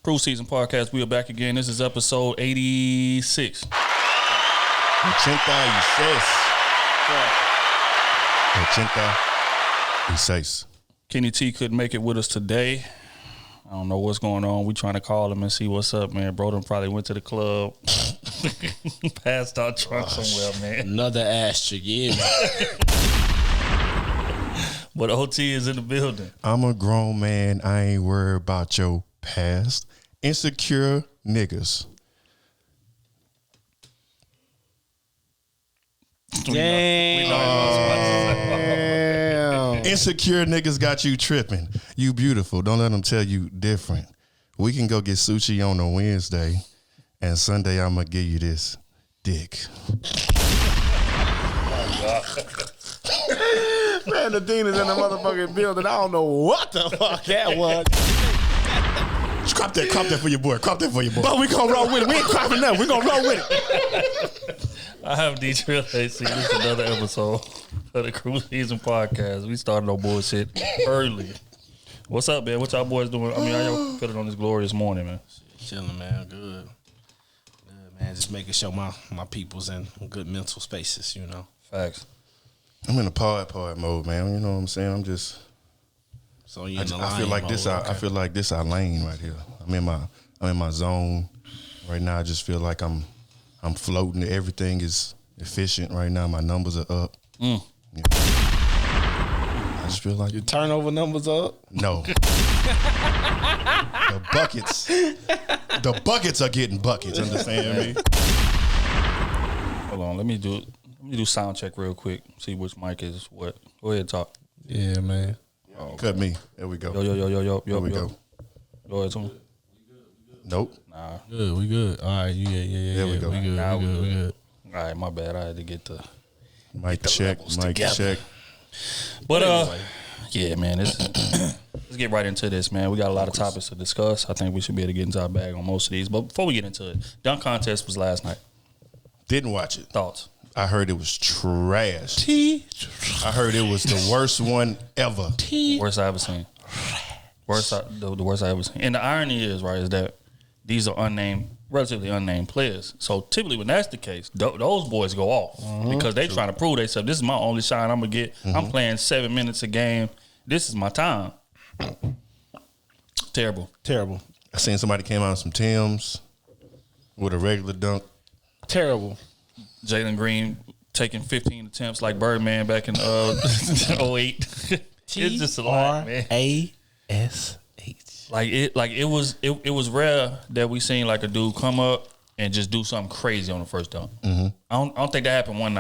Krew Season Podcast. We are back again. This is episode 86. 86. Kenny T couldn't make it with us today. I don't know what's going on. We trying to call him and see what's up, man. Bro, probably went to the club, passed out drunk somewhere, man. Another asterisk, yeah. But OT is in the building. I'm a grown man. I ain't worried about your past. Insecure niggas. Damn. Insecure niggas got you tripping. You beautiful. Don't let them tell you different. We can go get sushi on a Wednesday, and Sunday I'm going to give you this dick. Man, the Dean is in the motherfucking building. I don't know what the fuck that was. Crop that for your boy. Crop that for your boy. But we gonna roll with it. We ain't cropping nothing. We gonna roll with it. I have D Trill AC. This is another episode of the Krew Season Podcast. We started on bullshit early. What's up, man? What y'all boys doing? I mean, how y'all feeling on this glorious morning, man? Chilling, man. Good, man. Just making sure my people's in good mental spaces, you know. Facts. I'm in a part mode, man. You know what I'm saying? I'm just. So I feel like this. Okay. I feel like this our lane right here. I'm in my zone right now. I just feel like I'm floating. Everything is efficient right now. My numbers are up. Yeah. I just feel like your turnover numbers up. No. The buckets are getting buckets. Understand me? Hold on. Let me do sound check real quick. See which mic is what. Go ahead, talk. Yeah, man. Oh, cut me. There we go. Yo. There we go. Go ahead, Tom. Nope. Nah. Good. We good. All right. Yeah. There we go. We good. All right, my bad. I had to get the mic check. But yeah, man. Let's get right into this, man. We got a lot of topics to discuss. I think we should be able to get into our bag on most of these. But before we get into it, dunk contest was last night. Didn't watch it. Thoughts? I heard it was trash. I heard it was the worst one ever. Worst I ever seen. The worst I ever seen. And the irony is, right, is that these are relatively unnamed players. So typically when that's the case, those boys go off because they trying to prove themselves. This is my only shine I'm going to get. I'm playing 7 minutes a game. This is my time. Terrible. I seen somebody came out of some Timbs with a regular dunk. Terrible. Jalen Green taking 15 attempts like Birdman back in 08. It's just a lot, man. ASH. Like it was rare that we seen like a dude come up and just do something crazy on the first dunk. I don't think that happened one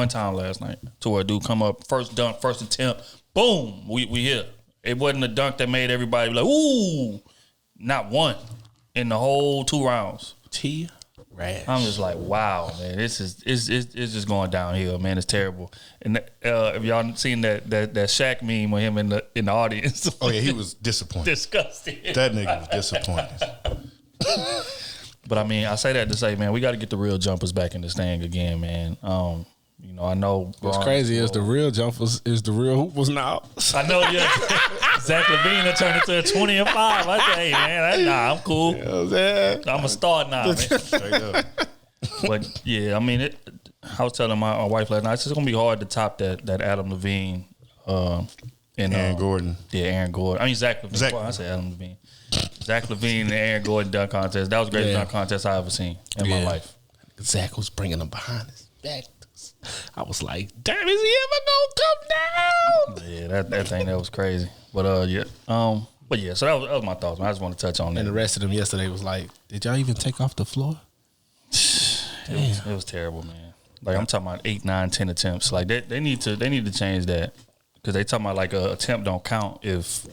time last night to where a dude come up, first dunk, first attempt, boom, we here. It wasn't a dunk that made everybody be like, ooh, not one in the whole 2 rounds. Rash. I'm just like, wow, man, it's just going downhill, man. It's terrible. And if y'all seen that Shaq meme with him in the audience, oh yeah, he was disappointed, disgusting. That nigga was disappointed. But I mean, I say that to say, man, we got to get the real jumpers back in this thing again, man. I know. What's crazy is the real jumpers is the real hoopers now. I know, yeah. Zach LaVine turned into a 20 and 5. I say, hey, man, I'm cool. You know what I'm saying? I'm a star now, man. Straight up. But yeah, I mean, I was telling my wife last night, it's just gonna be hard to top that Adam Levine and Aaron Gordon. Yeah, Aaron Gordon. I mean Zach LaVine. I said Adam Levine. Zach LaVine and Aaron Gordon dunk contest. That was the greatest dunk contest I ever seen in my life. Zach was bringing him behind his back. I was like, damn, is he ever gonna come down? Yeah, that thing that was crazy. But so that was my thoughts, man. I just want to touch on that. And the rest of them yesterday was like, did y'all even take off the floor? It was terrible, man. Like I'm talking about 8, 9, 10 attempts. Like they need to change that because they talking about like a attempt don't count if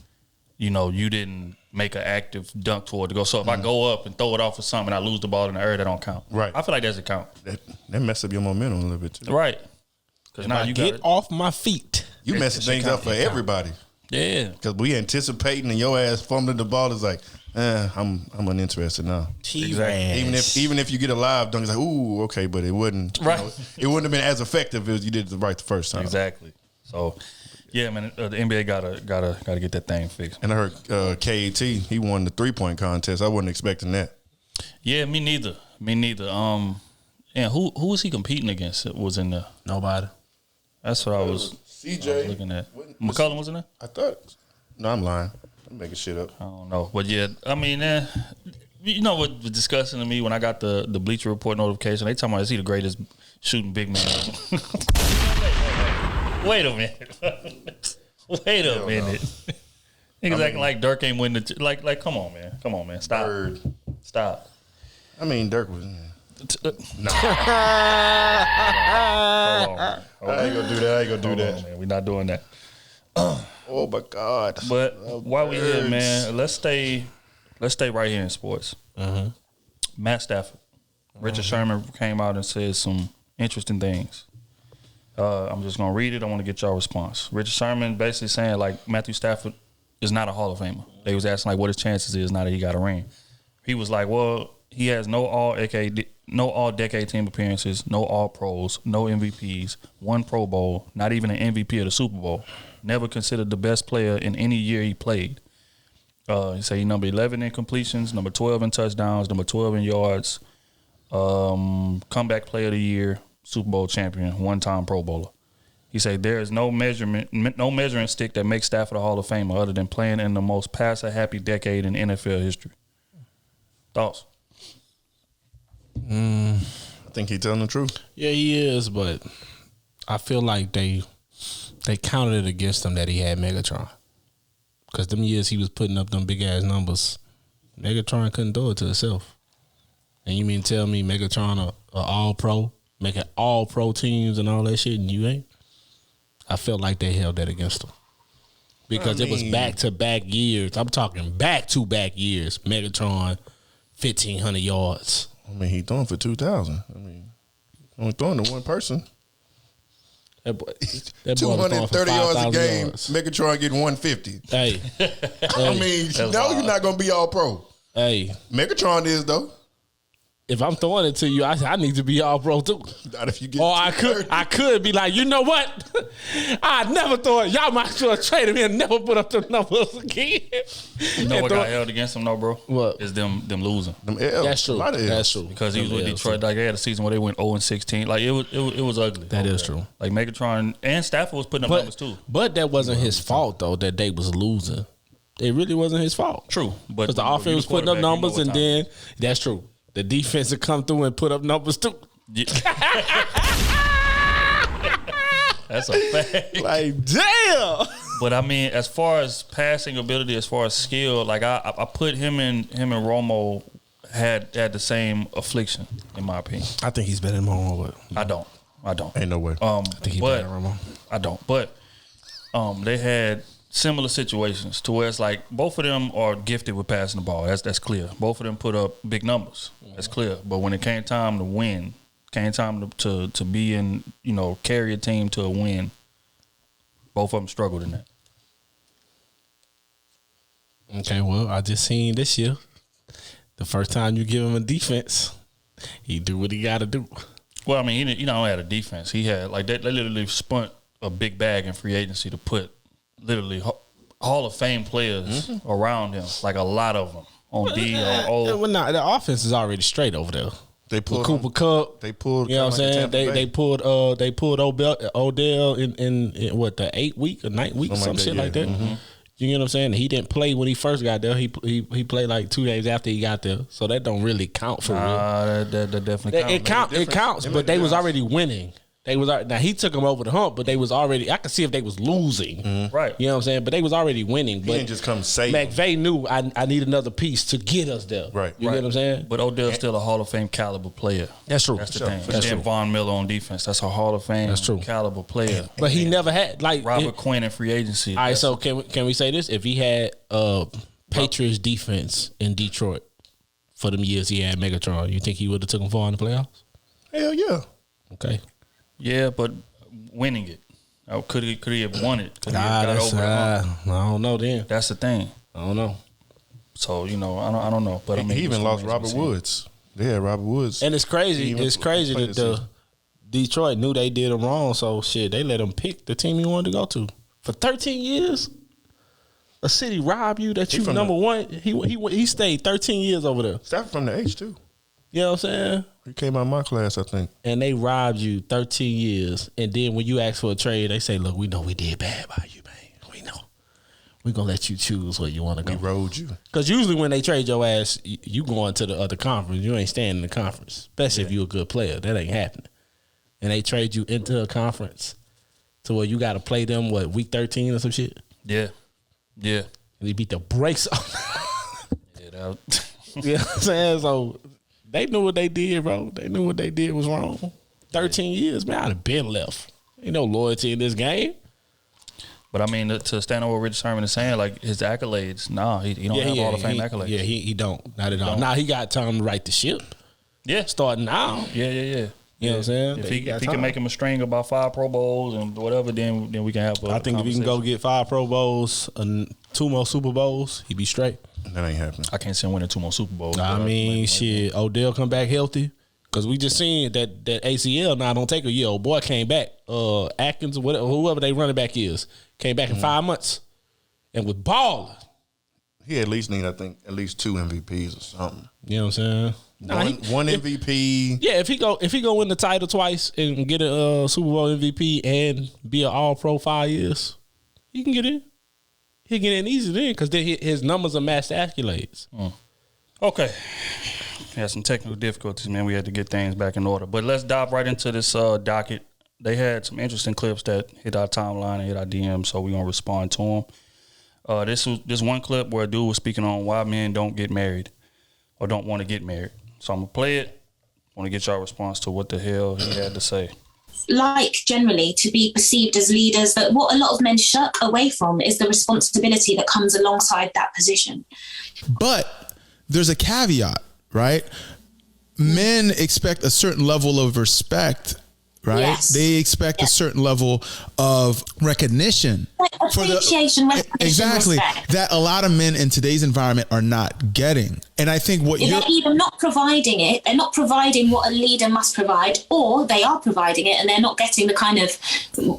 you didn't make an active dunk toward the goal. So if I go up and throw it off or something and I lose the ball in the air, that don't count. Right. I feel like that doesn't count. That mess up your momentum a little bit too. Right. Because now you get off my feet. You messing things up for everybody. Yeah. Because we anticipating and your ass fumbling the ball is like, I'm uninterested now. Exactly. Even if you get a live dunk, it's like, ooh, okay, but it wouldn't. Right. It wouldn't have been as effective as you did it right the first time. Exactly. So Yeah, man. The NBA gotta get that thing fixed. And I heard KAT, he won the 3-point contest. I wasn't expecting that. Yeah, me neither. And who was he competing against? It was in the Nobody. That's what I was looking at. McCollum was in there? I thought. No, I'm lying. I'm making shit up. I don't know. But yeah, I mean, you know what was disgusting to me when I got the Bleacher Report notification? They talking about, is he the greatest shooting big man? Wait a minute. Wait a minute. Niggas acting like Dirk ain't win the like. Come on, man. Stop. Bird. Stop. I mean, Dirk was. Nah. I ain't gonna do that. Man. We're not doing that. Oh my God. But while we here, man, let's stay right here in sports. Matt Stafford, Richard Sherman came out and said some interesting things. I'm just gonna read it. I want to get y'all response. Richard Sherman basically saying like Matthew Stafford is not a Hall of Famer. They was asking like what his chances is now that he got a ring. He was like, well, he has no all-decade team appearances, no All-Pros, no MVPs, one Pro Bowl, not even an MVP of the Super Bowl. Never considered the best player in any year he played. He said he number 11 in completions, number 12 in touchdowns, number 12 in yards, comeback player of the year, Super Bowl champion, one-time Pro Bowler. He said there is no measuring stick that makes Stafford a Hall of Famer other than playing in the most passer-happy decade in NFL history. Thoughts? I think he's telling the truth. Yeah, he is, but I feel like they counted it against him that he had Megatron. Because them years he was putting up them big-ass numbers, Megatron couldn't do it to himself. And you mean tell me Megatron a all-pro, making all-pro teams and all that shit, and you ain't? I felt like they held that against him. Because it was back-to-back years. I'm talking back-to-back years. Megatron, 1,500 yards. I mean, he throwing for 2,000. I mean, only throwing to one person. That boy 230 yards a game. Yards. Megatron getting 150. Hey. I mean, no, you're not gonna be all pro. Hey. Megatron is though. If I'm throwing it to you, I need to be all pro too. Not if you get. Or I could be like, you know what? I never thought y'all might as well trade me and never put up the numbers again. You know what got held against him though, bro? What? Is them losing. Them L's. That's true. That's true. Because he was with Detroit. Like they had a season where they went 0-16. Like it was ugly. That is true. Like Megatron and Stafford was putting up numbers too. But that wasn't his fault though that they was losing. It really wasn't his fault. True, but because the offense was putting up numbers, and then that's true. The defense would come through and put up numbers too. Yeah. That's a fact. Like, damn. But I mean, as far as passing ability, as far as skill, like I put him and Romo had the same affliction, in my opinion. I think he's better than Romo, but I don't. Ain't no way. I think he's better than Romo. I don't. But they had similar situations to where it's like both of them are gifted with passing the ball. That's clear. Both of them put up big numbers. That's clear. But when it came time to win, came time to be in, carry a team to a win, both of them struggled in that. Okay, well, I just seen this year. The first time you give him a defense, he do what he got to do. Well, I mean, he had a defense. He had they literally spent a big bag in free agency to put literally Hall of Fame players around him, like a lot of them on D, on O. Well, nah, the offense is already straight over there. They pulled Cooper Kupp. They pulled. You know what I'm saying? They pulled Odell in what, the 8th week or 9th week, some shit like that. Mm-hmm. You know what I'm saying? He didn't play when he first got there. He played like 2 days after he got there, so that don't really count for real. That definitely counts. It counts, but they was already winning. Now he took them over the hump, but they was already. I could see if they was losing, right? You know what I'm saying? But they was already winning. But he didn't just come save. McVay knew I need another piece to get us there. Right. You get what I'm saying? But Odell's still a Hall of Fame caliber player. That's true. That's the thing. And then Von Miller on defense. That's a Hall of Fame caliber player. But he never had Robert Quinn in free agency. All right, so can we say this? If he had Patriots defense in Detroit for them years he had Megatron, you think he would have took him far in the playoffs? Hell yeah. Okay. Yeah, but winning it. Could he have won it? I don't know then. That's the thing. I don't know. So, I don't know. But I mean, he even lost Robert Woods. They had Robert Woods. And it's crazy. It's crazy that Detroit knew they did him wrong, so shit, they let him pick the team he wanted to go to. For 13 years, a city robbed you that you number one. He stayed 13 years over there. Stafford from the H too. You know what I'm saying? He came out of my class, I think. And they robbed you 13 years. And then when you ask for a trade, they say, look, we know we did bad by you, man. We know. We're going to let you choose where you want to go. We rode you. Because usually when they trade your ass, you going to the other conference. You ain't staying in the conference. Especially if you're a good player. That ain't happening. And they trade you into a conference to where you got to play them, week 13 or some shit? Yeah. Yeah. And they beat the brakes off. Yeah, you know what I'm saying? So they knew what they did, bro. They knew what they did was wrong. 13 years, man, I'd have been left. Ain't no loyalty in this game. But I mean, to stand on what Rich Sherman is saying, like his accolades, he don't have Hall of Fame accolades. Yeah, he don't. Not at all. Now he got time to right the ship. Yeah. Starting now. Yeah. You know what I'm saying? If he can make him a string about 5 Pro Bowls and whatever, then we can have I think if he can go get 5 Pro Bowls and 2 more Super Bowls, he'd be straight. That ain't happening. I can't see him winning 2 more Super Bowls. I mean, shit, Odell come back healthy. Because we just seen that ACL now don't take a year. Old boy came back. Atkins or whatever, whoever they running back is, came back in 5 months and was balling. He at least need, I think, at least 2 MVPs or something. You know what I'm saying? One MVP. Yeah, if he go win the title twice and get a Super Bowl MVP and be an All Pro 5 years, he can get in. He can get in easy then because then his numbers are matched accolades. Okay. We had some technical difficulties, man. We had to get things back in order. But let's dive right into this docket. They had some interesting clips that hit our timeline and hit our DM, so we're going to respond to them. This one clip where a dude was speaking on why men don't get married or don't want to get married. So I'm going to play it. I want to get y'all response to what the hell he had to say. Like generally to be perceived as leaders, that what a lot of men shirk away from is the responsibility that comes alongside that position. But there's a caveat, right? Men expect a certain level of respect, right? Yes. They expect a certain level of recognition. Appreciation, recognition, exactly, respect. that a lot of men in today's environment are not getting. And I think what they're either not providing it, they're not providing what a leader must provide, or they are providing it and they're not getting the kind of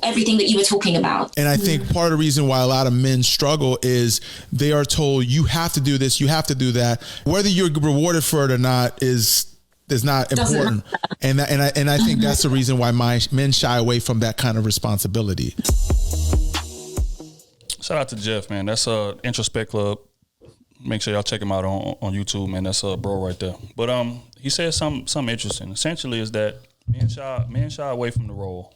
everything that you were talking about. And I think part of the reason why a lot of men struggle is they are told you have to do this, you have to do that. Whether you're rewarded for it or not is not important. And I think that's the reason why men shy away from that kind of responsibility. Shout out to Jeff, man. That's Introspect Club. Make sure y'all check him out on YouTube, man. That's a bro right there. But he said something interesting. Essentially is that men shy away from the role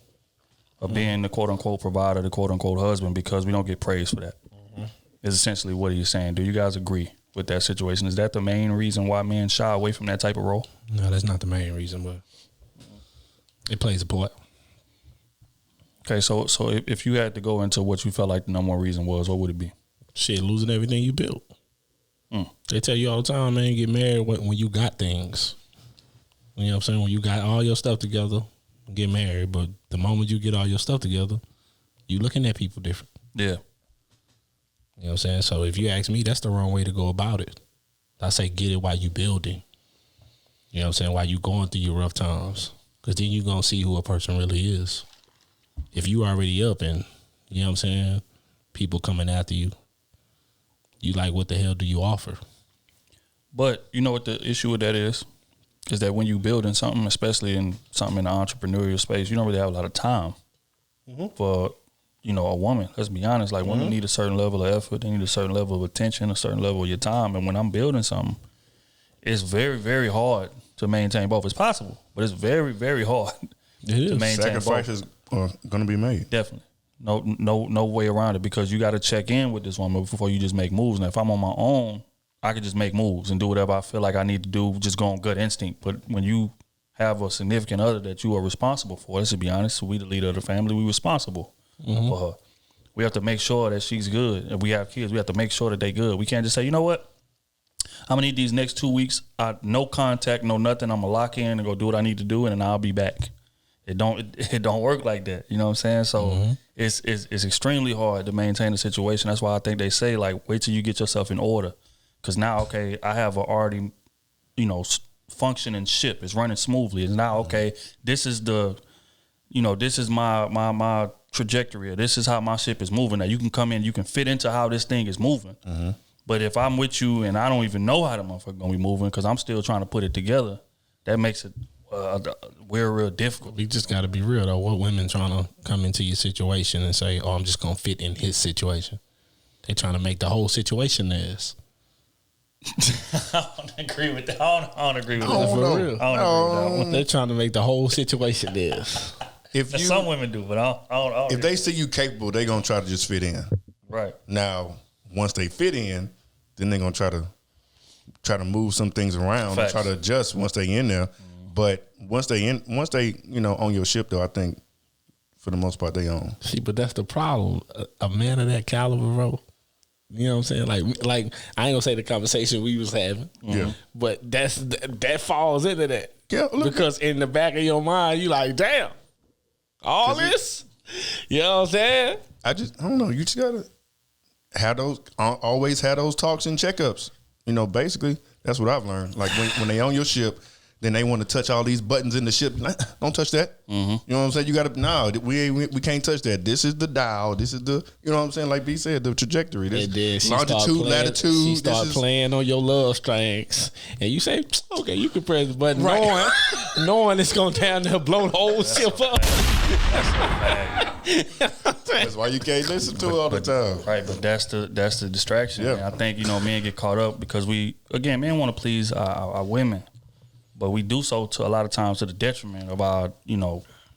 of being the quote unquote provider, the quote unquote husband, because we don't get praised for that. Is essentially what he's saying. Do you guys agree with that situation? Is that the main reason why men shy away from that type of role? No, that's not the main reason, but it plays a part. Okay, so if you had to go into what you felt like the number one reason was, what would it be? Shit, losing everything you built. They tell you all the time, man, get married when you got things. You know what I'm saying? When you got all your stuff together, get married. But the moment you get all your stuff together, you looking at people different. Yeah. You know what I'm saying? So if you ask me, that's the wrong way to go about it. I say get it while you building. You know what I'm saying? While you going through your rough times. Because then you going to see who a person really is. If you already up and, you know what I'm saying, people coming after you, you like, what the hell do you offer? But you know what the issue with that is that when you building something, especially in something in the entrepreneurial space, you don't really have a lot of time for, a woman. Let's be honest. Like women need a certain level of effort. They need a certain level of attention, a certain level of your time. And when I'm building something, it's very, very hard to maintain both. It's possible, but it's very, very hard to maintain Sacrifices are going to be made. Definitely. No way around it, because you got to check in with this woman before you just make moves. Now, if I'm on my own, I could just make moves and do whatever I feel like I need to do, just go on gut instinct. But when you have a significant other that you are responsible for, let's be honest, we the leader of the family, we responsible for her. We have to make sure that she's good. If we have kids, we have to make sure that they good. We can't just say, you know what? I'm going to need these next 2 weeks, no contact, no nothing. I'm going to lock in and go do what I need to do, and then I'll be back. It don't work like that. You know what I'm saying? So it's extremely hard to maintain a situation. That's why I think they say, like, wait till you get yourself in order. Because now, okay, I have a already, functioning ship. It's running smoothly. It's now, okay, this is the, this is my trajectory. This is how my ship is moving. Now you can come in, you can fit into how this thing is moving. Mm-hmm. But if I'm with you and I don't even know how the motherfucker gonna be moving because I'm still trying to put it together, that makes it real difficult. We just got to be real though. What women trying to come into your situation and say, "Oh, I'm just gonna fit in his situation"? They trying to make the whole situation theirs. I don't agree with that. I don't agree with that. For real. I don't agree with that one. They're trying to make the whole situation theirs. Some women do, but I don't if they see you capable, they gonna try to just fit in. Right. Now, once they fit in, then they're gonna try to move some things around and try to adjust once they in there. But once they on your ship though, I think for the most part they own. See, but that's the problem. A man of that caliber, bro. You know what I'm saying? Like I ain't gonna say the conversation we was having. Yeah. But that falls into that. Yeah. Because in the back of your mind, you like, damn, all this. You know what I'm saying? I don't know. You just gotta always have those talks and checkups. Basically that's what I've learned. Like when they on your ship. Then they want to touch all these buttons in the ship. Don't touch that. Mm-hmm. You know what I'm saying? You got to, we can't touch that. This is the dial. This is the, you know what I'm saying? Like B said, the trajectory. This longitude, latitude. She start playing on your love strings. And you say, okay, you can press the button. Right. Knowing it's going down there blow the whole ship up. That's why you can't listen to it all the time. Right, but that's the distraction. Yeah. I think, men get caught up because men want to please our women. But we do so to a lot of times to the detriment of our,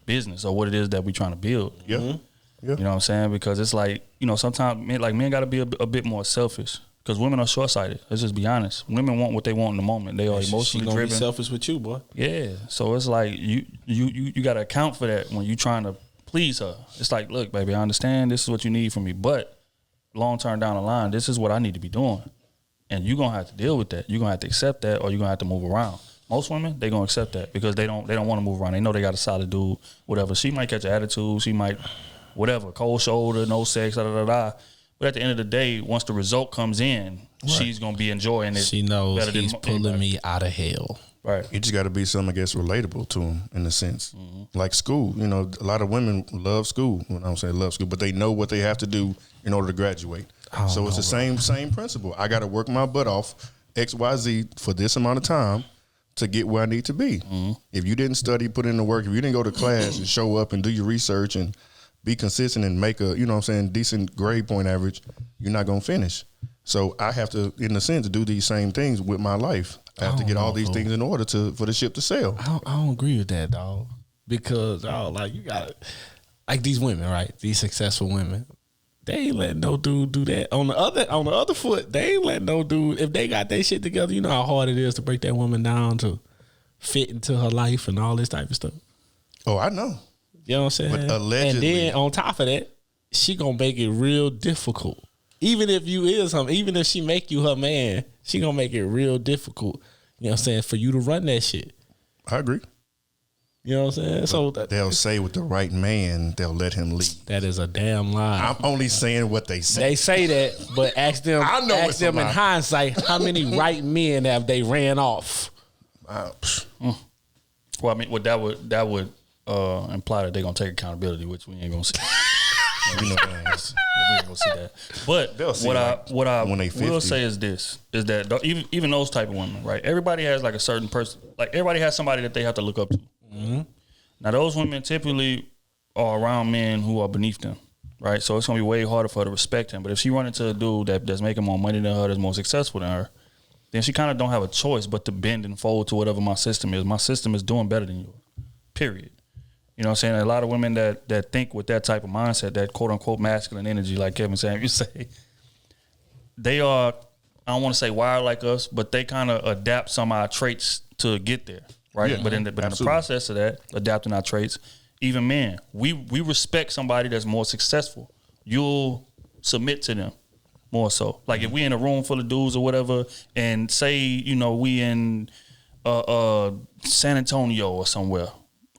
business or what it is that we're trying to build. Yeah. Mm-hmm. Yeah. You know what I'm saying? Because it's like, sometimes men got to be a bit more selfish because women are short-sighted. Let's just be honest. Women want what they want in the moment. They are emotionally driven. Be selfish with you, boy. Yeah. So it's like you got to account for that when you're trying to please her. It's like, look, baby, I understand this is what you need from me, but long-term down the line, this is what I need to be doing. And you're going to have to deal with that. You're going to have to accept that or you're going to have to move around. Most women, they gonna accept that because they don't want to move around. They know they got a solid dude, whatever. She might catch an attitude, she might, whatever, cold shoulder, no sex, But at the end of the day, once the result comes in, she's gonna be enjoying it. She knows he's pulling me out of hell. Right. It just got to be something, I guess, relatable to them in a sense. Mm-hmm. Like school, a lot of women love school. When I don't say love school, but they know what they have to do in order to graduate. So it's the same principle. I got to work my butt off XYZ for this amount of time to get where I need to be. Mm-hmm. If you didn't study, put in the work, if you didn't go to class and show up and do your research and be consistent and make a, decent grade point average, you're not going to finish. So I have to, in a sense, do these same things with my life. I have to get all these things in order for the ship to sail. I don't agree with that, dog. Because, you got like these women, right? These successful women. They ain't letting no dude do that. On the other foot, they ain't letting no dude, if they got their shit together, you know how hard it is to break that woman down to fit into her life and all this type of stuff. Oh, I know. You know what I'm saying? But allegedly. And then on top of that, she gonna make it real difficult. Even if even if she make you her man, she gonna make it real difficult, you know what I'm saying, for you to run that shit. I agree. You know what I'm saying? So they'll say with the right man, they'll let him lead. That is a damn lie. I'm only saying what they say. They say that, but ask them in hindsight, how many right men have they ran off? Well, I mean, that would imply that they're gonna take accountability, which we ain't gonna see. We ain't gonna see that. But what I will say is this: is that even those type of women, right? Everybody has like a certain person, like everybody has somebody that they have to look up to. Mm-hmm. Now, those women typically are around men who are beneath them, right? So it's gonna be way harder for her to respect him. But if she run into a dude that's making more money than her, that's more successful than her, then she kind of don't have a choice but to bend and fold to whatever my system is. My system is doing better than yours, period. You know what I'm saying? A lot of women that think with that type of mindset, that quote unquote masculine energy, like Kevin Sam, you say, they are, I don't want to say wired like us, but they kind of adapt some of our traits to get there, right? Yeah, but in the process of that, adapting our traits, even men, we respect somebody that's more successful. You'll submit to them more so. Like if we in a room full of dudes or whatever, and say, we in San Antonio or somewhere,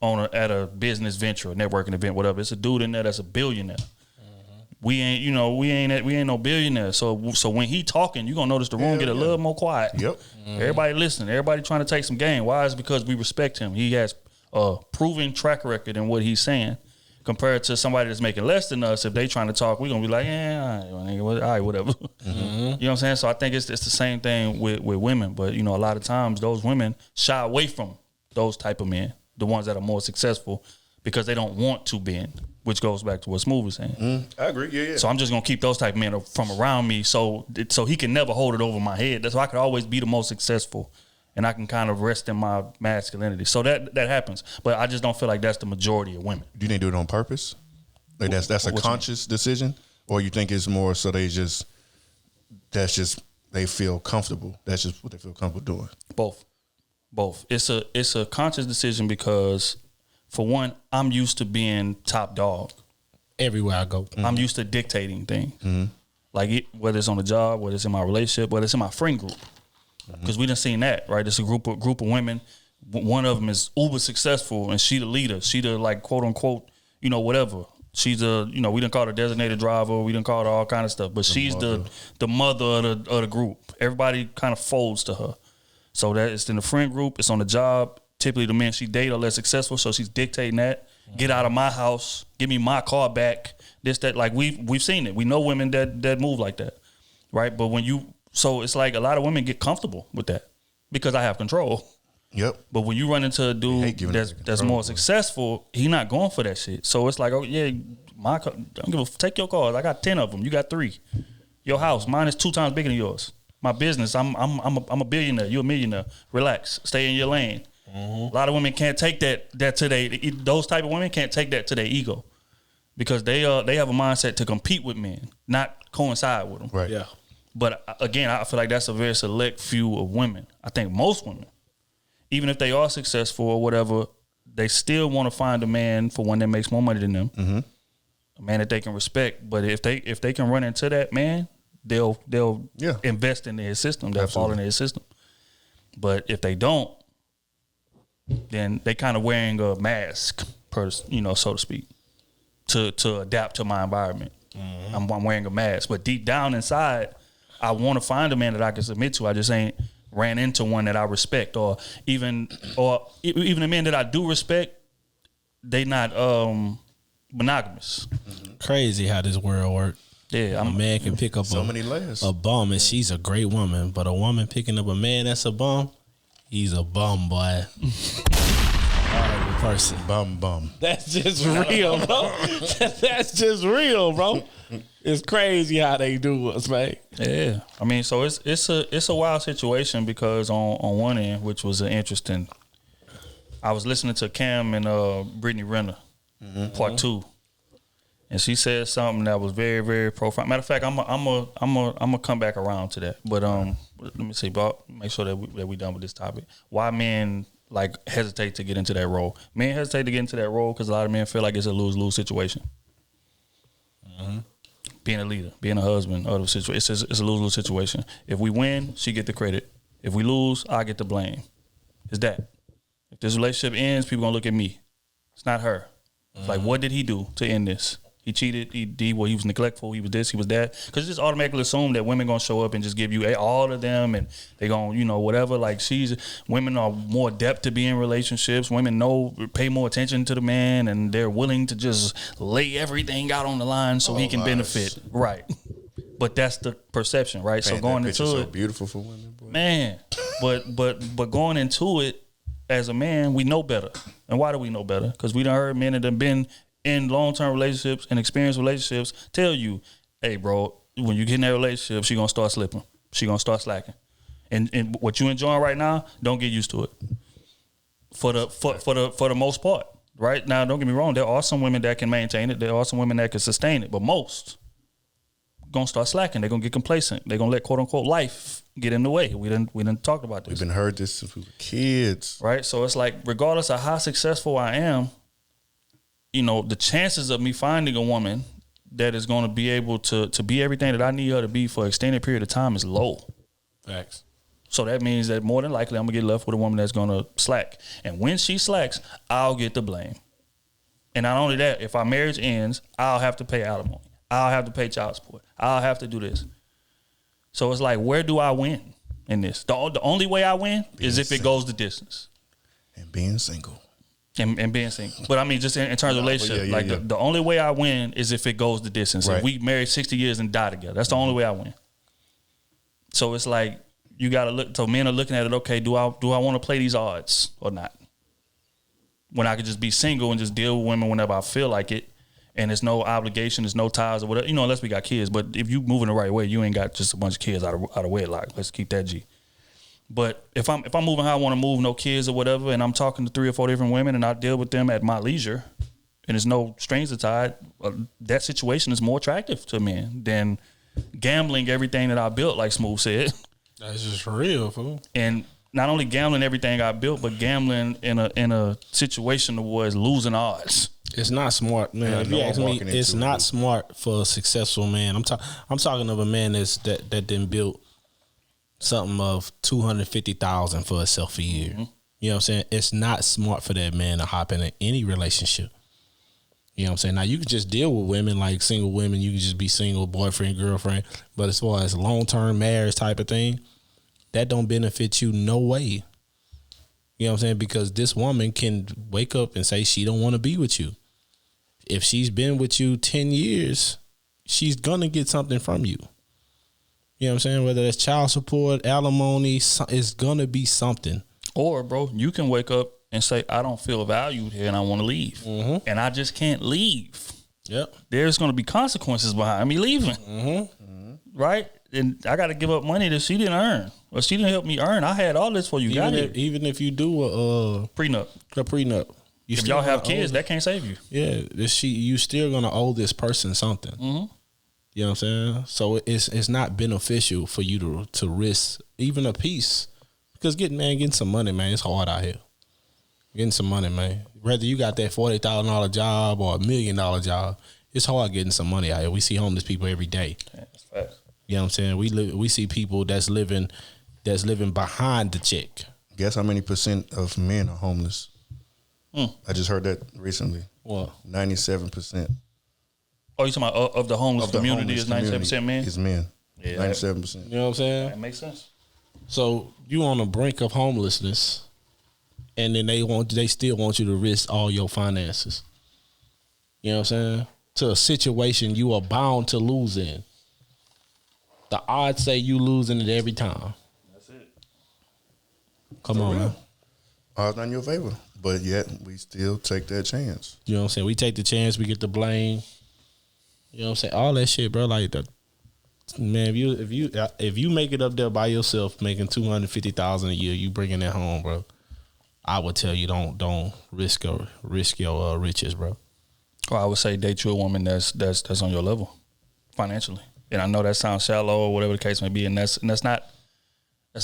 at a business venture, a networking event, whatever. It's a dude in there that's a billionaire. Mm-hmm. We ain't no billionaire. So when he talking, you gonna notice the room get a little more quiet. Yep. Mm-hmm. Everybody listening. Everybody trying to take some game. Why? It's because we respect him. He has a proven track record in what he's saying, compared to somebody that's making less than us. If they trying to talk, we're gonna be like, yeah, all right, whatever. You know what I'm saying? So I think it's the same thing with women. But you know, a lot of times those women shy away from those type of men, the ones that are more successful, because they don't want to bend. Which goes back to what Smooth was saying. I agree. Yeah. So I'm just gonna keep those type of men from around me, so he can never hold it over my head. That's why I could always be the most successful, and I can kind of rest in my masculinity. So that happens, but I just don't feel like that's the majority of women. Do you think they do it on purpose? Like that's a conscious decision, or you think it's more so they feel comfortable? That's just what they feel comfortable doing. Both. It's a conscious decision because, for one, I'm used to being top dog everywhere I go. I'm used to dictating things, like whether it's on the job, whether it's in my relationship, whether it's in my friend group, because we done seen that, right? It's a group of women. One of them is uber successful, and she the leader. She the like quote unquote, whatever. She's we done call her designated driver. We done call her all kind of stuff, but she's the mother of the group. Everybody kind of folds to her. So that it's in the friend group. It's on the job. Typically, the men she date are less successful, so she's dictating that. Get out of my house. Give me my car back. This, that. Like we've seen it. We know women that move like that, right? But so it's like a lot of women get comfortable with that because I have control. Yep. But when you run into a dude that's more successful, he not going for that shit. So it's like, oh yeah, my car, take your cars. I got 10 of them. You got 3. Your house, mine is 2 times bigger than yours. My business, I'm a billionaire. You're a millionaire. Relax. Stay in your lane. A lot of women can't take that to those type of women can't take that to their ego, because they have a mindset to compete with men, not coincide with them. Right. Yeah. But again, I feel like that's a very select few of women. I think most women, even if they are successful or whatever, they still want to find a man for one that makes more money than them, a man that they can respect. But if they can run into that man, they'll invest in their system. They'll fall into his system. But if they don't, then they kind of wearing a mask, so to speak, to adapt to my environment. I'm wearing a mask, but deep down inside, I want to find a man that I can submit to. I just ain't ran into one that I respect, or even the men that I do respect, they not monogamous. Crazy how this world works. Yeah, a man can pick up many layers. A bum, and she's a great woman, but a woman picking up a man that's a bum, he's a bum, boy. Horrible person. Bum. That's just real, bro. That's just real, bro. It's crazy how they do us, man. Yeah, I mean, so it's a wild situation, because on one end, which was an interesting, I was listening to Cam and Brittany Renner, part 2, and she said something that was very, very profound. Matter of fact, I'm gonna come back around to that, but let me see, Bob, make sure that we done with this topic. Why men hesitate to get into that role? Men hesitate to get into that role because a lot of men feel like it's a lose-lose situation. Being a leader, being a husband, other situation, it's a lose-lose situation. If we win, she get the credit. If we lose, I get the blame. It's that. If this relationship ends, people gonna look at me. It's not her. It's like, what did he do to end this? He cheated. He was neglectful. He was this. He was that. Because just automatically assume that women gonna show up and just give you all of them, and they gonna whatever. Like women are more adept to be in relationships. Women pay more attention to the man, and they're willing to just lay everything out on the line so he can benefit. Right. But that's the perception, right? Man, so going that into so it, beautiful for women, boy. Man. But going into it as a man, we know better. And why do we know better? Because we done heard men that have been in long-term relationships and experienced relationships tell you, hey, bro, when you get in that relationship, she gonna start slipping. She gonna start slacking. And what you enjoying right now, don't get used to it. For the most part, right? Now, don't get me wrong. There are some women that can maintain it. There are some women that can sustain it. But most gonna start slacking. They're gonna get complacent. They're gonna let quote unquote life get in the way. We didn't talk about this. We've been heard this since we were kids, right? So it's like, regardless of how successful I am, the chances of me finding a woman that is going to be able to be everything that I need her to be for an extended period of time is low. Facts. So that means that more than likely I'm going to get left with a woman that's going to slack. And when she slacks, I'll get the blame. And not only that, if our marriage ends, I'll have to pay alimony. I'll have to pay child support. I'll have to do this. So it's like, where do I win in this? The only way I win is if it goes the distance. And being single. And being single. But I mean, just in terms of relationship, the only way I win is if it goes the distance. Right. If we marry 60 years and die together, that's the only way I win. So it's like, you got to look, so men are looking at it, okay, do I want to play these odds or not? When I could just be single and just deal with women whenever I feel like it, and there's no obligation, there's no ties or whatever, unless we got kids. But if you move in the right way, you ain't got just a bunch of kids out of wedlock. Let's keep that G. But if I'm moving how I want to move, no kids or whatever, and I'm talking to 3 or 4 different women and I deal with them at my leisure, and there's no strings tied, that situation is more attractive to men than gambling everything that I built, like Smooth said. That's just real, fool. And not only gambling everything I built, but gambling in a situation that was losing odds. It's not smart, man. If you ask me, it's not smart for a successful man. I'm talking of a man that didn't build something of $250,000 for himself a year. Mm-hmm. You know what I'm saying? It's not smart for that man to hop into any relationship. You know what I'm saying? Now, you can just deal with women like single women. You can just be single, boyfriend, girlfriend. But as far as long-term marriage type of thing, that don't benefit you no way. You know what I'm saying? Because this woman can wake up and say she don't want to be with you. If she's been with you 10 years, she's going to get something from you. You know what I'm saying? Whether it's child support, alimony, it's going to be something. Or, bro, you can wake up and say, I don't feel valued here and I want to leave. Mm-hmm. And I just can't leave. Yep. There's going to be consequences behind me leaving. Mm-hmm. Mm-hmm. Right? And I got to give up money that she didn't earn. Or she didn't help me earn. I had all this for you. Even if you do a prenup. If y'all have kids, that can't save you. Yeah. You still going to owe this person something. Mm-hmm. You know what I'm saying? So it's not beneficial for you to risk even a piece. Because getting some money, man, it's hard out here. Getting some money, man. Whether you got that $40,000 job or $1 million job, it's hard getting some money out here. We see homeless people every day. Yeah, that's facts. You know what I'm saying? We see people that's living behind the check. Guess how many % of men are homeless? I just heard that recently. What? 97%. Oh, you talking about of the homeless community is 97% men? Is men. Yeah, 97%. You know what I'm saying? That makes sense. So you on the brink of homelessness, and then they still want you to risk all your finances. You know what I'm saying? To a situation you are bound to lose in. The odds say you losing it every time. That's it. Come on, man. Odds not in your favor, but yet we still take that chance. You know what I'm saying? We take the chance. We get the blame. You know what I'm saying? All that shit, bro. Like that. Man, if you make it up there by yourself, making $250,000 a year, you bringing that home, bro. I would tell you don't risk your riches, bro. Well, I would say date you a woman that's on your level financially. And I know that sounds shallow or whatever the case may be, and that's not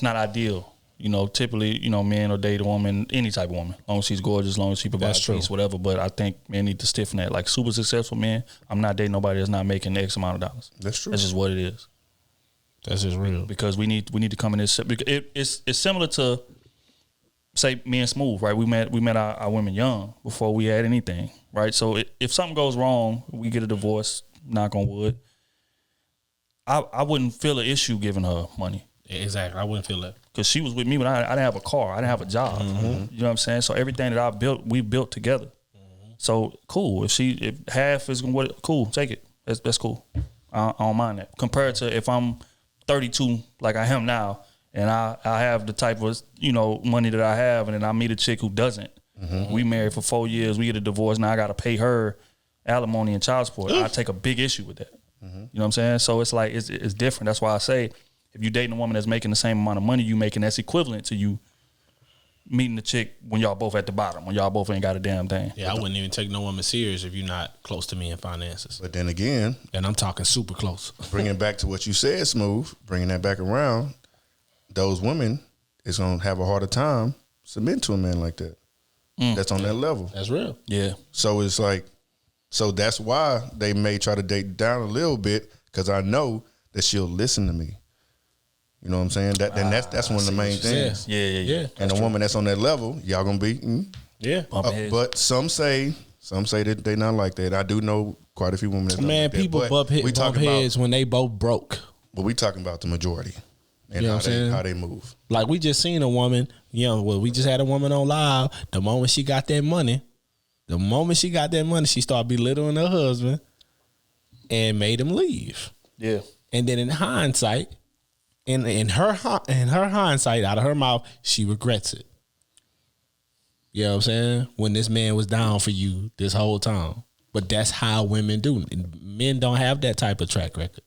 ideal. Typically, men will date a woman, any type of woman, as long as she's gorgeous, as long as she provides peace, whatever. But I think men need to stiffen that. Like super successful men, I'm not dating nobody that's not making X amount of dollars. That's true. That's just what it is. That's just real. Because we need to come in this. It's similar to, say, me and Smooth, right? We met our women young before we had anything, right? So if something goes wrong, we get a divorce, knock on wood, I wouldn't feel an issue giving her money. Exactly. I wouldn't feel that. Because she was with me when I didn't have a car. I didn't have a job. Mm-hmm. You know what I'm saying? So everything that I built, we built together. Mm-hmm. So cool. If half is cool, take it. That's cool. I don't mind that. Compared to if I'm 32 like I am now, and I have the type of money that I have, and then I meet a chick who doesn't. Mm-hmm. We married for 4 years. We get a divorce. Now I got to pay her alimony and child support. I take a big issue with that. Mm-hmm. You know what I'm saying? So it's like it's different. That's why I say, if you dating a woman that's making the same amount of money you making, that's equivalent to you meeting the chick when y'all both at the bottom, when y'all both ain't got a damn thing. Yeah, I wouldn't even take no woman serious if you're not close to me in finances. But then again, and I'm talking super close. Bringing it back to what you said, Smooth, bringing that back around, those women is going to have a harder time submitting to a man like that. That's on that level. That's real. Yeah. So it's like, so that's why they may try to date down a little bit, because I know that she'll listen to me. You know what I'm saying? That's one of the main things. Yeah. And a woman that's on that level, y'all gonna be but some say that they not like that. I do know quite a few women that people bump heads when they both broke. But we talking about the majority. and You know what I'm saying? how they move. Like we just seen a woman, we just had a woman on live. The moment she got that money, she started belittling her husband and made him leave. Yeah. And then in hindsight, in her hindsight, out of her mouth, she regrets it. You know what I'm saying? When this man was down for you this whole time. But that's how women do. Men don't have that type of track record.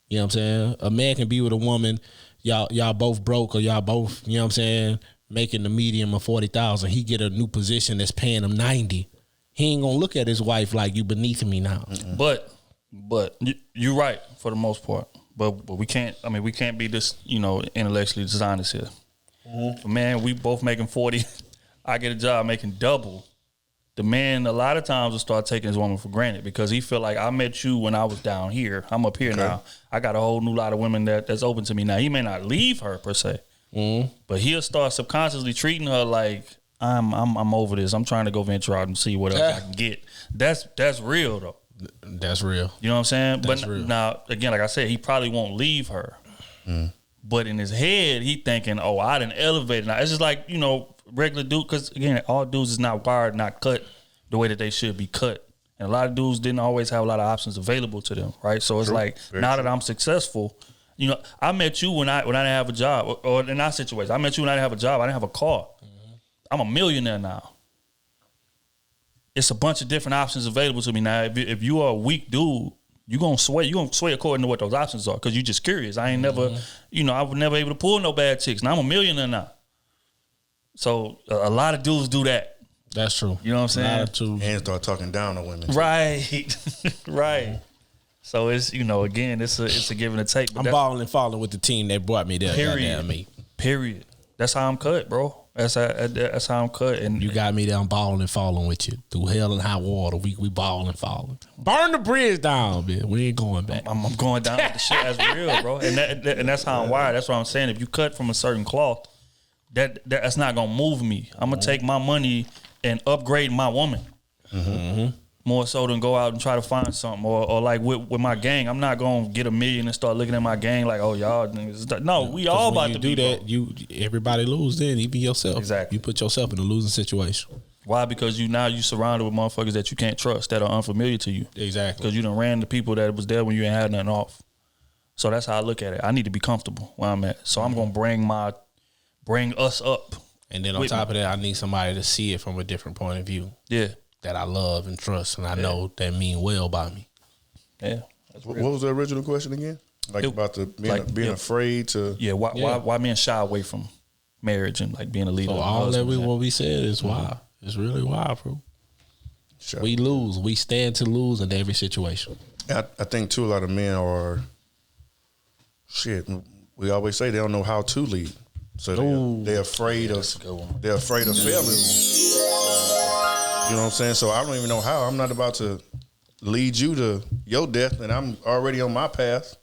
You know what I'm saying? A man can be with a woman, y'all both broke, or y'all both, you know what I'm saying, making the medium of 40,000. He get a new position that's paying him 90. He ain't gonna look at his wife like you beneath me now. Mm-mm. But you're right for the most part. But we can't. I mean, we can't be this, intellectually dishonest here. Mm-hmm. But man, we both making 40. I get a job making double. The man a lot of times will start taking his woman for granted because he feel like I met you when I was down here. I'm up here now. I got a whole new lot of women that's open to me now. He may not leave her per se, but he'll start subconsciously treating her like I'm over this. I'm trying to go venture out and see what else I can get. That's real though. That's real. You know what I'm saying? That's but real. Now again, like I said, he probably won't leave her. But in his head, he thinking, "Oh, I done elevated." Now it's just like regular dude, because again, all dudes is not wired, not cut the way that they should be cut, and a lot of dudes didn't always have a lot of options available to them, right? So it's like now that I'm successful, I met you when I didn't have a job, or in our situation, I met you when I didn't have a job, I didn't have a car. I'm a millionaire now. It's a bunch of different options available to me now. If you are a weak dude, you're gonna sway according to what those options are, because you're just curious. I ain't never, I was never able to pull no bad chicks. Now I'm a millionaire now. So a lot of dudes do that. That's true. You know what I'm saying? And start talking down on women. Right. Right. So it's, again, it's a give and a take. I'm balling and falling with the team that brought me there. Period. That's how I'm cut, bro. That's how I'm cut. And you got me there. I'm balling and falling with you through hell and high water. We balling and falling. Burn the bridge down, man. We ain't going back. I'm going down with the shit. That's real, bro. And that's how I'm wired. That's what I'm saying. If you cut from a certain cloth, that's not gonna move me. I'm gonna take my money and upgrade my woman. More so than go out and try to find something, or like with my gang, I'm not gonna get $1 million and start looking at my gang like, oh y'all niggas. No, we all about to do be that. Everybody lose then, even yourself. Exactly. You put yourself in a losing situation. Why? Because you surrounded with motherfuckers that you can't trust, that are unfamiliar to you. Exactly. Because you done ran the people that was there when you ain't had nothing off. So that's how I look at it. I need to be comfortable where I'm at. So I'm gonna bring us up. And then on top of that, I need somebody to see it from a different point of view. Yeah. That I love and trust, and I know that mean well by me. Yeah. What was the original question again? About being afraid to. Yeah. Why men shy away from marriage and like being a leader? So all that what we said is wild. It's really wild, bro. Sure. We lose. We stand to lose in every situation. I think too, a lot of men are. We always say they don't know how to lead, so they're afraid of failing. You know what I'm saying? So I don't even know how. I'm not about to lead you to your death, and I'm already on my path.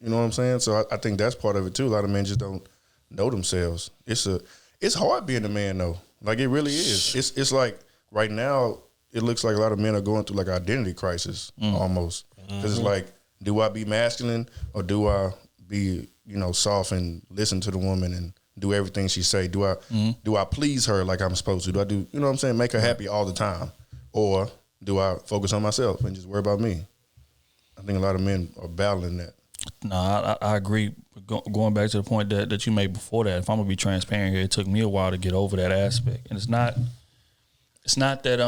You know what I'm saying? So I think that's part of it too. A lot of men just don't know themselves. It's hard being a man though. Like it really is. It's like right now it looks like a lot of men are going through like identity crisis almost. Because it's like, do I be masculine or do I be soft and listen to the woman and do everything she say? Do I please her like I'm supposed to? Do I do, you know what I'm saying, make her happy all the time? Or do I focus on myself and just worry about me? I think a lot of men are battling that. No, I agree. Going back to the point that you made before that, if I'm gonna be transparent here, it took me a while to get over that aspect. And it's not that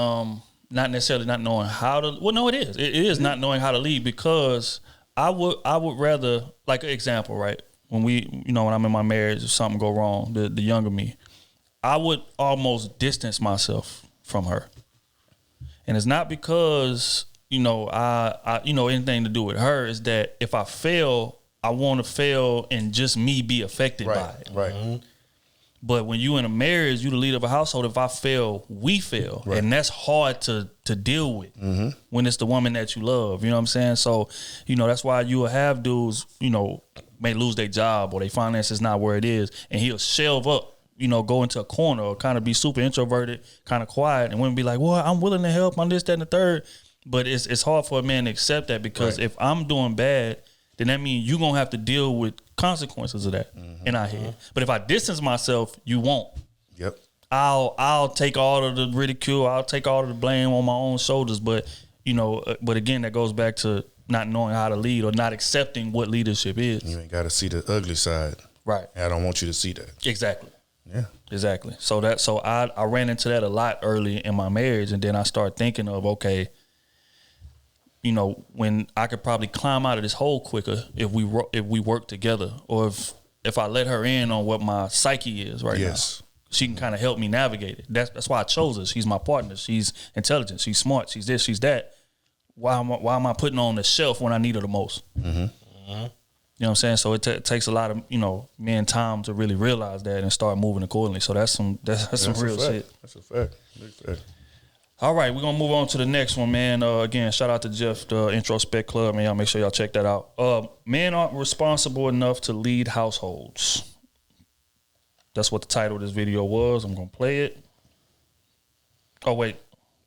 not necessarily not knowing how to, well, no, it is. It is not knowing how to lead, because I would rather, like an example, right? When when I'm in my marriage, if something go wrong, the younger me, I would almost distance myself from her. And it's not because, I anything to do with her. Is that if I fail, I want to fail and just me be affected by it. Right. Mm-hmm. But when you in a marriage, you the leader of a household. If I fail, we fail. Right. And that's hard to deal with when it's the woman that you love. You know what I'm saying? So, that's why you will have dudes, may lose their job or their finances not where it is, and he'll shelve up, go into a corner or kind of be super introverted, kind of quiet, and women be like, well, I'm willing to help on this, that, and the third. But it's hard for a man to accept that, because if I'm doing bad, then that means you're going to have to deal with consequences of that in our head. But if I distance myself, you won't. Yep. I'll take all of the ridicule. I'll take all of the blame on my own shoulders. But but again, that goes back to not knowing how to lead or not accepting what leadership is. You ain't got to see the ugly side. Right. I don't want you to see that. Exactly. Yeah. Exactly. So I ran into that a lot early in my marriage, and then I started thinking of, okay, when I could probably climb out of this hole quicker if we work together, or if I let her in on what my psyche is right now. She can kind of help me navigate it. That's why I chose her. She's my partner. She's intelligent. She's smart. She's this. She's that. Why am I putting her on the shelf when I need her the most? Mm-hmm. You know what I'm saying? So it takes a lot of men time to really realize that and start moving accordingly. So that's some real shit. That's a fact. Big fact. All right, we're gonna move on to the next one, man. Again, shout out to Jeff, the Introspect Club, man. Y'all make sure y'all check that out. Men aren't responsible enough to lead households. That's what the title of this video was. I'm gonna play it. Oh wait,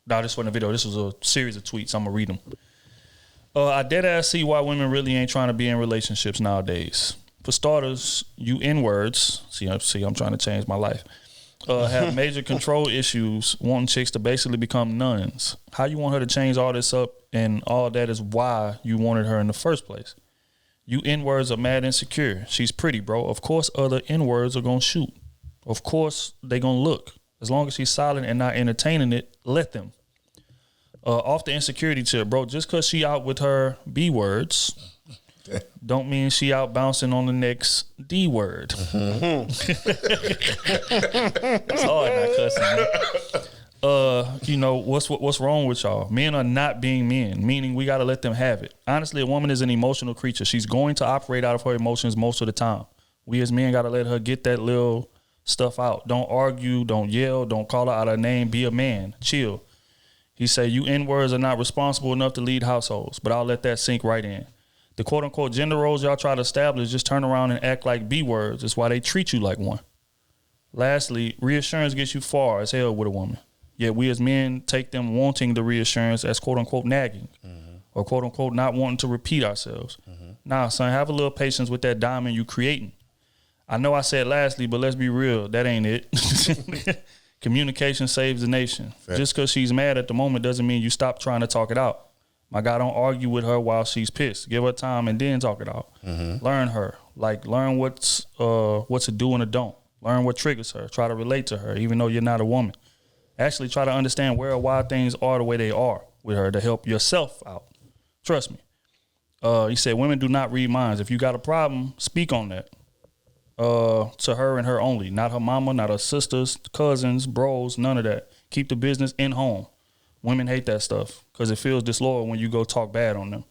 no, this wasn't a video. This was a series of tweets. I'm gonna read them. I dead ass see why women really ain't trying to be in relationships nowadays. For starters, you N-words. See, I'm trying to change my life. Have major control issues, wanting chicks to basically become nuns. How you want her to change all this up, and all that is why you wanted her in the first place. You N-words are mad insecure. She's pretty, bro. Of course other N-words are gonna shoot. Of course they gonna look. As long as she's silent and not entertaining it, let them. Off the insecurity tip, bro. Just cause she out with her B words don't mean she out bouncing on the next D word. It's hard not cussing. What's wrong with y'all? Men are not being men, meaning we gotta let them have it. Honestly, a woman is an emotional creature. She's going to operate out of her emotions most of the time. We as men gotta let her get that little stuff out. Don't argue, don't yell, don't call her out her name. Be a man. Chill. He say you N-words are not responsible enough to lead households, but I'll let that sink right in. The quote-unquote gender roles y'all try to establish just turn around and act like B-words. That's why they treat you like one. Lastly, reassurance gets you far as hell with a woman. Yet we as men take them wanting the reassurance as quote-unquote nagging or quote-unquote not wanting to repeat ourselves. Nah, son, have a little patience with that diamond you creating. I know I said lastly, but let's be real. That ain't it. Communication saves the nation. Fair. Just because she's mad at the moment doesn't mean you stop trying to talk it out. My guy, don't argue with her while she's pissed. Give her time and then talk it out. Learn her. Learn what's a do and a don't. Learn what triggers her. Try to relate to her, even though you're not a woman. Actually, try to understand where or why things are the way they are with her to help yourself out. Trust me. He said, women do not read minds. If you got a problem, speak on that. To her and her only. Not her mama, not her sisters, cousins, bros, none of that. Keep the business in home. Women hate that stuff because it feels disloyal when you go talk bad on them.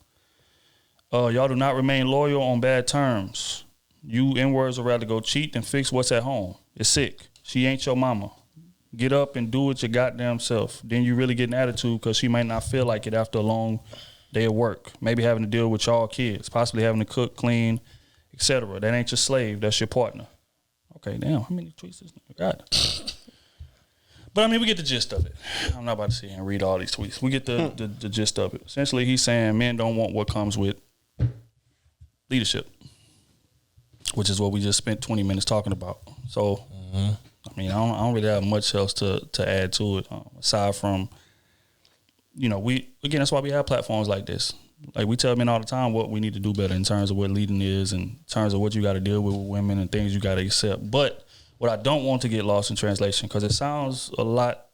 Y'all do not remain loyal on bad terms. You N-words would rather go cheat than fix what's at home. It's sick. She ain't your mama. Get up and do it your goddamn self. Then you really get an attitude because she might not feel like it after a long day of work. Maybe having to deal with y'all kids, possibly having to cook, clean, etc. That ain't your slave. That's your partner. Okay, damn. How many tweets this nigga got? But I mean, we get the gist of it. I'm not about to sit here and read all these tweets. We get the gist of it. Essentially, he's saying men don't want what comes with leadership, which is what we just spent 20 minutes talking about. So, I mean, I don't really have much else to add to it aside from, that's why we have platforms like this. Like we tell men all the time what we need to do better in terms of what leading is, in terms of what you got to deal with women and things you got to accept. But what I don't want to get lost in translation, because it sounds a lot,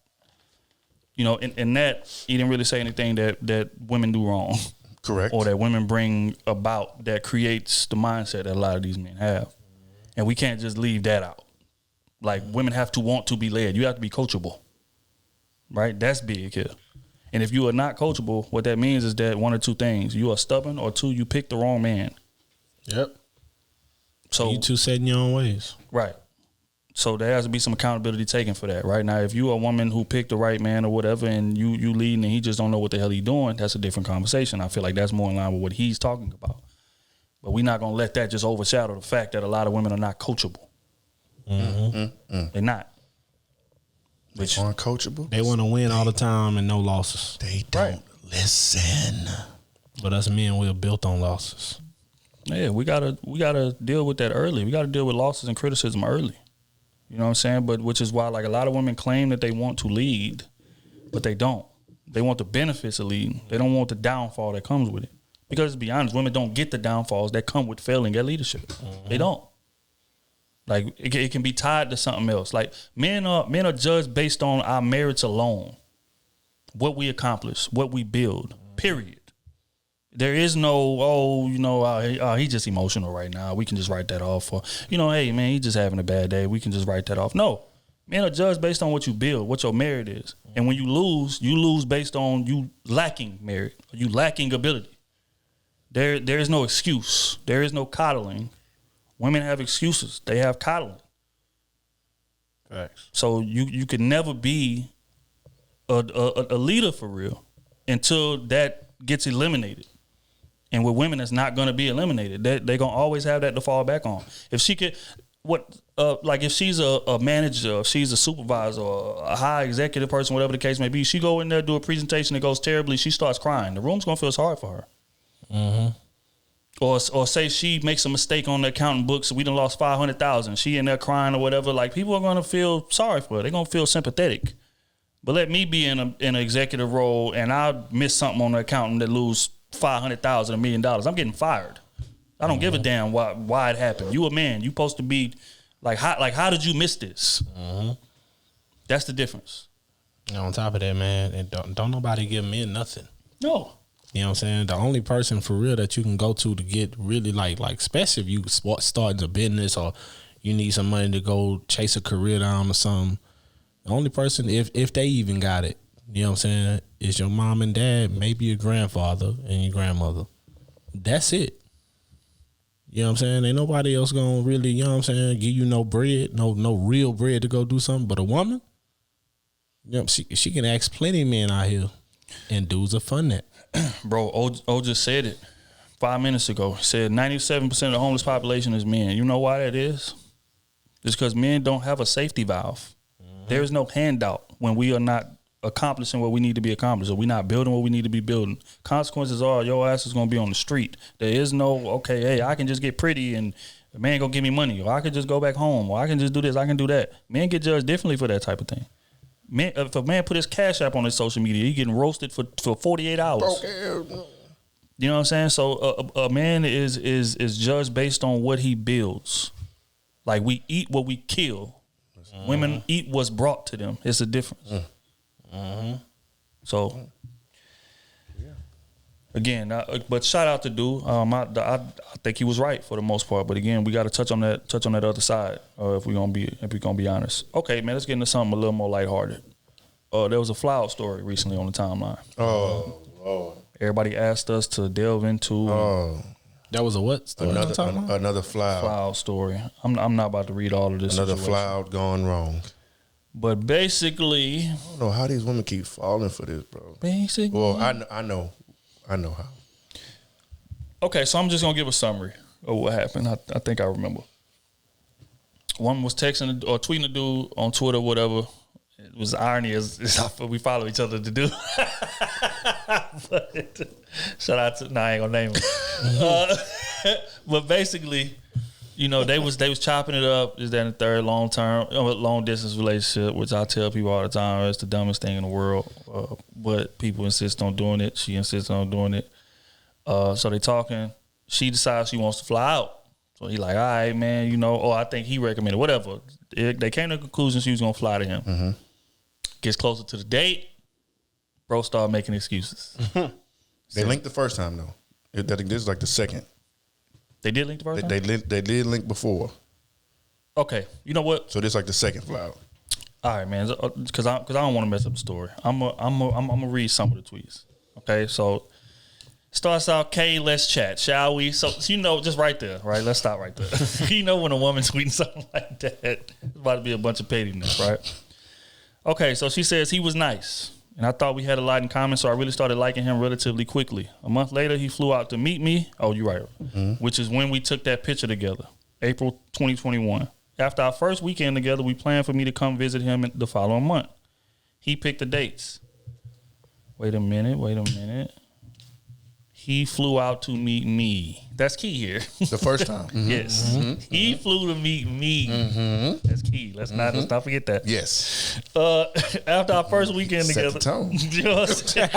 in that he didn't really say anything that women do wrong. Correct. Or that women bring about that creates the mindset that a lot of these men have. And we can't just leave that out. Like women have to want to be led. You have to be coachable. Right? That's big here. And if you are not coachable, what that means is that one or two things. You are stubborn, or two, you picked the wrong man. Yep. So you two set in your own ways. Right. So there has to be some accountability taken for that, right? Now, if you are a woman who picked the right man or whatever, and you leading and he just don't know what the hell he's doing, that's a different conversation. I feel like that's more in line with what he's talking about. But we're not going to let that just overshadow the fact that a lot of women are not coachable. They're not. They aren't coachable. They want to win all the time and no losses. They don't listen. But us men, we're built on losses. Yeah, we gotta deal with that early. We gotta deal with losses and criticism early. You know what I'm saying? But which is why like a lot of women claim that they want to lead, but they don't. They want the benefits of leading. They don't want the downfall that comes with it. Because to be honest, women don't get the downfalls that come with failing at leadership. They don't. Like it can be tied to something else. Like men are judged based on our merits alone, what we accomplish, what we build. Period. There is no he's just emotional right now. We can just write that off. Or hey man, he's just having a bad day. We can just write that off. No, men are judged based on what you build, what your merit is. And when you lose based on you lacking merit, you lacking ability. There is no excuse. There is no coddling. Women have excuses. They have coddling. Facts. So you could never be a leader for real until that gets eliminated. And with women, it's not going to be eliminated. They're going to always have that to fall back on. If she could, if she's a manager, if she's a supervisor, or a high executive person, whatever the case may be, she go in there, do a presentation that goes terribly, she starts crying. The room's going to feel sorry for her. Mm-hmm. Or say she makes a mistake on the accounting books, so we done lost $500,000. She in there crying or whatever. Like people are gonna feel sorry for her. They're gonna feel sympathetic. But let me be in an executive role and I miss something on the accountant that lose $500,000, $1 million. I'm getting fired. I don't give a damn why it happened. You a man. You supposed to be how did you miss this? Mm-hmm. That's the difference. And on top of that, man, and don't nobody give men nothing. No. You know what I'm saying? The only person for real that you can go to get really like especially if you starting a business or you need some money to go chase a career down or something. The only person, if they even got it, you know what I'm saying, is your mom and dad, maybe your grandfather and your grandmother. That's it. You know what I'm saying? Ain't nobody else gonna really, you know what I'm saying, give you no bread, no real bread to go do something. But a woman, you know, she can ask plenty of men out here, and dudes are fun that. Bro, O just said it 5 minutes ago. He said 97% of the homeless population is men. You know why that is? It's because men don't have a safety valve. Mm-hmm. There is no handout when we are not accomplishing what we need to be accomplished, or we're not building what we need to be building. Consequences are your ass is going to be on the street. There is no, okay, hey, I can just get pretty and the man going to give me money, or I can just go back home, or I can just do this, I can do that. Men get judged differently for that type of thing. Man, if a man put his Cash App on his social media, he getting roasted for 48 hours. Okay. You know what I'm saying? So a man is judged based on what he builds. Like we eat what we kill. Mm-hmm. Women eat what's brought to them. It's a difference. Mm-hmm. So again, but shout out to dude. I think he was right for the most part. But again, we got to touch on that other side if we're gonna be honest. Okay, man, let's get into something a little more lighthearted. There was a flower story recently on the timeline. Oh. Everybody asked us to delve into. That was a what story? Another flower story. I'm not about to read all of this. Another flower gone wrong. But basically, I don't know how these women keep falling for this, bro. Basically, well, I know how. Okay, so I'm just gonna give a summary of what happened. I think I remember. One was texting or tweeting a dude on Twitter, whatever. It was irony as we follow each other to do. But, shout out to I ain't gonna name him. But basically, you know, they was chopping it up. Is that a third long distance relationship, which I tell people all the time, it's the dumbest thing in the world. But people insist on doing it. She insists on doing it. So they talking. She decides she wants to fly out. So he like, all right, man, you know, I think he recommended, whatever. They came to the conclusion she was going to fly to him. Mm-hmm. Gets closer to the date. Bro started making excuses. They linked the first time, though. This is like the second. They did link the first time? They did link before. Okay. You know what? So this is like the second fly out. All right, man. Because I don't want to mess up the story. I'm gonna read some of the tweets. Okay, so starts out, K, let's chat, shall we? So you know, just right there, right? Let's stop right there. You know when a woman's tweeting something like that, it's about to be a bunch of pettiness, right? Okay, so she says he was nice, and I thought we had a lot in common, so I really started liking him relatively quickly. A month later, he flew out to meet me. Oh, you're right. Mm-hmm. Which is when we took that picture together, April 2021. After our first weekend together, we planned for me to come visit him the following month. He picked the dates. Wait a minute. He flew out to meet me. That's key here. The first time. Yes. He flew to meet me. That's key. Let's not forget that. Yes. After our first weekend Set together. the tone. You know what I'm saying?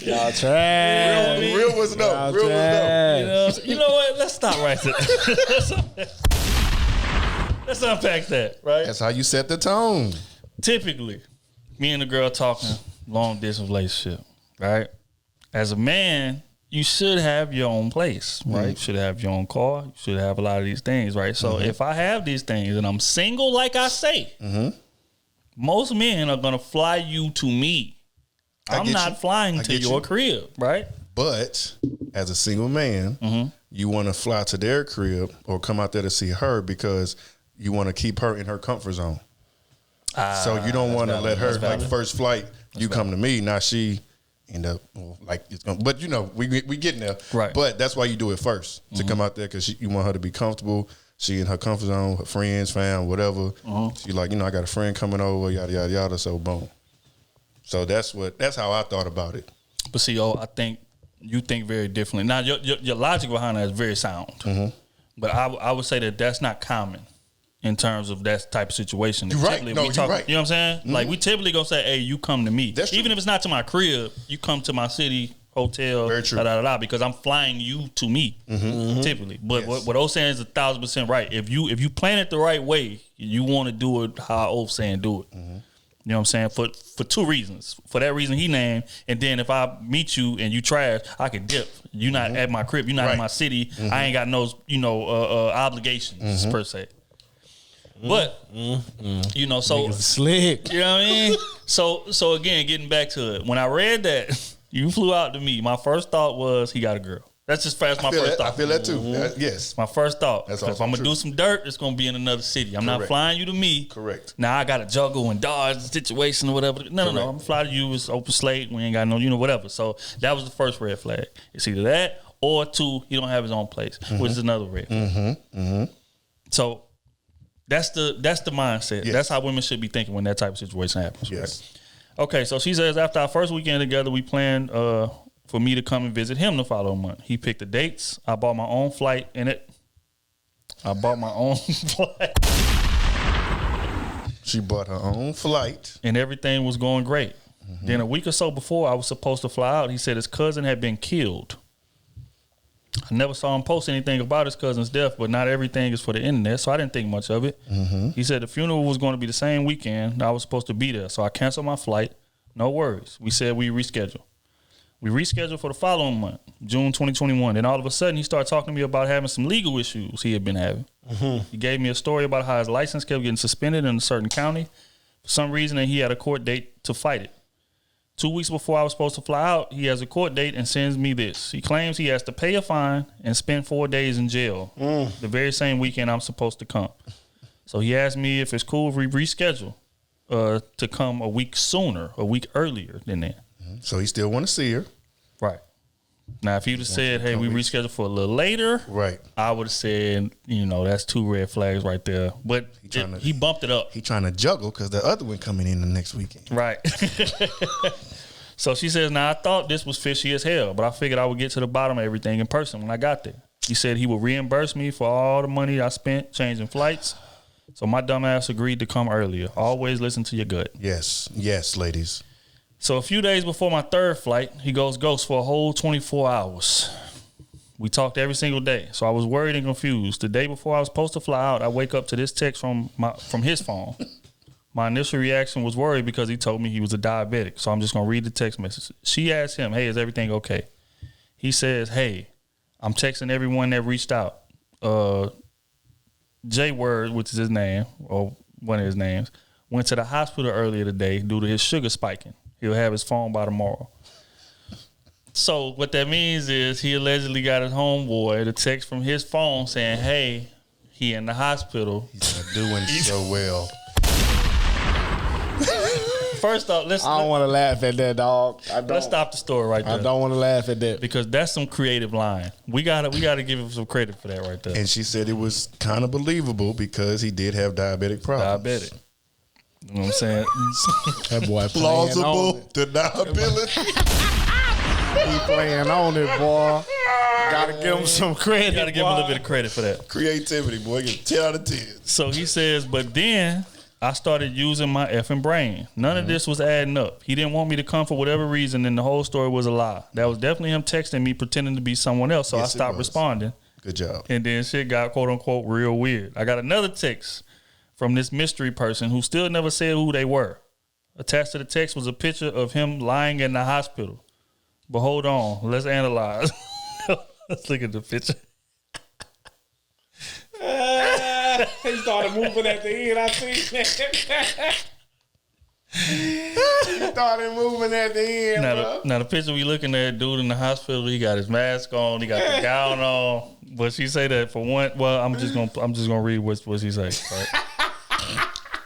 Y'all trash. Real was no. Real was no. You know what? Let's stop right there. Let's unpack that, right? That's how you set the tone. Typically, me and the girl talking, long distance relationship, right? As a man, you should have your own place, right? You should have your own car. You should have a lot of these things, right? So if I have these things and I'm single, like I say, most men are going to fly you to me. I'm not flying to your crib, right? But as a single man, you want to fly to their crib or come out there to see her because you want to keep her in her comfort zone. So you don't want to let her, like first flight, you come to me. Now she end up like it's gonna, but you know we getting there, right? But that's why you do it first to come out there because you want her to be comfortable. She in her comfort zone, her friends, fam, whatever. She like, I got a friend coming over, yada yada yada. So boom. So that's how I thought about it. But see, I think you think very differently. Now your logic behind that is very sound, but I would say that that's not common. In terms of that type of situation. You're right. No, you're right. You know what I'm saying? Like, we typically gonna say, hey, you come to me. That's Even true. if it's not to my crib, you come to my city, hotel, Very true. because I'm flying you to me, typically. But what O's saying is 1,000% right. If you plan it the right way, you want to do it how O's saying do it. You know what I'm saying? For two reasons. For that reason he named, and then if I meet you and you trash, I can dip. You're not at my crib. You're not in my city. I ain't got no, obligations per se. But so slick. You know what I mean? So again, getting back to it, when I read that you flew out to me, my first thought was he got a girl. That's just fast. My first thought. I feel that too. Yes, my first thought. That's if I'm gonna do some dirt, it's gonna be in another city. I'm not flying you to me. Correct. Now I gotta juggle and dodge the situation or whatever. No. I'm gonna fly to you. It's open slate. We ain't got no, whatever. So that was the first red flag. It's either that or two, he don't have his own place, which is another red flag. So. That's the mindset. Yes. That's how women should be thinking when that type of situation happens. Yes. Right? Okay, so she says after our first weekend together, we planned for me to come and visit him the following month. He picked the dates. I bought my own flight in it. She bought her own flight. And everything was going great. Then a week or so before I was supposed to fly out, he said his cousin had been killed. I never saw him post anything about his cousin's death, but not everything is for the internet, so I didn't think much of it. He said the funeral was going to be the same weekend. I was supposed to be there, so I canceled my flight. No worries. We said we reschedule. We rescheduled for the following month, June 2021. Then all of a sudden, he started talking to me about having some legal issues he had been having. He gave me a story about how his license kept getting suspended in a certain county for some reason, and he had a court date to fight it. 2 weeks before I was supposed to fly out, he has a court date and sends me this. He claims he has to pay a fine and spend 4 days in jail the very same weekend I'm supposed to come. So he asked me if it's cool if we reschedule to come a week earlier than that. So he still want to see her. Right. Now, if he'd have said, hey, we reschedule for a little later, right, I would have said, that's 2 red flags right there. But he bumped it up. He trying to juggle because the other one coming in the next weekend. Right. So she says, now I thought this was fishy as hell, but I figured I would get to the bottom of everything in person when I got there. He said he would reimburse me for all the money I spent changing flights. So my dumb ass agreed to come earlier. Always listen to your gut. Yes, ladies. So a few days before my third flight, he goes ghost for a whole 24 hours. We talked every single day, so I was worried and confused. The day before I was supposed to fly out, I wake up to this text from his phone. My initial reaction was worried because he told me he was a diabetic, so I'm just going to read the text message. She asked him, hey, is everything okay? He says, hey, I'm texting everyone that reached out. J-Word, which is his name, or one of his names, went to the hospital earlier today due to his sugar spiking. He'll have his phone by tomorrow. So what that means is he allegedly got his homeboy the text from his phone saying, hey, he in the hospital. He's not doing so well. First off, I don't want to laugh at that, dog. Let's stop the story right there. I don't want to laugh at that because that's some creative line. We gotta give him some credit for that right there. And she said it was kind of believable because he did have diabetic problems. Diabetic. You know what I'm saying? That boy Plausible deniability. He playing on it, boy. Gotta give him some credit. Gotta give him a little bit of credit for that. Creativity, boy. Get 10 out of 10. So he says, but then I started using my effing brain. None of this was adding up. He didn't want me to come for whatever reason, and the whole story was a lie. That was definitely him texting me, pretending to be someone else. So Yes, I stopped responding. Good job. And then shit got quote unquote real weird. I got another text from this mystery person who still never said who they were. Attached to the text was a picture of him lying in the hospital. But hold on, let's analyze. Let's look at the picture. He started moving at the end. I see. He started moving at the end. Now the picture we looking at, dude in the hospital, he got his mask on, he got the gown on. But she say that for one. Well, I'm just gonna read what she say. Right?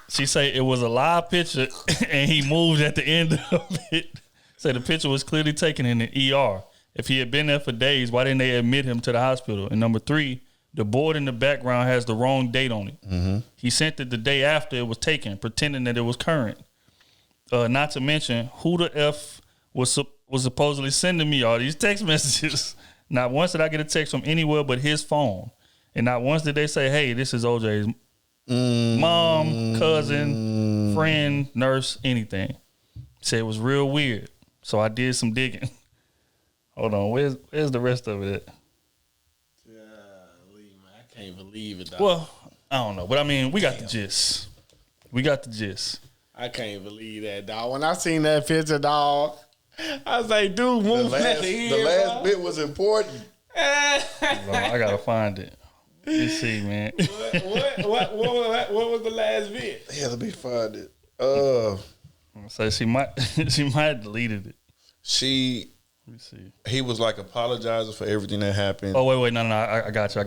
She say it was a live picture, and he moved at the end of it. Say the picture was clearly taken in the ER. If he had been there for days, why didn't they admit him to the hospital? And number 3, the board in the background has the wrong date on it. Mm-hmm. He sent it the day after it was taken, pretending that it was current. Not to mention, who the F was supposedly sending me all these text messages? Not once did I get a text from anywhere but his phone. And not once did they say, hey, this is OJ's mom, cousin, friend, nurse, anything. Said it was real weird. So I did some digging. Hold on, where's the rest of it at? I can't believe it, dog. Well, I don't know. But I mean, we got the gist. I can't believe that, dog. When I seen that picture, dog, I was like, dude, moving at the end. The last bit was important. I gotta find it. Let's see, man. What was the last bit? Yeah, let me find it. So she might have deleted it. Let me see. He was like apologizing for everything that happened. Oh, wait, no, I got you.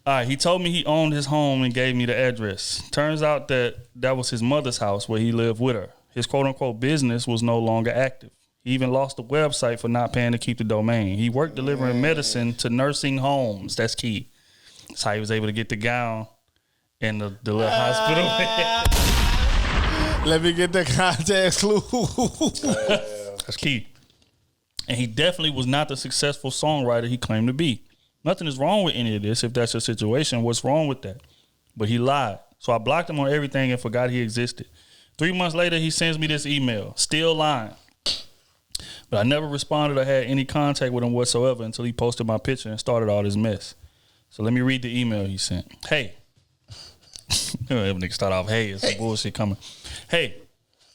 All right, he told me he owned his home and gave me the address. Turns out that was his mother's house where he lived with her. His quote-unquote business was no longer active. He even lost the website for not paying to keep the domain. He worked delivering medicine to nursing homes. That's key. That's how he was able to get the gown and the little hospital. Let me get the context clue. That's key. And he definitely was not the successful songwriter he claimed to be. Nothing is wrong with any of this. If that's your situation, what's wrong with that? But he lied. So I blocked him on everything and forgot he existed. 3 months later, he sends me this email, still lying. But I never responded or had any contact with him whatsoever until he posted my picture and started all this mess. So let me read the email he sent. Hey. Nigga start off, hey, it's some bullshit coming. Hey.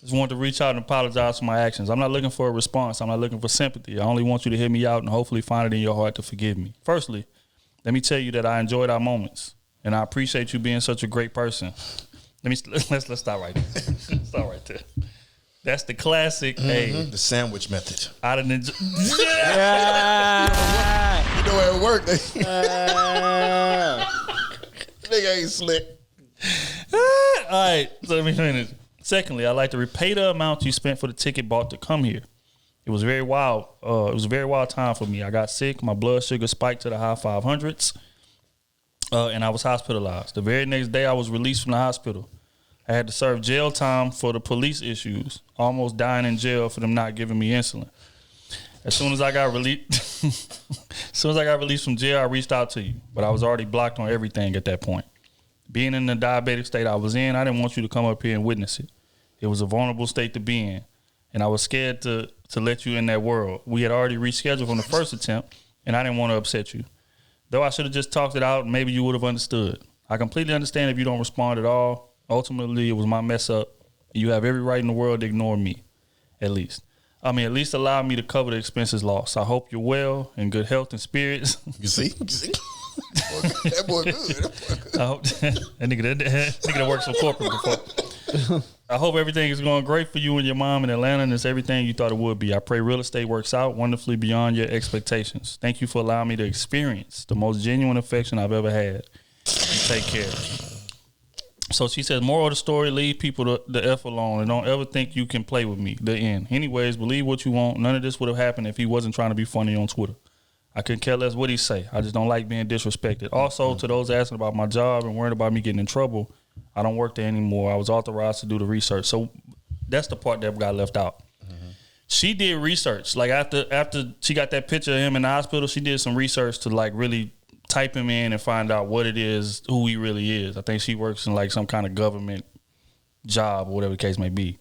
Just wanted to reach out and apologize for my actions. I'm not looking for a response. I'm not looking for sympathy. I only want you to hear me out and hopefully find it in your heart to forgive me. Firstly, let me tell you that I enjoyed our moments and I appreciate you being such a great person. Let's stop right there. Stop right there. That's the classic. Hey, the sandwich method. I didn't enjoy. You know at work, nigga ain't slick. All right, so let me finish. Secondly, I'd like to repay the amount you spent for the ticket bought to come here. It was very wild. It was a very wild time for me. I got sick. My blood sugar spiked to the high 500s, and I was hospitalized. The very next day, I was released from the hospital. I had to serve jail time for the police issues, almost dying in jail for them not giving me insulin. As soon as I got released from jail, I reached out to you, but I was already blocked on everything at that point. Being in the diabetic state I was in, I didn't want you to come up here and witness it. It was a vulnerable state to be in, and I was scared to let you in that world. We had already rescheduled from the first attempt, and I didn't want to upset you. Though I should have just talked it out, maybe you would have understood. I completely understand if you don't respond at all. Ultimately, it was my mess up. You have every right in the world to ignore me, at least. At least allow me to cover the expenses lost. I hope you're well, in good health and spirits. You see? That boy good. I hope that nigga that worked some corporate before. I hope everything is going great for you and your mom in Atlanta, and it's everything you thought it would be. I pray real estate works out wonderfully beyond your expectations. Thank you for allowing me to experience the most genuine affection I've ever had. Take care. So she says, moral of the story, leave people the F alone and don't ever think you can play with me. The end. Anyways, believe what you want. None of this would have happened if he wasn't trying to be funny on Twitter. I couldn't care less what he say. I just don't like being disrespected. Also, to those asking about my job and worried about me getting in trouble, I don't work there anymore. I was authorized to do the research. So that's the part that got left out. She did research. Like after she got that picture of him in the hospital, she did some research to like really type him in and find out what it is, who he really is. I think she works in like some kind of government job or whatever the case may be.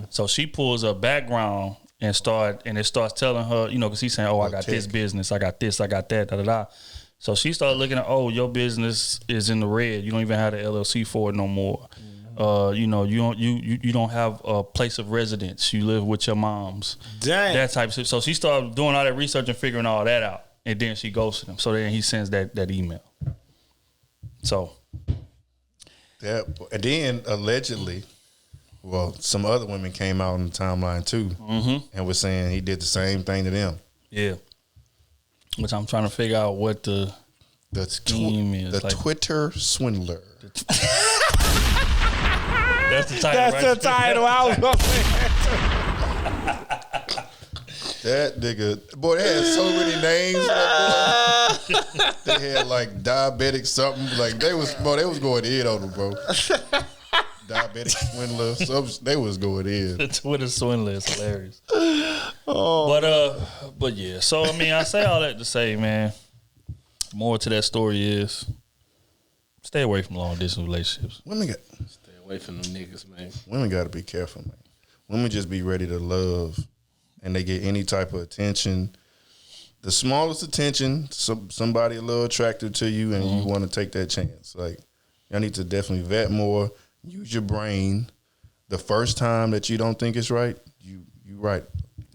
So she pulls her background and it starts telling her, you know, because he's saying, oh, I got this business, I got this, I got that, da da da. So she started looking at, oh, your business is in the red. You don't even have the LLC for it no more. You know, you don't have a place of residence. You live with your moms. Dang. That type of shit. So she started doing all that research and figuring all that out. And then she ghosted him. So then he sends that email. So. Yeah. And then allegedly, well, some other women came out on the timeline too and was saying he did the same thing to them. Yeah. Which I'm trying to figure out what the scheme is. The like, Twitter Swindler. That's the title. That's the title. I was gonna say that nigga, boy, they had so many names. They had like diabetic something. Like they was going in on them, bro. Diabetic swindler. They was going in. The Twitter Swindler is hilarious. But yeah. So I mean, I say all that to say, man. More to that story is stay away from long distance relationships. stay away from them niggas, man. Women got to be careful, man. Women just be ready to love, and they get any type of attention. The smallest attention, somebody a little attractive to you, and you want to take that chance. Like, y'all need to definitely vet more. Use your brain. The first time that you don't think it's right, you right.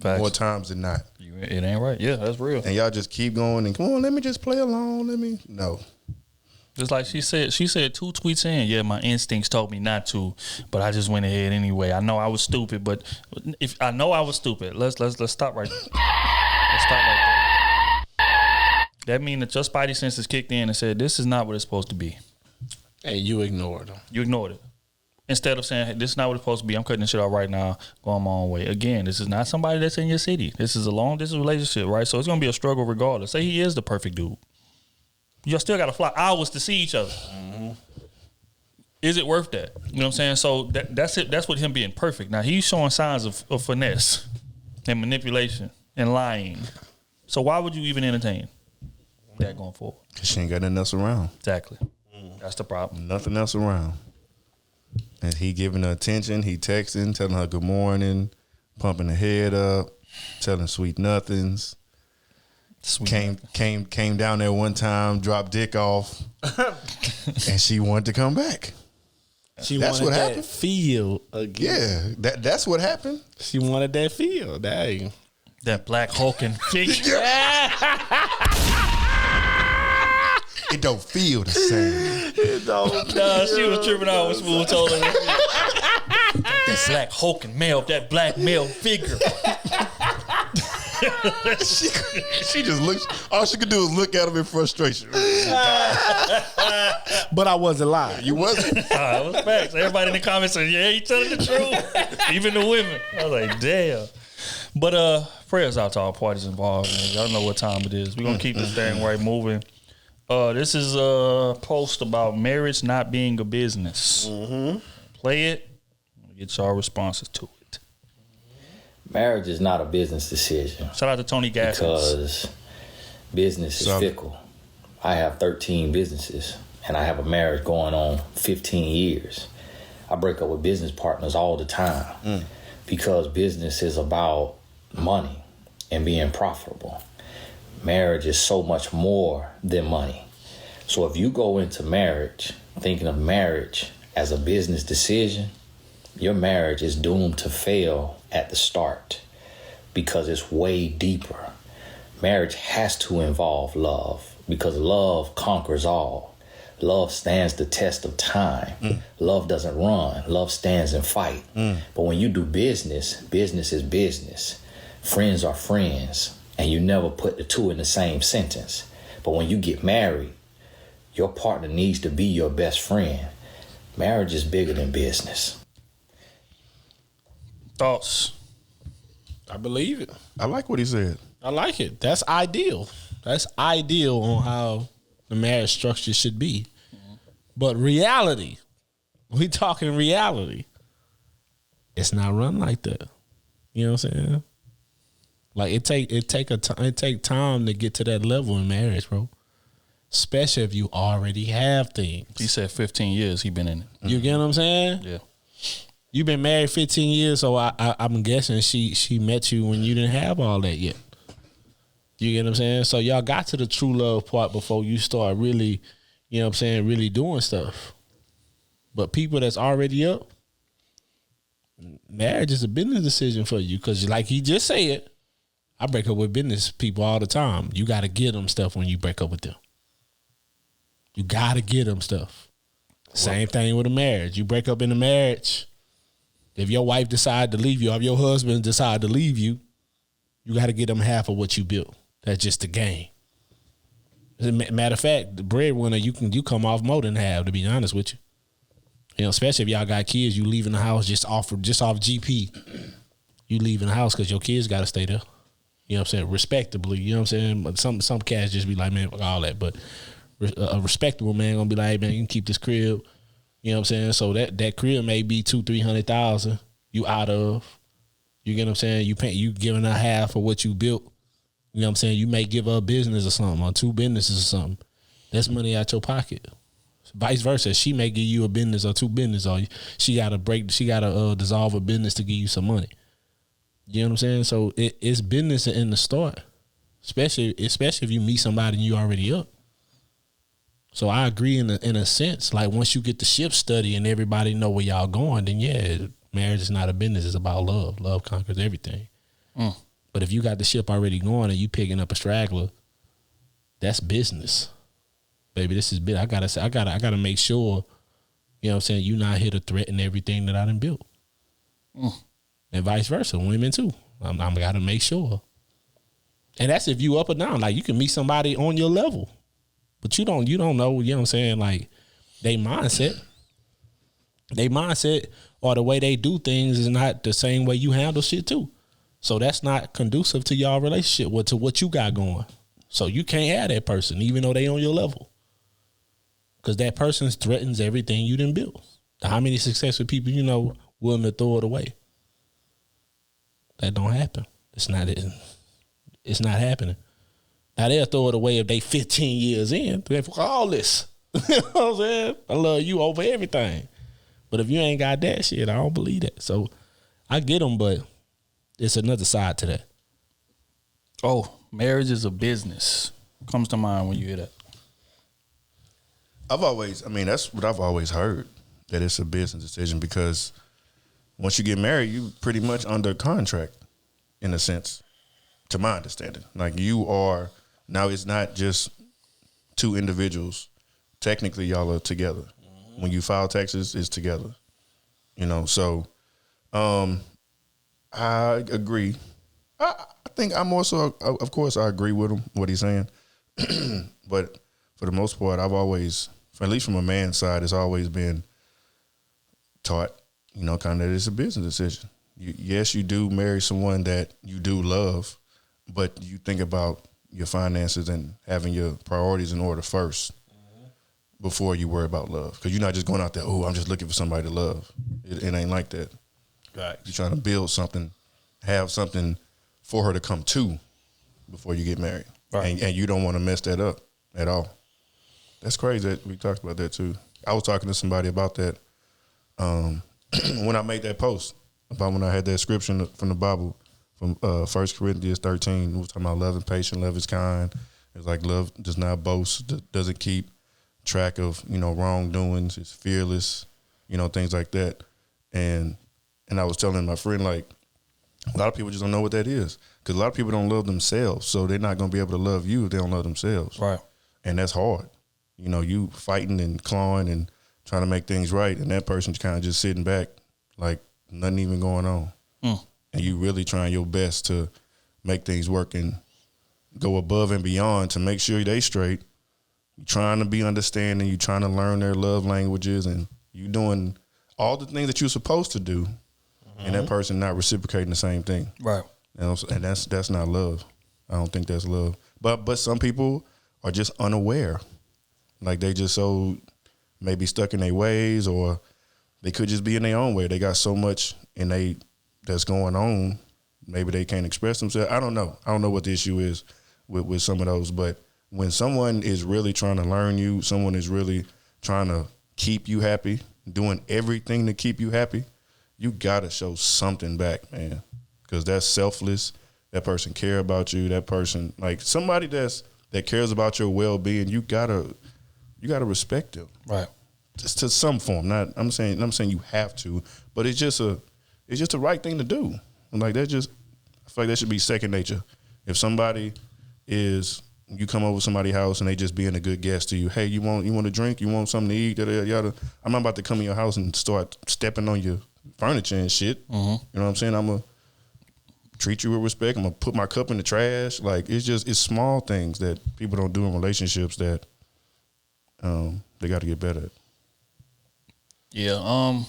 Facts. More times than not. It ain't right. Yeah, that's real. And y'all just keep going and come on, let me just play along. No. Just like she said 2 tweets in, yeah, my instincts told me not to, but I just went ahead anyway. I know I was stupid, but if I know I was stupid, let's stop right there. Let's stop right there. That means that your spidey senses kicked in and said, this is not what it's supposed to be. And you ignored them. You ignored it. Instead of saying, hey, this is not what it's supposed to be, I'm cutting this shit out right now, going my own way. Again, this is not somebody that's in your city. This is a long distance relationship, right? So it's going to be a struggle regardless. Say he is the perfect dude. You still got to fly hours to see each other. Is it worth that? You know what I'm saying? So that's it. That's what him being perfect. Now, he's showing signs of finesse and manipulation and lying. So why would you even entertain that going forward? Because she ain't got nothing else around. Exactly. That's the problem. Nothing else around. And he giving her attention. He texting, telling her good morning, pumping her head up, telling sweet nothings. Came down there one time, dropped dick off, and she wanted to come back. That's what happened. Feel again. Yeah, that's what happened. She wanted that feel. Dang. That black hulking figure. It don't feel the same. It don't. Nah, she was tripping out when Smooth told her that black hulking male, that black male figure. she just looks. All she could do is look at him in frustration. But I wasn't lying. You wasn't. It was facts. Everybody in the comments said, "Yeah, you telling the truth." Even the women. I was like, "Damn." But prayers out to all parties involved, man. Y'all know what time it is. We're gonna keep this thing right moving. This is a post about marriage not being a business. Play it. Get y'all responses to it. Marriage is not a business decision. Shout out to Tony Gaskins. Because business is fickle. I have 13 businesses, and I have a marriage going on 15 years. I break up with business partners all the time because business is about money and being profitable. Marriage is so much more than money. So if you go into marriage thinking of marriage as a business decision, your marriage is doomed to fail at the start because it's way deeper. Marriage has to involve love because love conquers all. Love stands the test of time. Love doesn't run. Love stands and fight. But when you do business, business is business. Friends are friends. And you never put the two in the same sentence. But when you get married, your partner needs to be your best friend. Marriage is bigger than business. Thoughts? I believe it. I like what he said. I like it. That's ideal. That's ideal on how the marriage structure should be. But reality We talking reality. It's not run like that. You know what I'm saying? Like it take time to get to that level in marriage, bro. Especially if you already have things. He said 15 years he been in it. You get what I'm saying? Yeah. You've been married 15 years, so I'm guessing she met you when you didn't have all that yet. You get what I'm saying? So y'all got to the true love part before you start really, you know what I'm saying, really doing stuff. But people that's already up, marriage is a business decision for you because like he just said, I break up with business people all the time. You got to give them stuff when you break up with them. You got to give them stuff. Same thing with a marriage. You break up in a marriage. If your wife decide to leave you or if your husband decide to leave you, you got to give them half of what you built. That's just the game. As a matter of fact, the breadwinner, you come off more than half, to be honest with you. You know, especially if y'all got kids, you leaving the house just off GP. You leaving the house because your kids got to stay there. You know what I'm saying? Respectably, you know what I'm saying? But some cats just be like, man, fuck all that. But a respectable man gonna be like, hey, man, you can keep this crib. You know what I'm saying? So that crib may be $200,000-$300,000 you out of. You get what I'm saying? You giving her half of what you built. You know what I'm saying? You may give her a business or something, or 2 businesses or something. That's money out your pocket. Vice versa, she may give you a business or 2 businesses, or she gotta dissolve a business to give you some money. You know what I'm saying? So it's business in the start, especially if you meet somebody and you already up. So I agree in a sense. Like once you get the ship study and everybody know where y'all going, then yeah, marriage is not a business. It's about love. Love conquers everything. But if you got the ship already going and you picking up a straggler, that's business, baby. This is big. I gotta make sure. You know what I'm saying? You not here to threaten everything that I done built, and vice versa. Women too. I'm gotta make sure. And that's if you up or down. Like you can meet somebody on your level. But you don't know, you know what I'm saying, like they mindset or the way they do things is not the same way you handle shit too. So that's not conducive to y'all relationship or to what you got going. So you can't have that person even though they on your level. Because that person threatens everything you done built. How many successful people you know willing to throw it away? That don't happen. It's not happening. Now they'll throw it away if they 15 years in. They fuck all this. You know what I'm saying? I love you over everything. But if you ain't got that shit, I don't believe that. So I get them, but it's another side to that. Oh, marriage is a business. What comes to mind when you hear that? That's what I've always heard, that it's a business decision because once you get married, you pretty much under contract in a sense, to my understanding. Like you are, now it's not just 2 individuals. Technically, y'all are together. Mm-hmm. When you file taxes, it's together. You know, so I agree. I think I'm also, of course, I agree with him, what he's saying. But for the most part, I've always, at least from a man's side, it's always been taught, you know, kind of that it's a business decision. Yes, you do marry someone that you do love, but you think about your finances and having your priorities in order first before you worry about love. Because you're not just going out there, oh, I'm just looking for somebody to love. It ain't like that. Right. You're trying to build something, have something for her to come to before you get married. Right. And you don't want to mess that up at all. That's crazy that we talked about that too. I was talking to somebody about that when I made that post about when I had that scripture from the Bible from 1 Corinthians 13. We was talking about love and patient, love is kind. It's like love does not boast, doesn't keep track of, you know, wrongdoings. It's fearless, you know, things like that. And I was telling my friend, like, a lot of people just don't know what that is because a lot of people don't love themselves, so they're not going to be able to love you if they don't love themselves. Right. And that's hard. You know, you fighting and clawing and trying to make things right, and that person's kind of just sitting back like nothing even going on. And you really trying your best to make things work and go above and beyond to make sure they straight. You're trying to be understanding. You're trying to learn their love languages, and you doing all the things that you're supposed to do, and that person not reciprocating the same thing. Right. And that's not love. I don't think that's love. But some people are just unaware. Like they just so maybe stuck in their ways or they could just be in their own way. They got so much that's going on. Maybe they can't express themselves. I don't know. I don't know what the issue is with some of those. But when someone is really trying to learn you, someone is really trying to keep you happy, doing everything to keep you happy, you got to show something back, man. Because that's selfless. That person care about you. That person, like somebody that cares about your well-being, you gotta respect them. Right. Just to some form. I'm saying you have to, but it's just the right thing to do. Like I feel like that should be second nature. If somebody you come over to somebody's house and they just being a good guest to you, hey, you want a drink? You want something to eat? Yada, yada. I'm not about to come in your house and start stepping on your furniture and shit. Mm-hmm. You know what I'm saying? I'm going to treat you with respect. I'm going to put my cup in the trash. Like, it's small things that people don't do in relationships that they got to get better at. Yeah.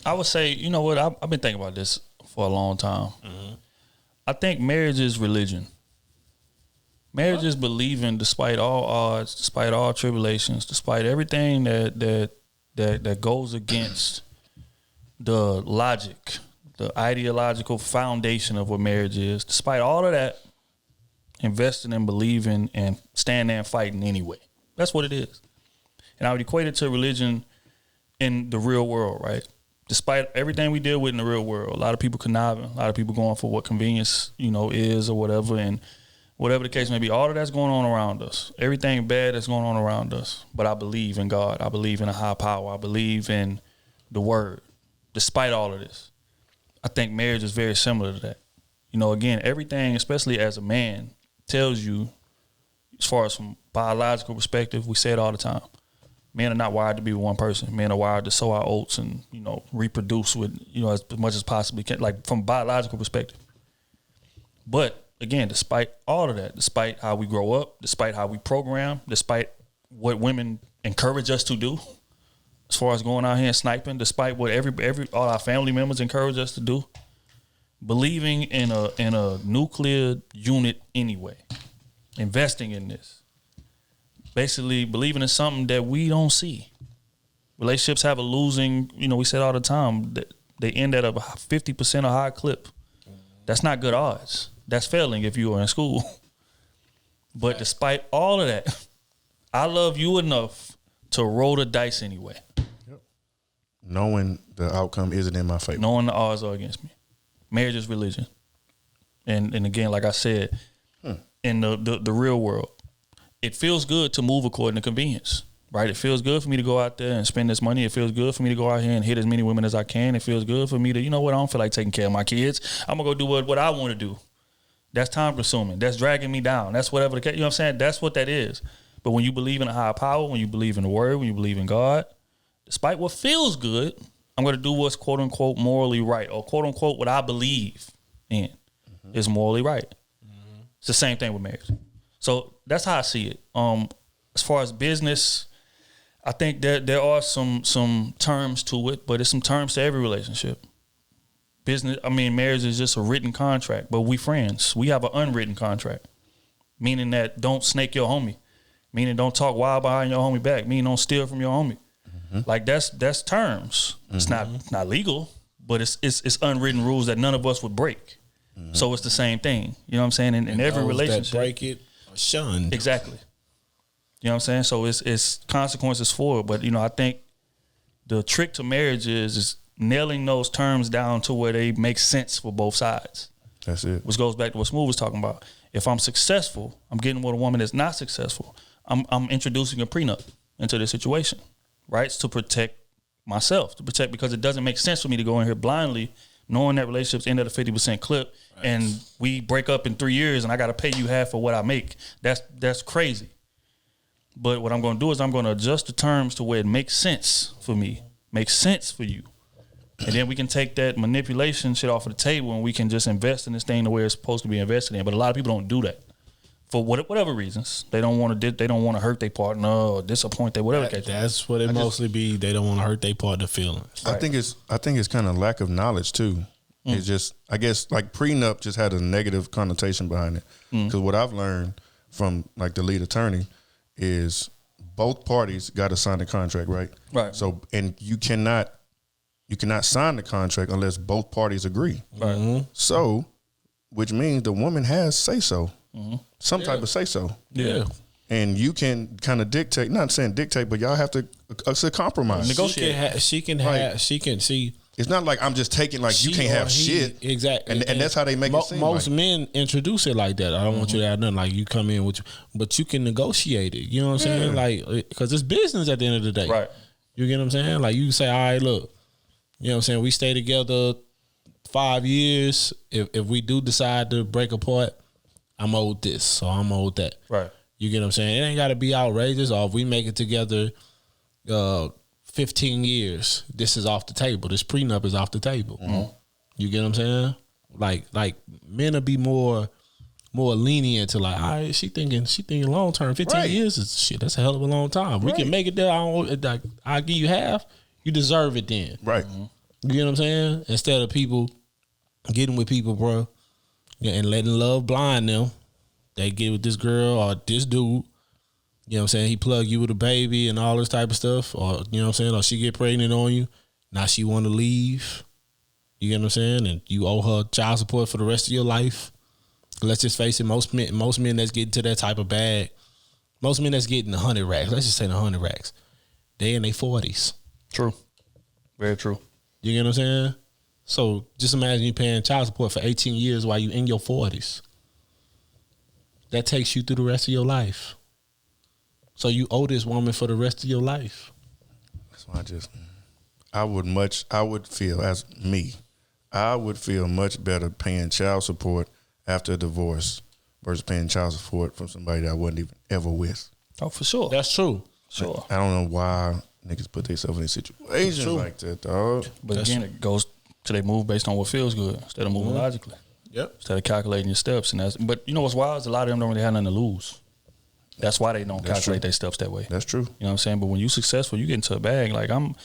I would say, you know what? I've been thinking about this for a long time. Mm-hmm. I think marriage is religion. Marriage is believing despite all odds, despite all tribulations, despite everything that goes against the logic, the ideological foundation of what marriage is. Despite all of that, investing and believing and stand there and fighting anyway. That's what it is. And I would equate it to religion in the real world, right? Despite everything we deal with in the real world, a lot of people conniving, a lot of people going for what convenience, is or whatever, and whatever the case may be, all of that's going on around us. Everything bad that's going on around us. But I believe in God. I believe in a high power. I believe in the word. Despite all of this, I think marriage is very similar to that. Again, everything, especially as a man, tells you, as far as from biological perspective, we say it all the time. Men are not wired to be with one person. Men are wired to sow our oats and, reproduce with, as much as possibly can, like from a biological perspective. But again, despite all of that, despite how we grow up, despite how we program, despite what women encourage us to do, as far as going out here and sniping, despite what all our family members encourage us to do, believing in a nuclear unit anyway, investing in this, basically believing in something that we don't see. Relationships have a losing, we say all the time, that they end at a 50% or higher clip. That's not good odds. That's failing if you are in school. But despite all of that, I love you enough to roll the dice anyway. Yep. Knowing the outcome isn't in my favor. Knowing the odds are against me. Marriage is religion. And again, like I said, in the real world, it feels good to move according to convenience, right? It feels good for me to go out there and spend this money. It feels good for me to go out here and hit as many women as I can. It feels good for me to, I don't feel like taking care of my kids. I'm going to go do what I want to do. That's time consuming. That's dragging me down. That's whatever the case. You know what I'm saying? That's what that is. But when you believe in a higher power, when you believe in the word, when you believe in God, despite what feels good, I'm going to do what's quote unquote morally right, or quote unquote what I believe in is morally right. Mm-hmm. It's the same thing with marriage. So that's how I see it. As far as business, I think that there are some terms to it, but there's some terms to every relationship. Marriage is just a written contract, but we friends. We have an unwritten contract, meaning that don't snake your homie, meaning don't talk wild behind your homie back, meaning don't steal from your homie. Mm-hmm. Like that's terms. Mm-hmm. It's not legal, but it's unwritten rules that none of us would break. Mm-hmm. So it's the same thing. You know what I'm saying? In every relationship, that break it or shunned. Exactly. You know what I'm saying? So it's consequences for it. But I think the trick to marriage is nailing those terms down to where they make sense for both sides. That's it. Which goes back to what Smooth was talking about. If I'm successful, I'm getting with a woman that's not successful. I'm introducing a prenup into this situation, right? It's to protect myself, because it doesn't make sense for me to go in here blindly, knowing that relationships end at a 50% clip, right, and we break up in 3 years and I got to pay you half of what I make. That's crazy. But what I'm going to do is I'm going to adjust the terms to where it makes sense for me, makes sense for you. And then we can take that manipulation shit off of the table and we can just invest in this thing the way it's supposed to be invested in. But a lot of people don't do that for whatever reasons. They don't want to hurt their partner or disappoint their whatever. That's what it mostly be. They don't want to hurt their partner feelings. Right. I think it's kind of lack of knowledge too. It's just, I guess, like prenup just had a negative connotation behind it. Because what I've learned from like the lead attorney is both parties got to sign a contract, right? Right. So, and you cannot you cannot sign the contract unless both parties agree. Right. Mm-hmm. So, which means the woman has say so, some type of say so. Yeah. And you can kind of dictate, not saying dictate, but y'all have to it's a compromise. Negotiate. She can see. It's not like I'm just taking like you can't have shit. Exactly. And that's how they make it seem. Most like. men introduce it like that. I don't want you to have nothing. Like you come in with, but you can negotiate it. You know what I'm saying? Like, because it's business at the end of the day. Right. You get what I'm saying? Like you say, all right, look, you know what I'm saying? We stay together 5 years. If we do decide to break apart, I'm owed this, so I'm owed that. Right. You get what I'm saying? It ain't got to be outrageous. Or if we make it together 15 years, this is off the table. This prenup is off the table. Mm-hmm. You get what I'm saying? Like men will be more lenient to like, all right, she thinking long term. 15 years is shit. That's a hell of a long time. We can make it there. I'll give you half. You deserve it then. Right. You get what I'm saying? Instead of people getting with people, bro, and letting love blind them. They get with this girl or this dude, you know what I'm saying? He plug you with a baby and all this type of stuff, or you know what I'm saying? Or she get pregnant on you. Now she want to leave. You get what I'm saying? And you owe her child support for the rest of your life. Let's just face it, most men that's getting to that type of bag, most men that's getting 100 racks, let's just say 100 racks, they in their 40s. True. Very true. You get what I'm saying? So just imagine you paying child support for 18 years while you in your 40s. That takes you through the rest of your life. So you owe this woman for the rest of your life. That's why I would feel much better paying child support after a divorce versus paying child support from somebody that I wasn't even ever with. Oh, for sure. That's true. Sure. I don't know why niggas put themselves in situations like that, dog. But again, it goes to they move based on what feels good instead of moving logically. Yep. Instead of calculating your steps, but you know what's wild is a lot of them don't really have nothing to lose. That's why they don't calculate their steps that way. That's true. You know what I'm saying? But when you successful, you get into a bag. Like I'm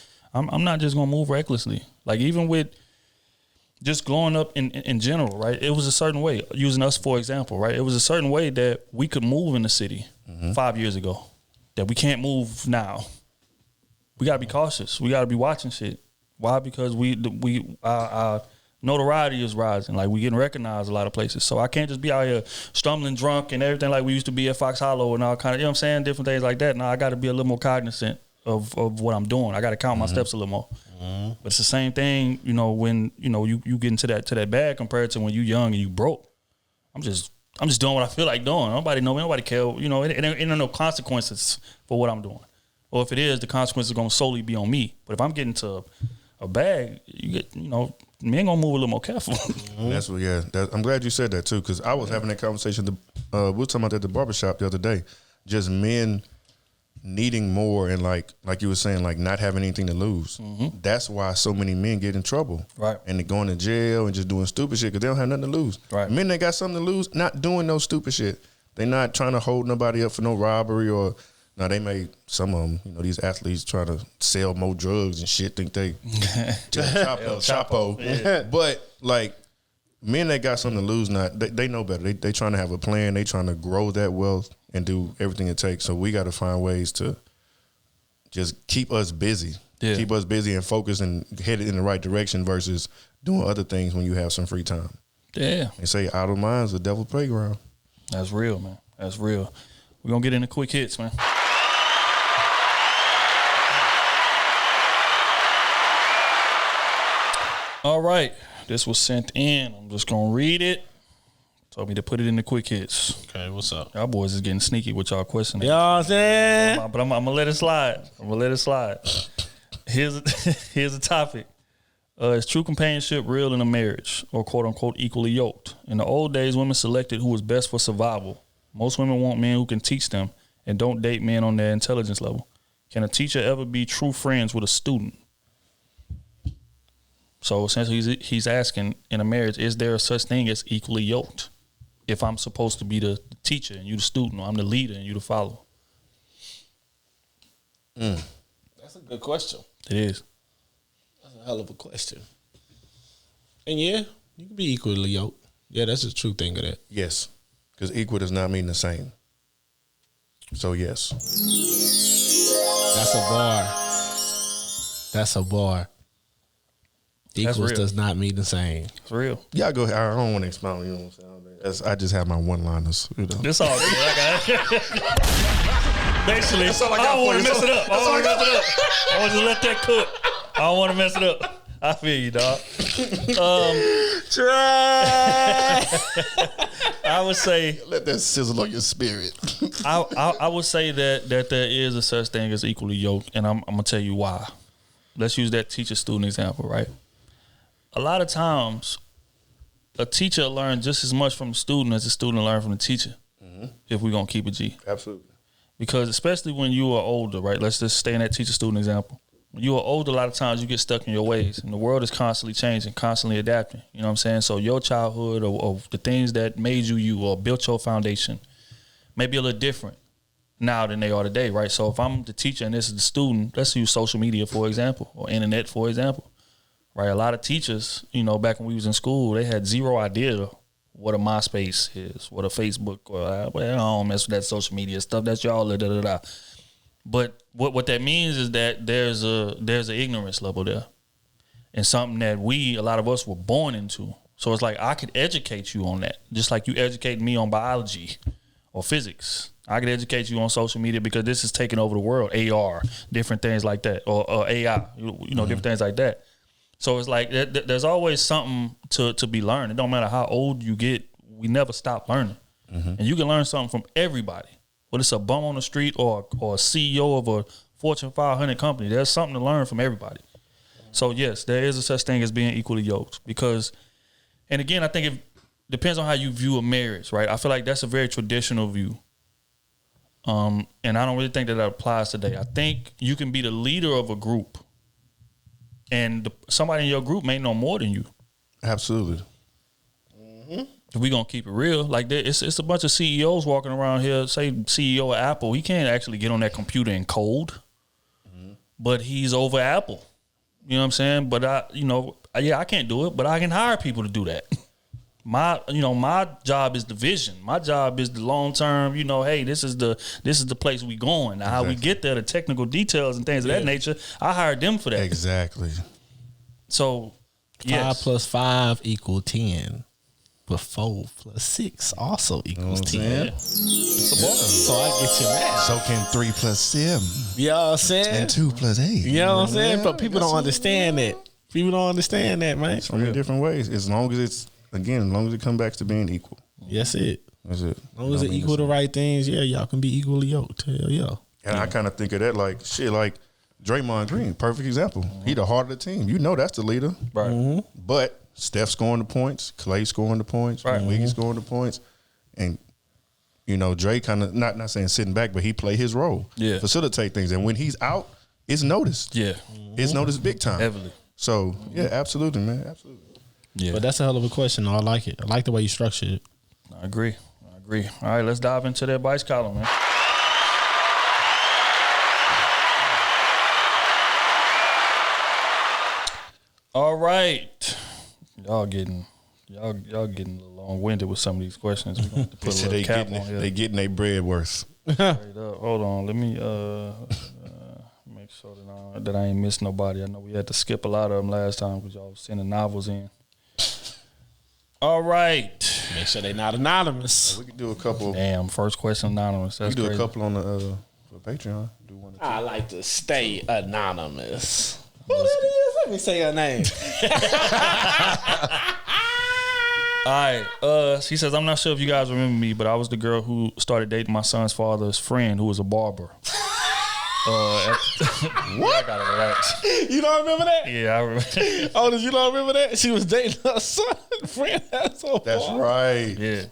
not just gonna move recklessly. Like even with just growing up in general, right? It was a certain way. Using us for example, right? It was a certain way that we could move in the city 5 years ago that we can't move now. We gotta be cautious. We gotta be watching shit. Why? Because our notoriety is rising. Like we getting recognized a lot of places. So I can't just be out here stumbling drunk and everything like we used to be at Fox Hollow and all kind of, you know what I'm saying? Different things like that. Now I got to be a little more cognizant of what I'm doing. I got to count my steps a little more. But it's the same thing, you know, when, you know, you get into that bag compared to when you young and you broke. I'm just doing what I feel like doing. Nobody know me. Nobody care. You know, it ain't no consequences for what I'm doing. Or if it is, the consequences are going to solely be on me. But if I'm getting to a bag, men gonna move a little more careful. That's what, I'm glad you said that too, because I was having that conversation. We were talking about that at the barbershop the other day. Just men needing more and like you were saying, like not having anything to lose. That's why so many men get in trouble, right? And they're going to jail and just doing stupid shit because they don't have nothing to lose. Right? Men that got something to lose, not doing no stupid shit. They not trying to hold nobody up for no robbery or. Now they may some of them, these athletes try to sell more drugs and shit. Think they Chapo. Yeah. But like men that got something to lose, they know better. They trying to have a plan. They trying to grow that wealth and do everything it takes. So we got to find ways to just keep us busy, keep us busy and focused and headed in the right direction versus doing other things when you have some free time. Yeah, they say idle minds the devil's playground. That's real, man. That's real. We're gonna get into quick hits, man. All right, this was sent in. I'm just gonna read it. Told me to put it in the quick hits. Okay, what's up? Y'all boys is getting sneaky with y'all questions. You know what I'm saying? But I'm gonna let it slide. Here's a topic. Is true companionship real in a marriage, or quote unquote equally yoked? In the old days, women selected who was best for survival. Most women want men who can teach them and don't date men on their intelligence level. Can a teacher ever be true friends with a student? So essentially, he's asking, in a marriage, is there a such thing as equally yoked? If I'm supposed to be the teacher and you the student, or I'm the leader and you the follower. That's a good question. It is. That's a hell of a question. And yeah, you can be equally yoked. Yeah, that's the true thing of that. Yes, because equal does not mean the same. So yes. That's a bar. That's a bar. Equals does not mean the same. It's real. Yeah, go ahead. I don't want to expound. You know what I'm saying? I just have my one-liners. You know. This all good. Basically, I don't want to mess it up. I want to let that cook. I don't want to mess it up. I feel you, dog. I would say let that sizzle on your spirit. I would say that there is a such thing as equally yoked, and I'm gonna tell you why. Let's use that teacher-student example, right? A lot of times, a teacher learns just as much from the student as the student learns from the teacher. If we're gonna keep it G, absolutely. Because especially when you are older, right? Let's just stay in that teacher-student example. When you are older, a lot of times you get stuck in your ways, and the world is constantly changing, constantly adapting. You know what I'm saying? So your childhood or the things that made you or built your foundation may be a little different now than they are today, right? So if I'm the teacher and this is the student, let's use social media, for example, or internet, for example, right? A lot of teachers, you know, back when we was in school, they had zero idea what a MySpace is, what a Facebook, or well, I don't mess with that social media stuff. That's y'all, da-da-da-da. But what that means is that there's an ignorance level there, and something that a lot of us were born into. So it's like I could educate you on that, just like you educate me on biology or physics. I could educate you on social media because this is taking over the world. AR, different things like that, or AI, you know, different things like that. So it's like there's always something to be learned. It don't matter how old you get, we never stop learning, and you can learn something from everybody. Whether it's a bum on the street or a CEO of a Fortune 500 company, there's something to learn from everybody. So yes, there is a such thing as being equally yoked because, and again, I think it depends on how you view a marriage, right? I feel like that's a very traditional view. And I don't really think that applies today. I think you can be the leader of a group and somebody in your group may know more than you. Absolutely. If we gonna keep it real, like it's a bunch of CEOs walking around here. Say CEO of Apple, he can't actually get on that computer and code, but he's over Apple. You know what I'm saying? But I can't do it, but I can hire people to do that. My job is the vision. My job is the long term. You know, hey, this is the place we going. Now, how we get there, the technical details and things of that nature, I hired them for that. Exactly. So 5 plus 5 equal 10. But 4 plus 6 also equals 10. So I get your math. So can 3 plus 7. You know what I'm saying? And 2 plus 8. You know what I'm saying? But people don't understand that. People don't understand that, man. So many different ways. As long as it comes back to being equal. That's it. That's it. As long as it equal the right things, yeah, y'all can be equally yoked. Hell yeah. And I kind of think of that like Draymond Green, perfect example. He the heart of the team. You know that's the leader. Right. But Steph scoring the points, Clay scoring the points, right. Wiggy scoring the points, and Dre kind of not saying sitting back, but he play his role, facilitate things, and when he's out, it's noticed. Yeah, it's noticed big time, heavily. So yeah, absolutely, man, absolutely. Yeah, but that's a hell of a question. I like it. I like the way you structured it. I agree. All right, let's dive into the advice column, man. All right. Y'all getting a little long-winded with some of these questions. We're going to put a little cap on here. They getting their bread worth. Straight up. Hold on. Let me make sure that I ain't missed nobody. I know we had to skip a lot of them last time because y'all was sending novels in. All right. Make sure they're not anonymous. We can do a couple. Damn, first question anonymous. That's we can do crazy. a couple on the for Patreon. Do one or two. I like to stay anonymous. Who that is? Let me say her name. All right. She says, I'm not sure if you guys remember me, but I was the girl who started dating my son's father's friend who was a barber. What? I gotta relax. You don't remember that? Yeah, I remember. Oh, did you not remember that? She was dating her son's friend. That's right. Yeah.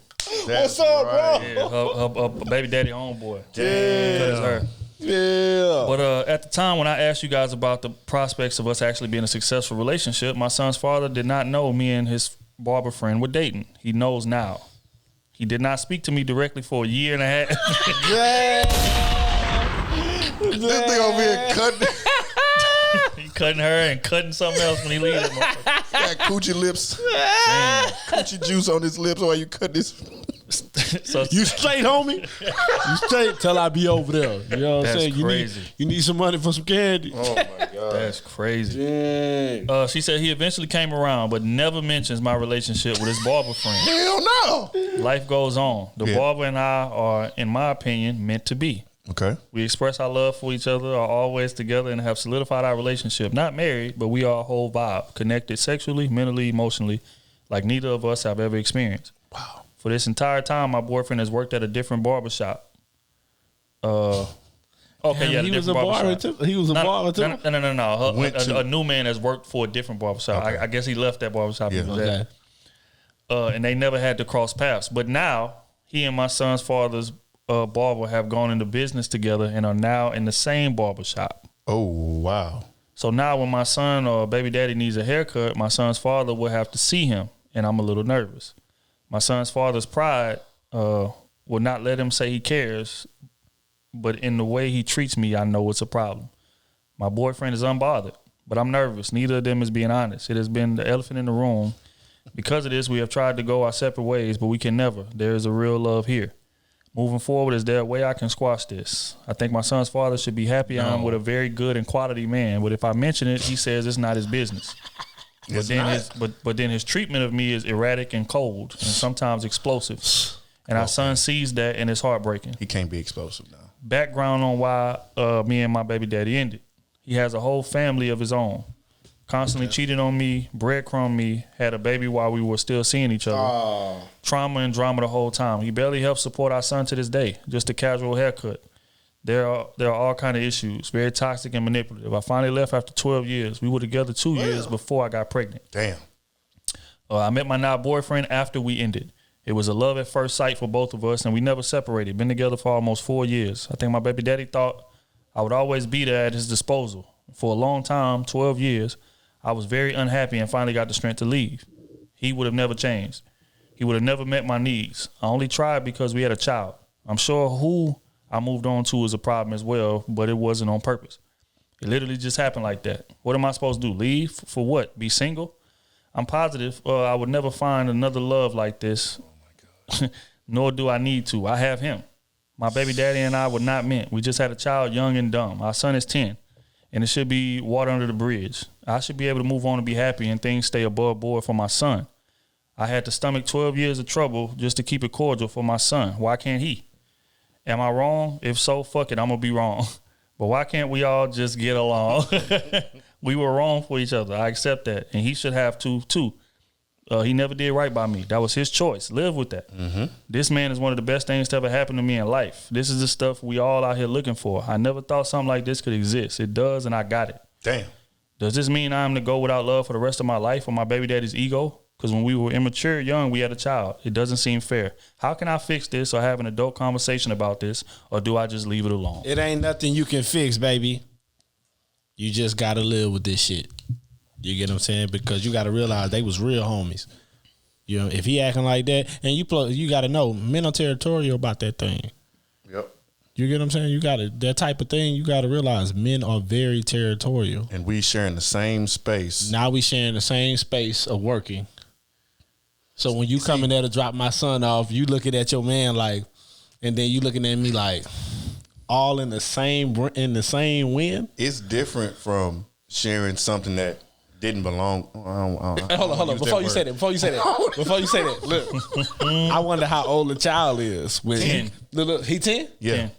What's up, bro? Yeah, her baby daddy homeboy. Damn. It's her. Yeah. But at the time when I asked you guys about the prospects of us actually being a successful relationship, my son's father did not know me and his barber friend were dating. He knows now. He did not speak to me directly for a year and a half. This thing over here cutting. He cutting her and cutting something else when he leaves. Got coochie lips. Damn. Coochie juice on his lips while you cut this. So You straight, homie? You straight till I be over there. You know what I'm saying? Crazy. You need some money for some candy. Oh my God. That's crazy. Dang. She said he eventually came around, but never mentions my relationship with his barber friend. Hell no. Life goes on. The barber and I are, in my opinion, meant to be. Okay. We express our love for each other, are always together, and have solidified our relationship. Not married, but we are a whole vibe, connected sexually, mentally, emotionally, like neither of us have ever experienced. Wow. For this entire time, my boyfriend has worked at a different barbershop. Okay, Damn, he was a barber too. He was a barber too. No. A new man has worked for a different barbershop. Okay. I guess he left that barbershop. Yeah. He was at. And they never had to cross paths. But now he and my son's father's barber have gone into business together and are now in the same barbershop. Oh, wow. So now when my son or baby daddy needs a haircut, my son's father will have to see him, and I'm a little nervous. My son's father's pride will not let him say he cares, but in the way he treats me, I know it's a problem. My boyfriend is unbothered, but I'm nervous. Neither of them is being honest. It has been the elephant in the room. Because of this, we have tried to go our separate ways, but we can never. There is a real love here. Moving forward, is there a way I can squash this? I think my son's father should be happy I'm with a very good and quality man, but if I mention it, he says it's not his business. But then his treatment of me is erratic and cold and sometimes explosive. And our son sees that and it's heartbreaking. He can't be explosive now. Background on why me and my baby daddy ended. He has a whole family of his own. Constantly cheated on me, breadcrumbed me, had a baby while we were still seeing each other. Trauma and drama the whole time. He barely helps support our son to this day. Just a casual haircut. There are all kind of issues. Very toxic and manipulative. I finally left after 12 years. We were together 2 years before I got pregnant. Damn. I met my now boyfriend after we ended. It was a love at first sight for both of us, and we never separated. Been together for almost 4 years. I think my baby daddy thought I would always be there at his disposal. For a long time, 12 years, I was very unhappy and finally got the strength to leave. He would have never changed. He would have never met my needs. I only tried because we had a child. I'm sure who I moved on to is a problem as well, but it wasn't on purpose. It literally just happened like that. What am I supposed to do? Leave? For what? Be single? I'm positive I would never find another love like this. Oh my God. Nor do I need to. I have him. My baby daddy and I were not meant. We just had a child young and dumb. Our son is 10. And it should be water under the bridge. I should be able to move on and be happy and things stay above board for my son. I had to stomach 12 years of trouble just to keep it cordial for my son. Why can't he? Am I wrong? If so, fuck it, I'm going to be wrong. But why can't we all just get along? We were wrong for each other. I accept that. And he should have to, too. He never did right by me. That was his choice. Live with that. Mm-hmm. This man is one of the best things to ever happen to me in life. This is the stuff we all out here looking for. I never thought something like this could exist. It does, and I got it. Damn. Does this mean I'm to go without love for the rest of my life or my baby daddy's ego? Because when we were immature, young, we had a child. It doesn't seem fair. How can I fix this or have an adult conversation about this, or do I just leave it alone? It ain't nothing you can fix, baby. You just got to live with this shit. You get what I'm saying? Because you got to realize they was real homies. You know, if he acting like that, and you got to know, men are territorial about that thing. Yep. You get what I'm saying? You got to, that type of thing, you got to realize men are very territorial. And we sharing the same space. Now we sharing the same space of working. So when you coming there to drop my son off, you looking at your man like, and then you looking at me like, all in the same wind. It's different from sharing something that didn't belong. Hold on. Before you say that, look. I wonder how old the child is. 10. Look, he 10? Yeah. 10.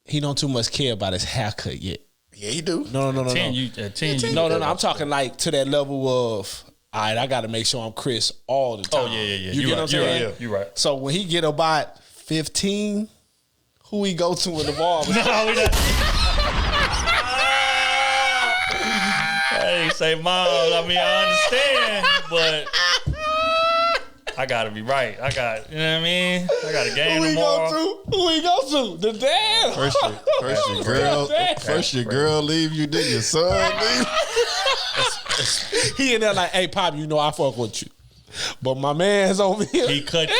He don't too much care about his haircut yet. Yeah, he do. No. 10. No. I'm talking like to that level of, all right, I got to make sure I'm Chris all the time. Oh, yeah. You get what I'm saying? Yeah, you're right. So when he get about 15, who he go to in the bar? No, we not. Hey, say, Mom, I understand, but I got to be right. You know what I mean? I got a game tomorrow. Who he go to? The dad. First your girl leave you, then your son leave. He in there like, hey, Pop, you know I fuck with you. But my man's over here. He cut.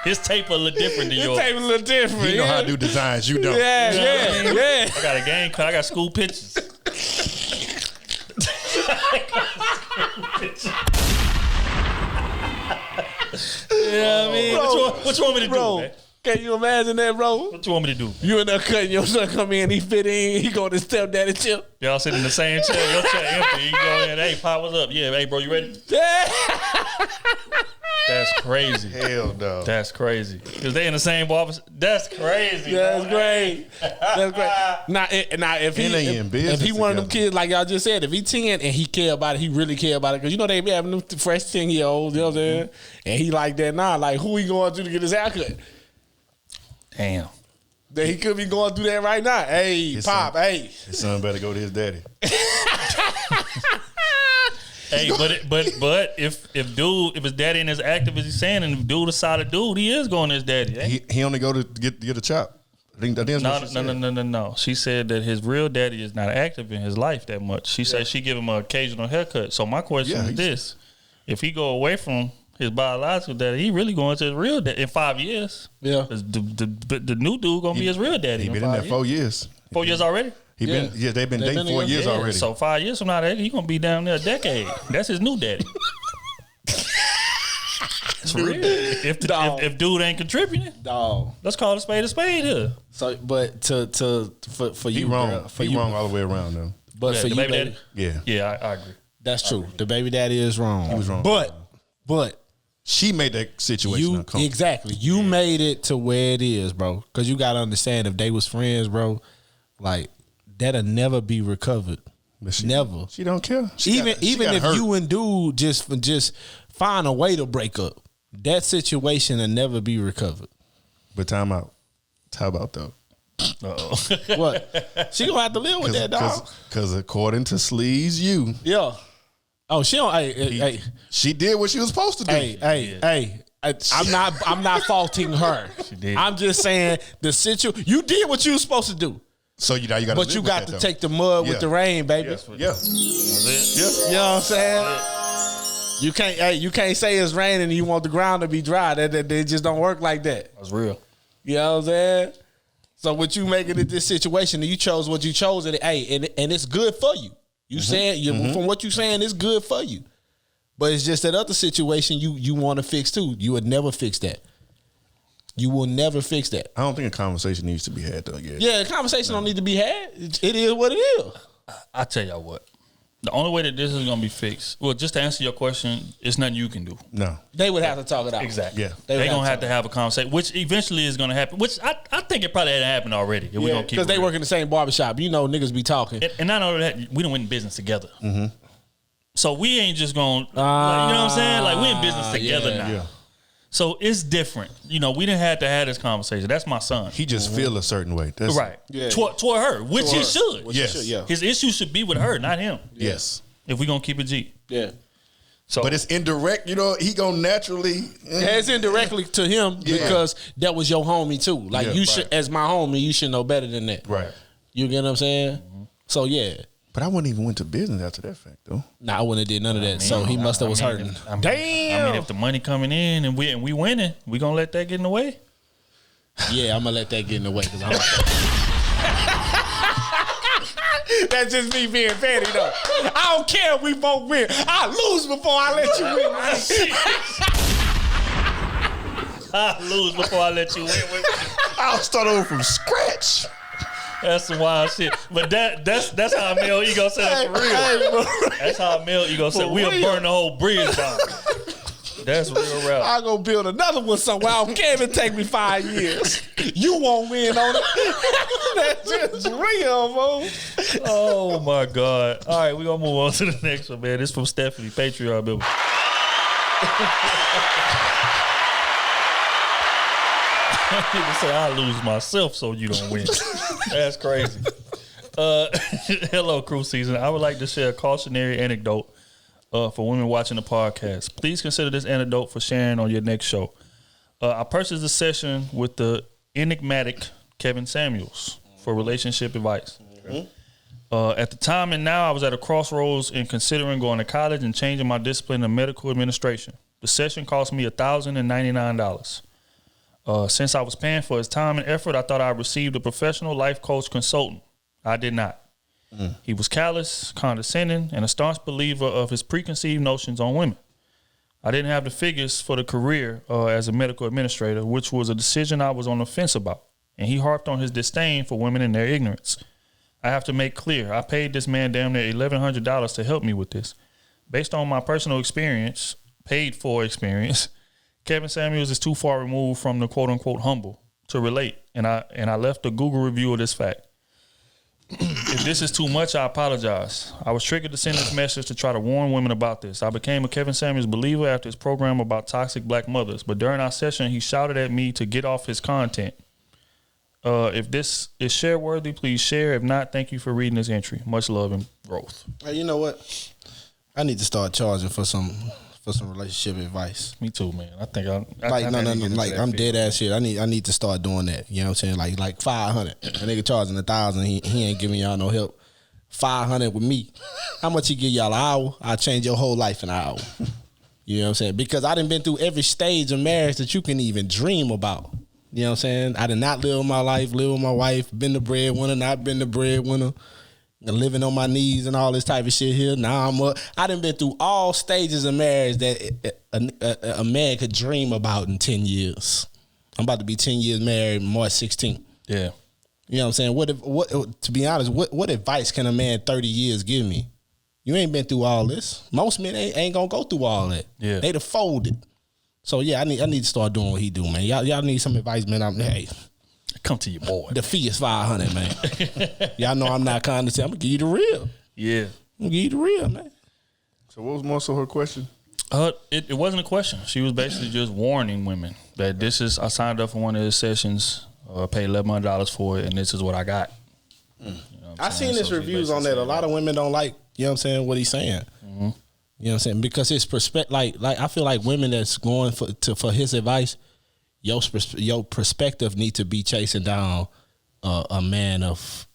His tape a little different than yours. His tape a little different. He know how to do designs. You don't. Yeah. I got a game cut. I got school pictures. Yeah, I mean, What you want me to do, man? Can you imagine that, bro? What you want me to do? You in there cutting, your son come in, he fit in, he go to stepdaddy chip. Y'all sitting in the same chair, your chair empty. You go in, hey, Pop, what's up? Yeah, hey, bro, you ready? That's crazy. Hell no. That's crazy. Because they in the same office. That's crazy. That's great. That's great. Now, if he one of them kids, like y'all just said, if he 10 and he care about it, he really care about it. Because you know they be having them fresh 10-year-olds, you know what I'm saying? And he like that now. Like, who he going to get his haircut? Damn. That he could be going through that right now. Hey, his Pop, son, hey. His son better go to his daddy. Hey, but if his daddy ain't as active as he's saying, and if dude a solid dude, he is going to his daddy. Eh? He only go to get a chop. I think that's No. She said that his real daddy is not active in his life that much. She said she give him an occasional haircut. So my question is this: if he go away from his biological daddy, he really going to his real daddy in 5 years. Yeah, the new dude gonna be his real daddy. He been in there 4 years. 4 years already. They've been dating 4 years already. So 5 years from now, he gonna be down there a decade. That's his new daddy. It's real. If dude ain't contributing, let's call it a spade here. So, but for you, wrong. Girl, for he you, wrong all the way around though. But for you, baby, yeah, I agree. That's true. The baby daddy is wrong. He was wrong. But she made that situation uncomfortable. Exactly. You made it to where it is, bro. Because you gotta understand, if they was friends, bro, like that'll never be recovered. Never. She don't care. Even if you and dude just find a way to break up, that situation will never be recovered. But time out. How about though? What? She gonna have to live with that, dog. Because according to Sleaze, yeah. Oh, she don't. Hey. She did what she was supposed to do. Hey. I'm not faulting her. She did. I'm just saying the situation. You did what you was supposed to do. So now you got. But you got to take the mud with the rain, baby. Yeah. You know what I'm saying? You can't say it's raining and you want the ground to be dry. That just don't work like that. That's real. You know what I'm saying? So what you making in this situation, you chose what you chose, and it's good for you. You saying from what you saying, it's good for you. But it's just that other situation you want to fix too. You would never fix that. You will never fix that. I don't think a conversation needs to be had though. Yeah, a conversation don't need to be had. It is what it is. I tell y'all what. The only way that this is gonna be fixed, well, just to answer your question, it's nothing you can do. No, they would have to talk it out. Exactly. Yeah, they're gonna have to have a conversation, which eventually is gonna happen. Which I think it probably had happened already. If we gonna keep because they work in the same barbershop. You know, niggas be talking. And not only that, we done went in business together. Mm-hmm. So we ain't just gonna, you know what I'm saying? Like we in business together now. Yeah. So it's different. You know, we didn't have to have this conversation. That's my son. He just feel a certain way. That's right. Yeah. Toward her, which he should. Yes. His issue should be with her, not him. Yes. If we gonna keep it G. Yeah. So, but it's indirect, you know, he gonna naturally. It's indirectly to him because that was your homie too. Like you should, as my homie, you should know better than that. Right. You get what I'm saying? Mm-hmm. So yeah. But I wouldn't even went to business after that fact though. Nah, I wouldn't have did none of that. So he must have was hurting. Damn. I mean, if the money coming in and we winning, we gonna let that get in the way? Yeah, I'm gonna let that get in the way because I'm. That's just me being petty though. I don't care if we both win. I lose before I let you win. I lose before I let you win. I'll start over from scratch. That's some wild shit. But that's how a male ego set up for real. That's how a male ego set. We'll burn the whole bridge down. That's real rap. I go build another one somewhere. I don't care if it take me 5 years. You won't win on it. That's just real, bro. Oh my God. All right, we gonna move on to the next one, man. This from Stephanie, Patreon member. Nigga say I lose myself so you don't win. That's crazy. Hello, Krew season. I would like to share a cautionary anecdote for women watching the podcast. Please consider this anecdote for sharing on your next show. I purchased a session with the enigmatic Kevin Samuels for relationship advice. Mm-hmm. At the time and now, I was at a crossroads in considering going to college and changing my discipline to medical administration. The session cost me $1,099. Since I was paying for his time and effort, I thought I received a professional life coach consultant. I did not. He was callous, condescending, and a staunch believer of his preconceived notions on women. I didn't have the figures for the career as a medical administrator, which was a decision I was on the fence about. And he harped on his disdain for women and their ignorance. I have to make clear, I paid this man damn near $1,100 to help me with this. Based on my personal experience, paid for experience, Kevin Samuels is too far removed from the quote unquote humble to relate. And I left a Google review of this fact. If this is too much, I apologize. I was triggered to send this message to try to warn women about this. I became a Kevin Samuels believer after his program about toxic black mothers. But during our session, he shouted at me to get off his content. If this is share worthy, please share. If not, thank you for reading this entry. Much love and growth. Hey, you know what? I need to start charging for some relationship advice. Me too, man. I think I'm dead ass shit. I need to start doing that. You know what I'm saying? Like 500. A nigga charging 1,000. He ain't giving y'all no help. 500 with me. How much he give y'all an hour? I'll change your whole life in an hour. You know what I'm saying? Because I done been through every stage of marriage that you can even dream about. You know what I'm saying? I did not live my life, live with my wife, been the breadwinner, not been the breadwinner, living on my knees and all this type of shit here. Now I done been through all stages of marriage that a man could dream about in 10 years. I'm about to be 10 years married March 16th. Yeah. You know what I'm saying? What to be honest, what advice can a man 30 years give me? You ain't been through all this. Most men ain't gonna go through all that. Yeah. They'd have folded. So yeah, I need to start doing what he do, man. Y'all need some advice, man. Hey, come to your boy. The fee is 500, man. Y'all know I'm not condescending. I'm gonna give you the real. Yeah, I'm gonna give you the real, man. So what was more so her question? It wasn't a question. She was basically just warning women that this is. I signed up for one of his sessions, paid $1,100 for it, and this is what I got. You know I seen his reviews on that. A lot of women don't like, you know what I'm saying, what he's saying. Mm-hmm. You know what I'm saying? Because his perspective, like I feel like women that's going for his advice, your perspective need to be chasing down a man of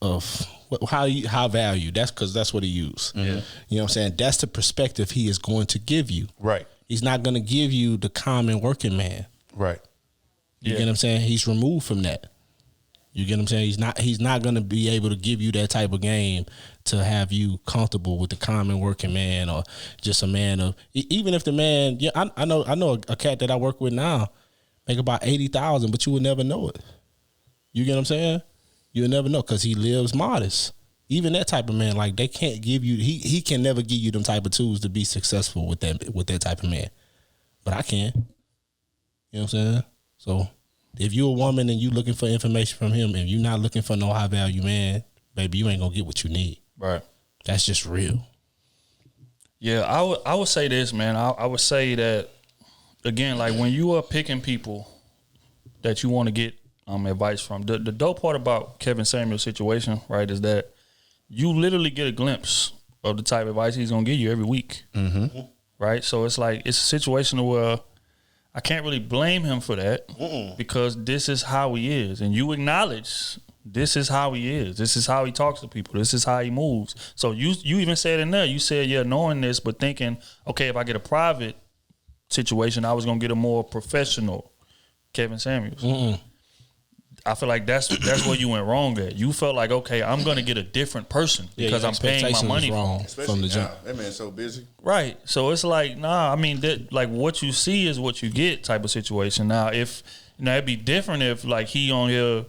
high value. That's because that's what he used. Mm-hmm. You know what I'm saying? That's the perspective he is going to give you. Right. He's not going to give you the common working man. Right. You get what I'm saying? He's removed from that. You get what I'm saying? He's not going to be able to give you that type of game to have you comfortable with the common working man or just a man of, even if the man, yeah, I know a cat that I work with now make about 80,000, but you would never know it. You get what I'm saying? You'll never know because he lives modest. Even that type of man, like they can't give you, he can never give you them type of tools to be successful with that type of man. But I can. You know what I'm saying? So if you're a woman and you looking for information from him and you're not looking for no high value man, baby, you ain't gonna get what you need. Right. That's just real. Yeah, I would say this, man. I would say that, again, like when you are picking people that you want to get advice from, the dope part about Kevin Samuels' situation, right, is that you literally get a glimpse of the type of advice he's gonna give you every week. Mm-hmm. Right? So it's like, it's a situation where I can't really blame him for that because this is how he is. And you acknowledge this is how he is. This is how he talks to people. This is how he moves. So you even said in there, you said, yeah, knowing this, but thinking, okay, if I get a private situation, I was going to get a more professional Kevin Samuels. I feel like that's where you went wrong at. You felt like, okay, I'm going to get a different person because I'm paying my money from the jump. That man's so busy. Right. So it's like, nah, I mean, that, like what you see is what you get type of situation. Now, it'd be different if like he on here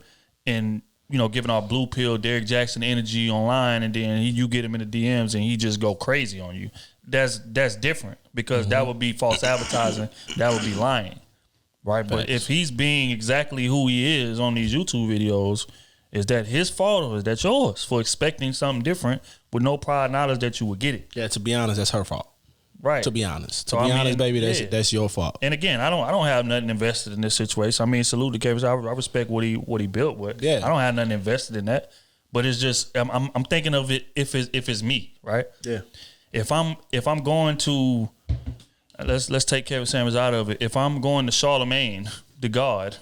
and, you know, giving off blue pill Derrick Jackson energy online and then you get him in the DMs and he just go crazy on you. That's different because that would be false advertising. That would be lying. Right, but if he's being exactly who he is on these YouTube videos, is that his fault or is that yours for expecting something different with no prior knowledge that you would get it? Yeah, to be honest, that's her fault. Right. To be honest, baby, that's your fault. And again, I don't have nothing invested in this situation. I mean, salute to Kevin. I respect what he built with. Yeah, I don't have nothing invested in that. But it's just I'm thinking of it if it's me, right? Yeah. If I'm going to Let's take Kevin Samuels out of it. If I'm going to Charlemagne, the God,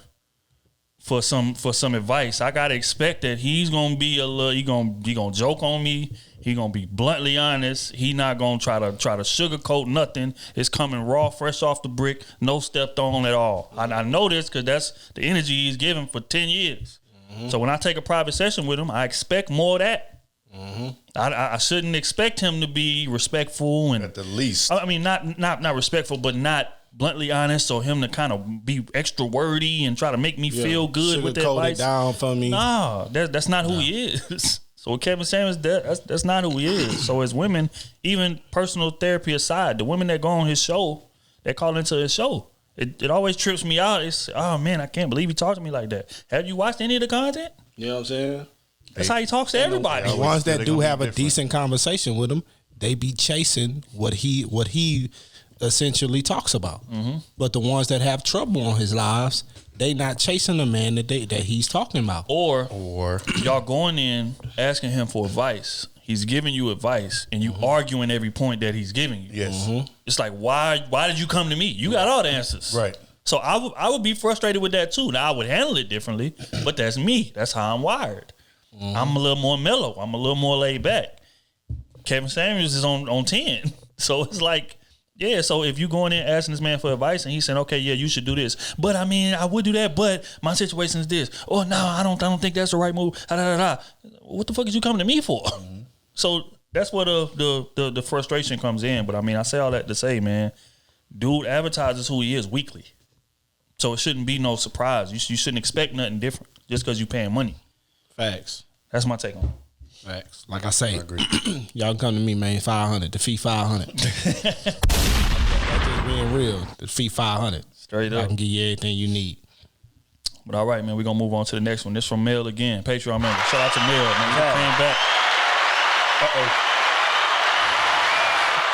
for some advice, I gotta expect that he's gonna be he gonna joke on me. He gonna be bluntly honest. He not gonna try to sugarcoat nothing. It's coming raw, fresh off the brick, no stepped on at all. I know this because that's the energy he's given for 10 years. Mm-hmm. So when I take a private session with him, I expect more of that. I shouldn't expect him to be respectful and At the least. I mean, not respectful, but not bluntly honest, or him to kind of be extra wordy and try to make me feel good with that advice. It down for me. Nah, that's not who he is. So with Kevin Samuels, that's not who he is. So as women, even personal therapy aside, the women that go on his show, that call into his show, it always trips me out. It's, oh man, I can't believe he talked to me like that. Have you watched any of the content? You know what I'm saying? That's how he talks to everybody. The ones that do have a decent conversation with him, they be chasing what he essentially talks about. But the ones that have trouble on his lives, they not chasing the man that he's talking about. Or y'all going in asking him for advice. He's giving you advice, and you arguing every point that he's giving you. Yes. It's like, why did you come to me? You got all the answers. Right. So I would be frustrated with that too. Now I would handle it differently, but that's me. That's how I'm wired. I'm a little more mellow. I'm a little more laid back. Kevin Samuels is on 10. So it's like, yeah, so if you going in asking this man for advice and he's saying, okay, yeah, you should do this. But I mean, I would do that, but my situation is this. Oh no, I don't think that's the right move. What the fuck is you coming to me for? So that's where the frustration comes in. But I mean, I say all that to say, man, dude advertises who he is weekly. So it shouldn't be no surprise. You shouldn't expect nothing different just because you paying money. Facts. That's my take on it. Facts. Like I say, y'all come to me, man, 500. The fee 500. That's just being real. The fee 500. Straight up. I can give you everything you need. But all right, man, we're going to move on to the next one. This from Mel again. Patreon member. Shout out to Mel, man. He came back.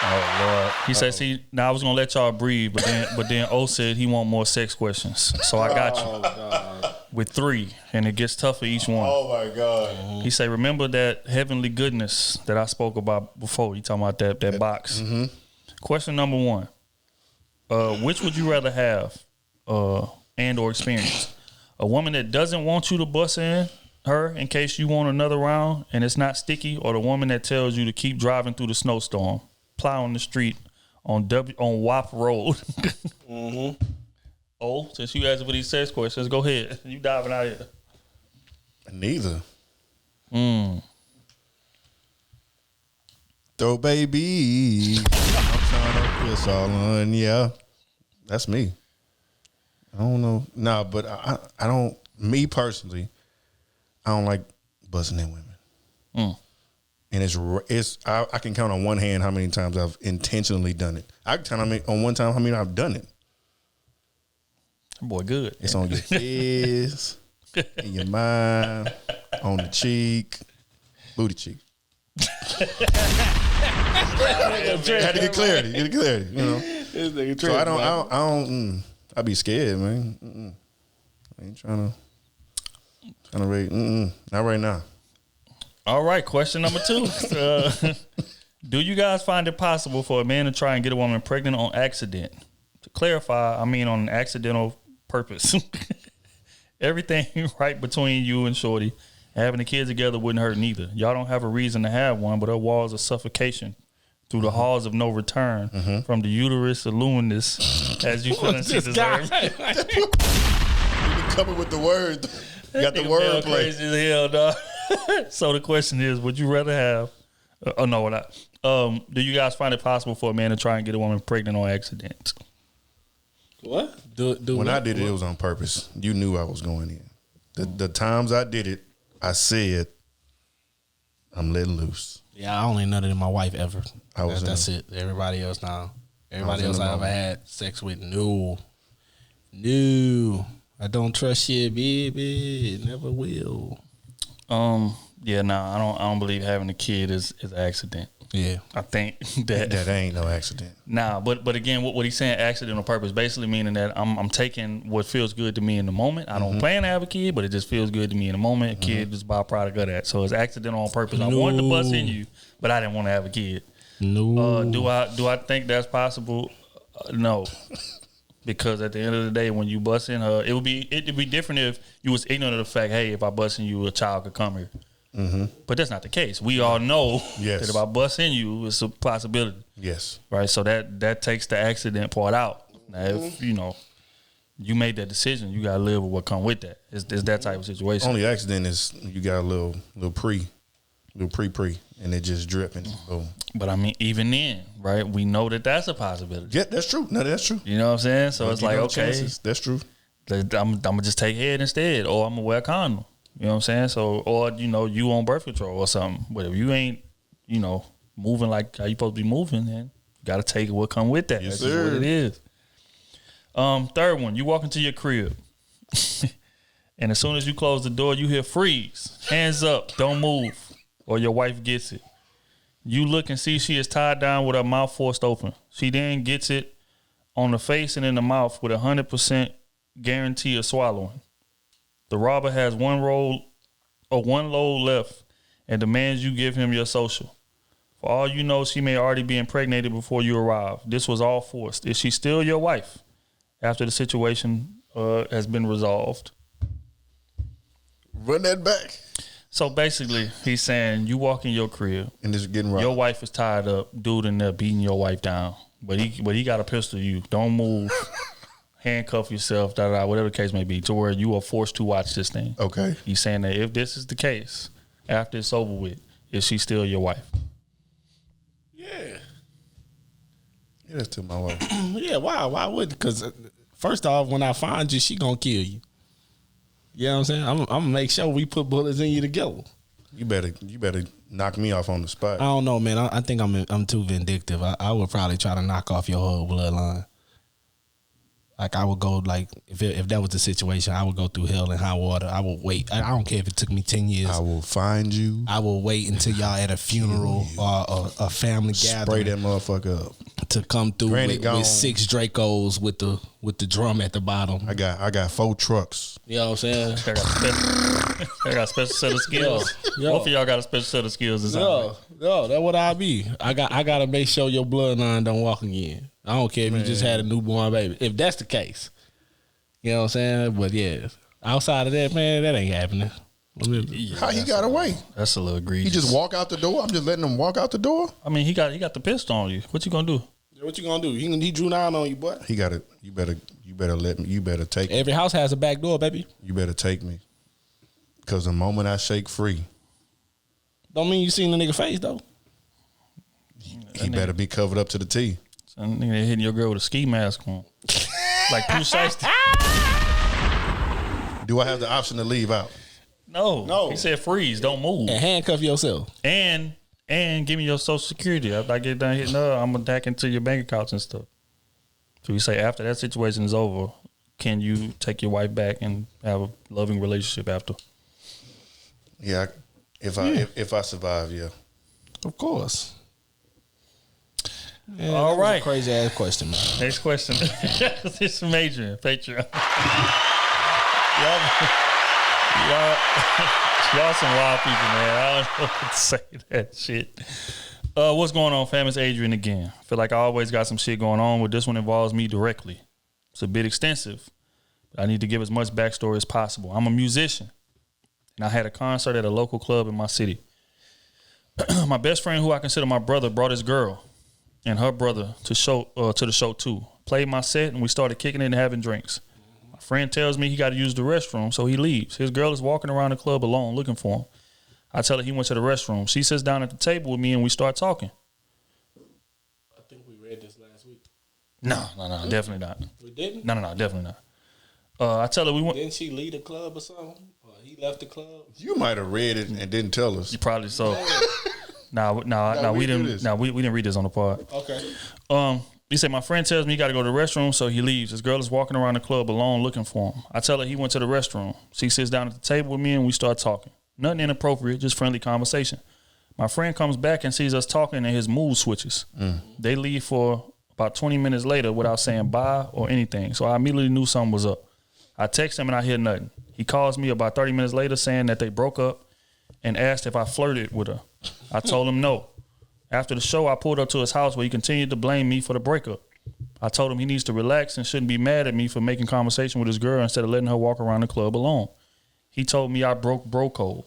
Oh, Lord. He said, see, now I was going to let y'all breathe, but then O said he want more sex questions. So I got you. Oh, God. With 3, and it gets tougher each one. Oh my God. He say, remember that heavenly goodness that I spoke about before? You talking about that box. Question number 1. Which would you rather have and or experience? A woman that doesn't want you to bust in her in case you want another round and it's not sticky, or the woman that tells you to keep driving through the snowstorm, plowing the street on WAP Road? Oh, since you asked for these sex questions, go ahead. You diving out here. Neither. Throw baby. I'm trying to piss all on. Yeah. That's me. I don't know. Nah, but I don't, me personally, I don't like busting in women. And I can count on one hand how many times I've intentionally done it. I can count on one time how many I've done it. Boy, good. It's on your face, in your mind, on the cheek, booty cheek. Had to get clarity. You know. So I don't. I be scared, man. I ain't trying to rate. Not right now. All right. Question number 2. Do you guys find it possible for a man to try and get a woman pregnant on accident? To clarify, I mean on an accidental purpose. Everything right between you and shorty. Having the kids together wouldn't hurt neither. Y'all don't have a reason to have one, but her walls of suffocation through the halls of no return, from the uterus to luminous, as you feel and see deserve. You coming with the word. You got the word play. Crazy as hell, dog. So the question is, would you rather have? Do you guys find it possible for a man to try and get a woman pregnant on accident? What? When I did it, it was on purpose. You knew I was going in. The times I did it, I said, I'm letting loose. Yeah, I only nutted in my wife ever. That's in it. Everybody else now. Everybody else I ever had sex with, no. I don't trust you, baby. Never will. Yeah, I don't believe having a kid is an accident. Yeah, I think that ain't no accident. Nah, but again, what he's saying, accident on purpose, basically meaning that I'm taking what feels good to me in the moment. I don't plan to have a kid, but it just feels good to me in the moment. A kid is byproduct of that, so it's accidental on purpose. I wanted to bust in you, but I didn't want to have a kid. No. Do I think that's possible? No. Because at the end of the day, when you bust in her, it'd be different if you was ignorant of the fact, hey, if I bust in you, a child could come here. But that's not the case. We all know that if I bust in you, it's a possibility. Yes. Right. So that takes the accident part out. Now, if you made that decision, you gotta live with what come with that. It's that type of situation. Only accident is you got a little pre. do pre, and it just drip and boom. But I mean, even then, right? We know that that's a possibility. Yeah, that's true. No, that's true. You know what I'm saying? So it's like, okay, chances. That's true. I'm gonna just take head instead, or I'm gonna wear a condom. You know what I'm saying? So, or you on birth control or something. But if you ain't, moving like how you supposed to be moving, then you gotta take what come with that. Yes, That's just what it is. Third one, you walk into your crib, and as soon as you close the door, you hear freeze, hands up, don't move, or your wife gets it. You look and see she is tied down with her mouth forced open. She then gets it on the face and in the mouth with 100% guarantee of swallowing. The robber has one load left and demands you give him your social. For all you know, she may already be impregnated before you arrive. This was all forced. Is she still your wife after the situation has been resolved? Run that back. So basically, he's saying you walk in your crib and it's getting robbed. Your wife is tied up. Dude in there beating your wife down, but he got a pistol. You don't move. Handcuff yourself, whatever the case may be, to where you are forced to watch this thing. Okay. He's saying that if this is the case, after it's over with, is she still your wife? Yeah. Yeah, that's to my wife. Yeah, why would? Because first off, when I find you, she gonna kill you. You know what I'm saying? I'm gonna make sure we put bullets in you together. You better knock me off on the spot. I don't know, man. I think I'm too vindictive. I would probably try to knock off your whole bloodline. Like I would go if that was the situation, I would go through hell and high water. I would wait. I don't care if it took me 10 years. I will find you. I will wait until y'all at a funeral or a family gathering. Spray that motherfucker up. To come through with 6 Dracos with the drum at the bottom. I got 4 trucks. You know what I'm saying? I got a special set of skills. Both of y'all got a special set of skills. Yo, that's what I be. I gotta make sure your bloodline don't walk again. I don't care if you just had a newborn baby. If that's the case. You know what I'm saying? But yeah. Outside of that, man, that ain't happening. How he got away? That's a little egregious. He just walk out the door? I'm just letting him walk out the door? I mean, he got the pistol on you. What you gonna do? What you gonna do? He drew 9 on you, boy. He got it. You better let me. You better take me. Every house has a back door, baby. You better take me. Because the moment I shake free. Don't mean you seen the nigga face, though. He better be covered up to the T. Some nigga hitting your girl with a ski mask on. Like precisely. Do I have the option to leave out? No. He said freeze, don't move. And handcuff yourself. And give me your social security. After I get done hitting her, I'm gonna hack into your bank accounts and stuff. So you say after that situation is over, can you take your wife back and have a loving relationship after? Yeah, if I survive, yeah. Of course. Yeah, all right. Crazy ass question, man. Next question. This is major Patreon. y'all some wild people, man. I don't know what to say to that shit. What's going on, fam? It's Adrian again. I feel like I always got some shit going on, but this one involves me directly. It's a bit extensive, but I need to give as much backstory as possible. I'm a musician, and I had a concert at a local club in my city. My best friend, who I consider my brother, brought his girl and her brother to the show too. Played my set, and we started kicking it and having drinks. My friend tells me he got to use the restroom, so he leaves. His girl is walking around the club alone looking for him. I tell her he went to the restroom. She sits down at the table with me, and we start talking. I think we read this last week. No, definitely not. We didn't? No, definitely not. I tell her we went. Didn't she leave the club or something? Or he left the club? You might have read it and didn't tell us. You probably so. No, we didn't. No, we didn't read this on the pod. Okay. He said, my friend tells me he got to go to the restroom, so he leaves. His girl is walking around the club alone looking for him. I tell her he went to the restroom. She sits down at the table with me, and we start talking. Nothing inappropriate, just friendly conversation. My friend comes back and sees us talking, and his mood switches. They leave for about 20 minutes later without saying bye or anything, so I immediately knew something was up. I text him, and I hear nothing. He calls me about 30 minutes later saying that they broke up and asked if I flirted with her. I told him no. After the show, I pulled up to his house where he continued to blame me for the breakup. I told him he needs to relax and shouldn't be mad at me for making conversation with his girl instead of letting her walk around the club alone. He told me I broke bro code.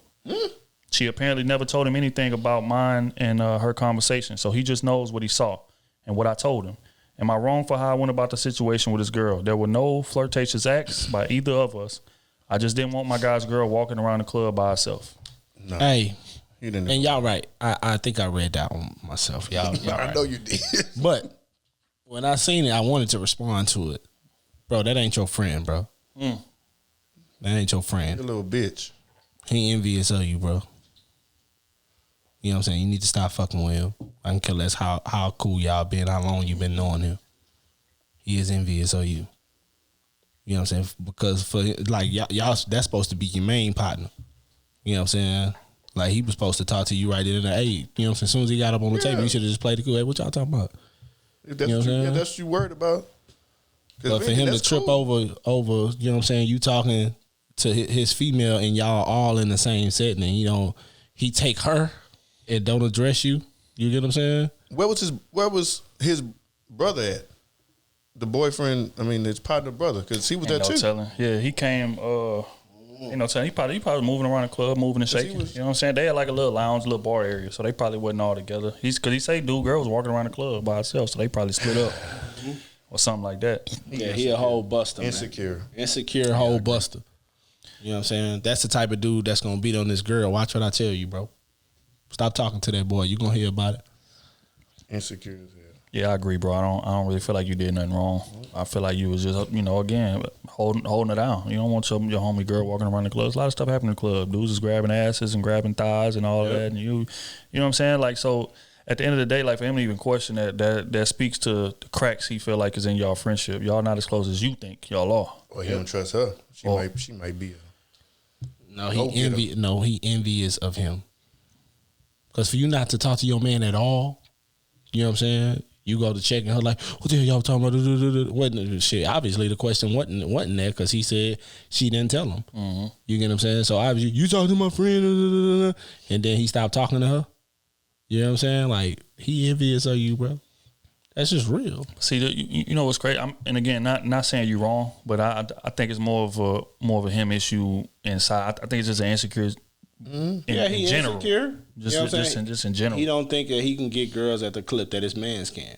She apparently never told him anything about mine and her conversation, so he just knows what he saw and what I told him. Am I wrong for how I went about the situation with his girl? There were no flirtatious acts by either of us. I just didn't want my guy's girl walking around the club by herself. No. Hey, He didn't. And y'all right. I think I read that one myself. Y'all I right. know you did. But when I seen it, I wanted to respond to it. Bro, that ain't your friend, bro. That ain't your friend. You little bitch. He envious of you, bro. You know what I'm saying? You need to stop fucking with him. I can care less how cool y'all been, how long you been knowing him. He is envious of you. You know what I'm saying? Because for like y'all that's supposed to be your main partner. You know what I'm saying? Like he was supposed to talk to you right in the hey, you know what I'm saying? As soon as he got up on the table, you should have just played the cool. Hey, what y'all talking about? If that's, what that's what you worried about. But for him to trip over, you know what I'm saying, you talking to his female and y'all all in the same setting and he take her and don't address you. You get what I'm saying? Where was his brother at? The boyfriend, his partner brother, because he was there too. Telling. Yeah, he came. Telling. He probably moving around the club, moving and shaking. You know what I'm saying? They had like a little lounge, little bar area, so they probably wasn't all together. Because he say girl was walking around the club by herself, so they probably split up or something like that. Yeah, he a whole buster. Insecure whole buster. You know what I'm saying? That's the type of dude that's gonna beat on this girl. Watch what I tell you, bro. Stop talking to that boy. You gonna hear about it. Insecure as hell. Yeah, I agree, bro. I don't really feel like you did nothing wrong. I feel like you was just, again, holding it down. You don't want your homie girl walking around the club. There's a lot of stuff happening in the club. Dudes is grabbing asses and grabbing thighs and all of that. And you know what I'm saying? Like, so at the end of the day, like for him to even question that speaks to the cracks he feel like is in y'all friendship. Y'all not as close as you think y'all are. Well, he don't trust her. She might be he envious of him. Because for you not to talk to your man at all, you know what I'm saying? You go to check and her like, what the hell y'all talking about? Wasn't shit. Obviously, the question wasn't there because he said she didn't tell him. Mm-hmm. You get what I'm saying? So obviously, you talking to my friend, and then he stopped talking to her. You know what I'm saying? Like he envious of you, bro. That's just real. See, you know what's crazy? And again, not saying you're wrong, but I think it's more of a him issue inside. I think it's just an insecure. In general. Insecure. Just in general. He don't think that he can get girls at the clip that his mans can,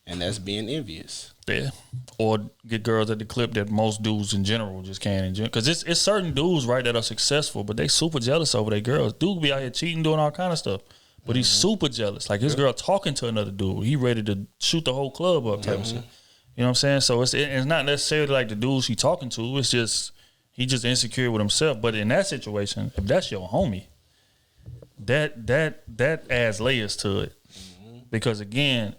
and that's being envious. Yeah, or get girls at the clip that most dudes in general just can't. Because it's certain dudes, right, that are successful, but they super jealous over their girls. Dude be out here cheating, doing all kind of stuff, but he's super jealous. Like his girl talking to another dude, he ready to shoot the whole club up type of shit. You know what I'm saying? So it's not necessarily like the dudes he talking to. It's just. He just insecure with himself. But in that situation, if that's your homie, that adds layers to it. Because again,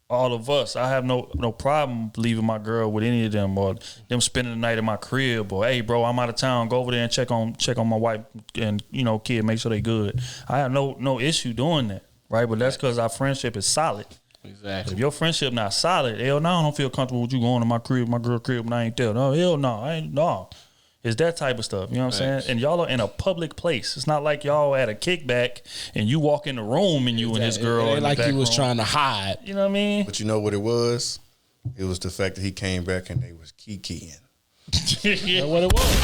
all of us, I have no problem leaving my girl with any of them or them spending the night at my crib or hey bro, I'm out of town, go over there and check on my wife and kid, make sure they good. I have no issue doing that, right? But that's because our friendship is solid. Exactly. If your friendship not solid, hell no, I don't feel comfortable with you going to my crib, my girl crib, and I ain't there. No, hell no, I ain't no. It's that type of stuff, you know what I'm saying? And y'all are in a public place. It's not like y'all at a kickback and you walk in the room and you and his girl. It ain't like you was trying to hide. You know what I mean? But you know what it was? It was the fact that he came back and they was kikiing. That's what it was.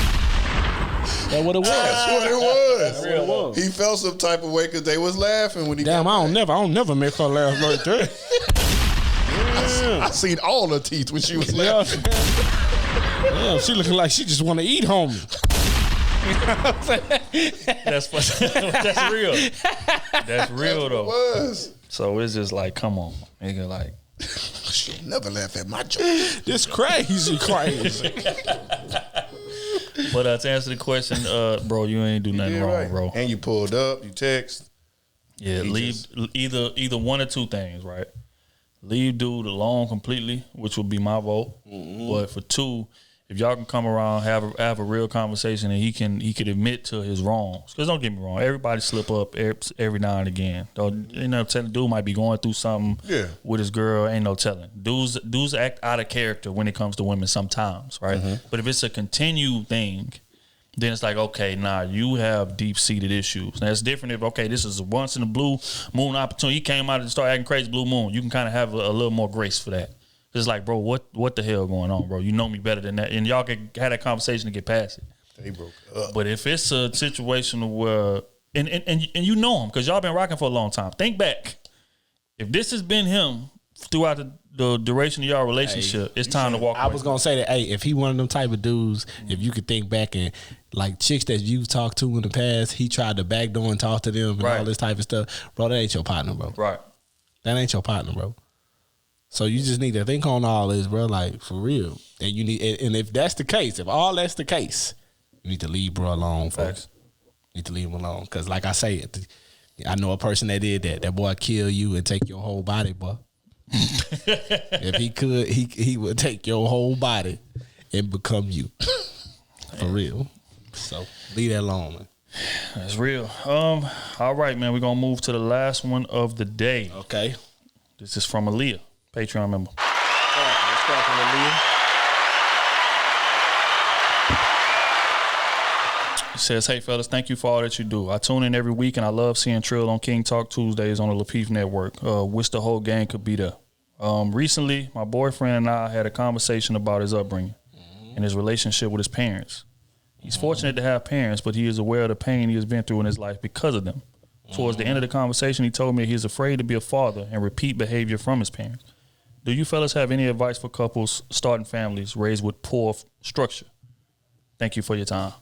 That's what it was. That's what it was. He felt some type of way because they was laughing when he. Damn, I don't never make her laugh like that. I seen all her teeth when she was laughing. Yeah, she looking like she just want to eat, homie. That's real. That's real though. Was. So it's just like, come on, nigga, like she'll never laugh at my joke. This crazy. But to answer the question, bro, you ain't do nothing wrong, bro. And you pulled up, you text. Yeah, leave either one or two things, right? Leave dude alone completely, which would be my vote. Mm-hmm. But for two, if y'all can come around, have a real conversation, and he can admit to his wrongs. Because don't get me wrong, everybody slip up every now and again. Telling dude might be going through something with his girl. Ain't no telling. Dudes act out of character when it comes to women sometimes, right? Mm-hmm. But if it's a continued thing, then it's like, okay, you have deep-seated issues. Now, it's different if, okay, this is a once in a blue moon opportunity. He came out and started acting crazy blue moon. You can kind of have a little more grace for that. It's like, bro, what the hell going on, bro? You know me better than that. And y'all can have that conversation to get past it. They broke up. But if it's a situation where, and you know him because y'all been rocking for a long time. Think back. If this has been him throughout the duration of y'all relationship, it's time to walk away. I was gonna say that, hey, if he one of them type of dudes, if you could think back and like chicks that you've talked to in the past, he tried to backdoor and talk to them and all this type of stuff, bro, that ain't your partner, bro. Right. That ain't your partner, bro. So you just need to think on all this, bro, like for real. And you need, and if that's the case, if all that's the case, you need to leave bro alone, folks. You need to leave him alone, cause like I say, I know a person that did that. That boy kill you and take your whole body, boy. If he could, he would take your whole body and become you. For real. So leave that alone, man. That's real. All right, man. We're gonna move to the last one of the day. Okay. This is from Aaliyah, Patreon member. Let's start from Aaliyah. It says, hey, fellas, thank you for all that you do. I tune in every week, and I love seeing Trill on King Talk Tuesdays on the Lapeef Network. Wish the whole gang could be there. Recently, my boyfriend and I had a conversation about his upbringing and his relationship with his parents. He's fortunate to have parents, but he is aware of the pain he has been through in his life because of them. Towards the end of the conversation, he told me he's afraid to be a father and repeat behavior from his parents. Do you fellas have any advice for couples starting families raised with poor structure? Thank you for your time.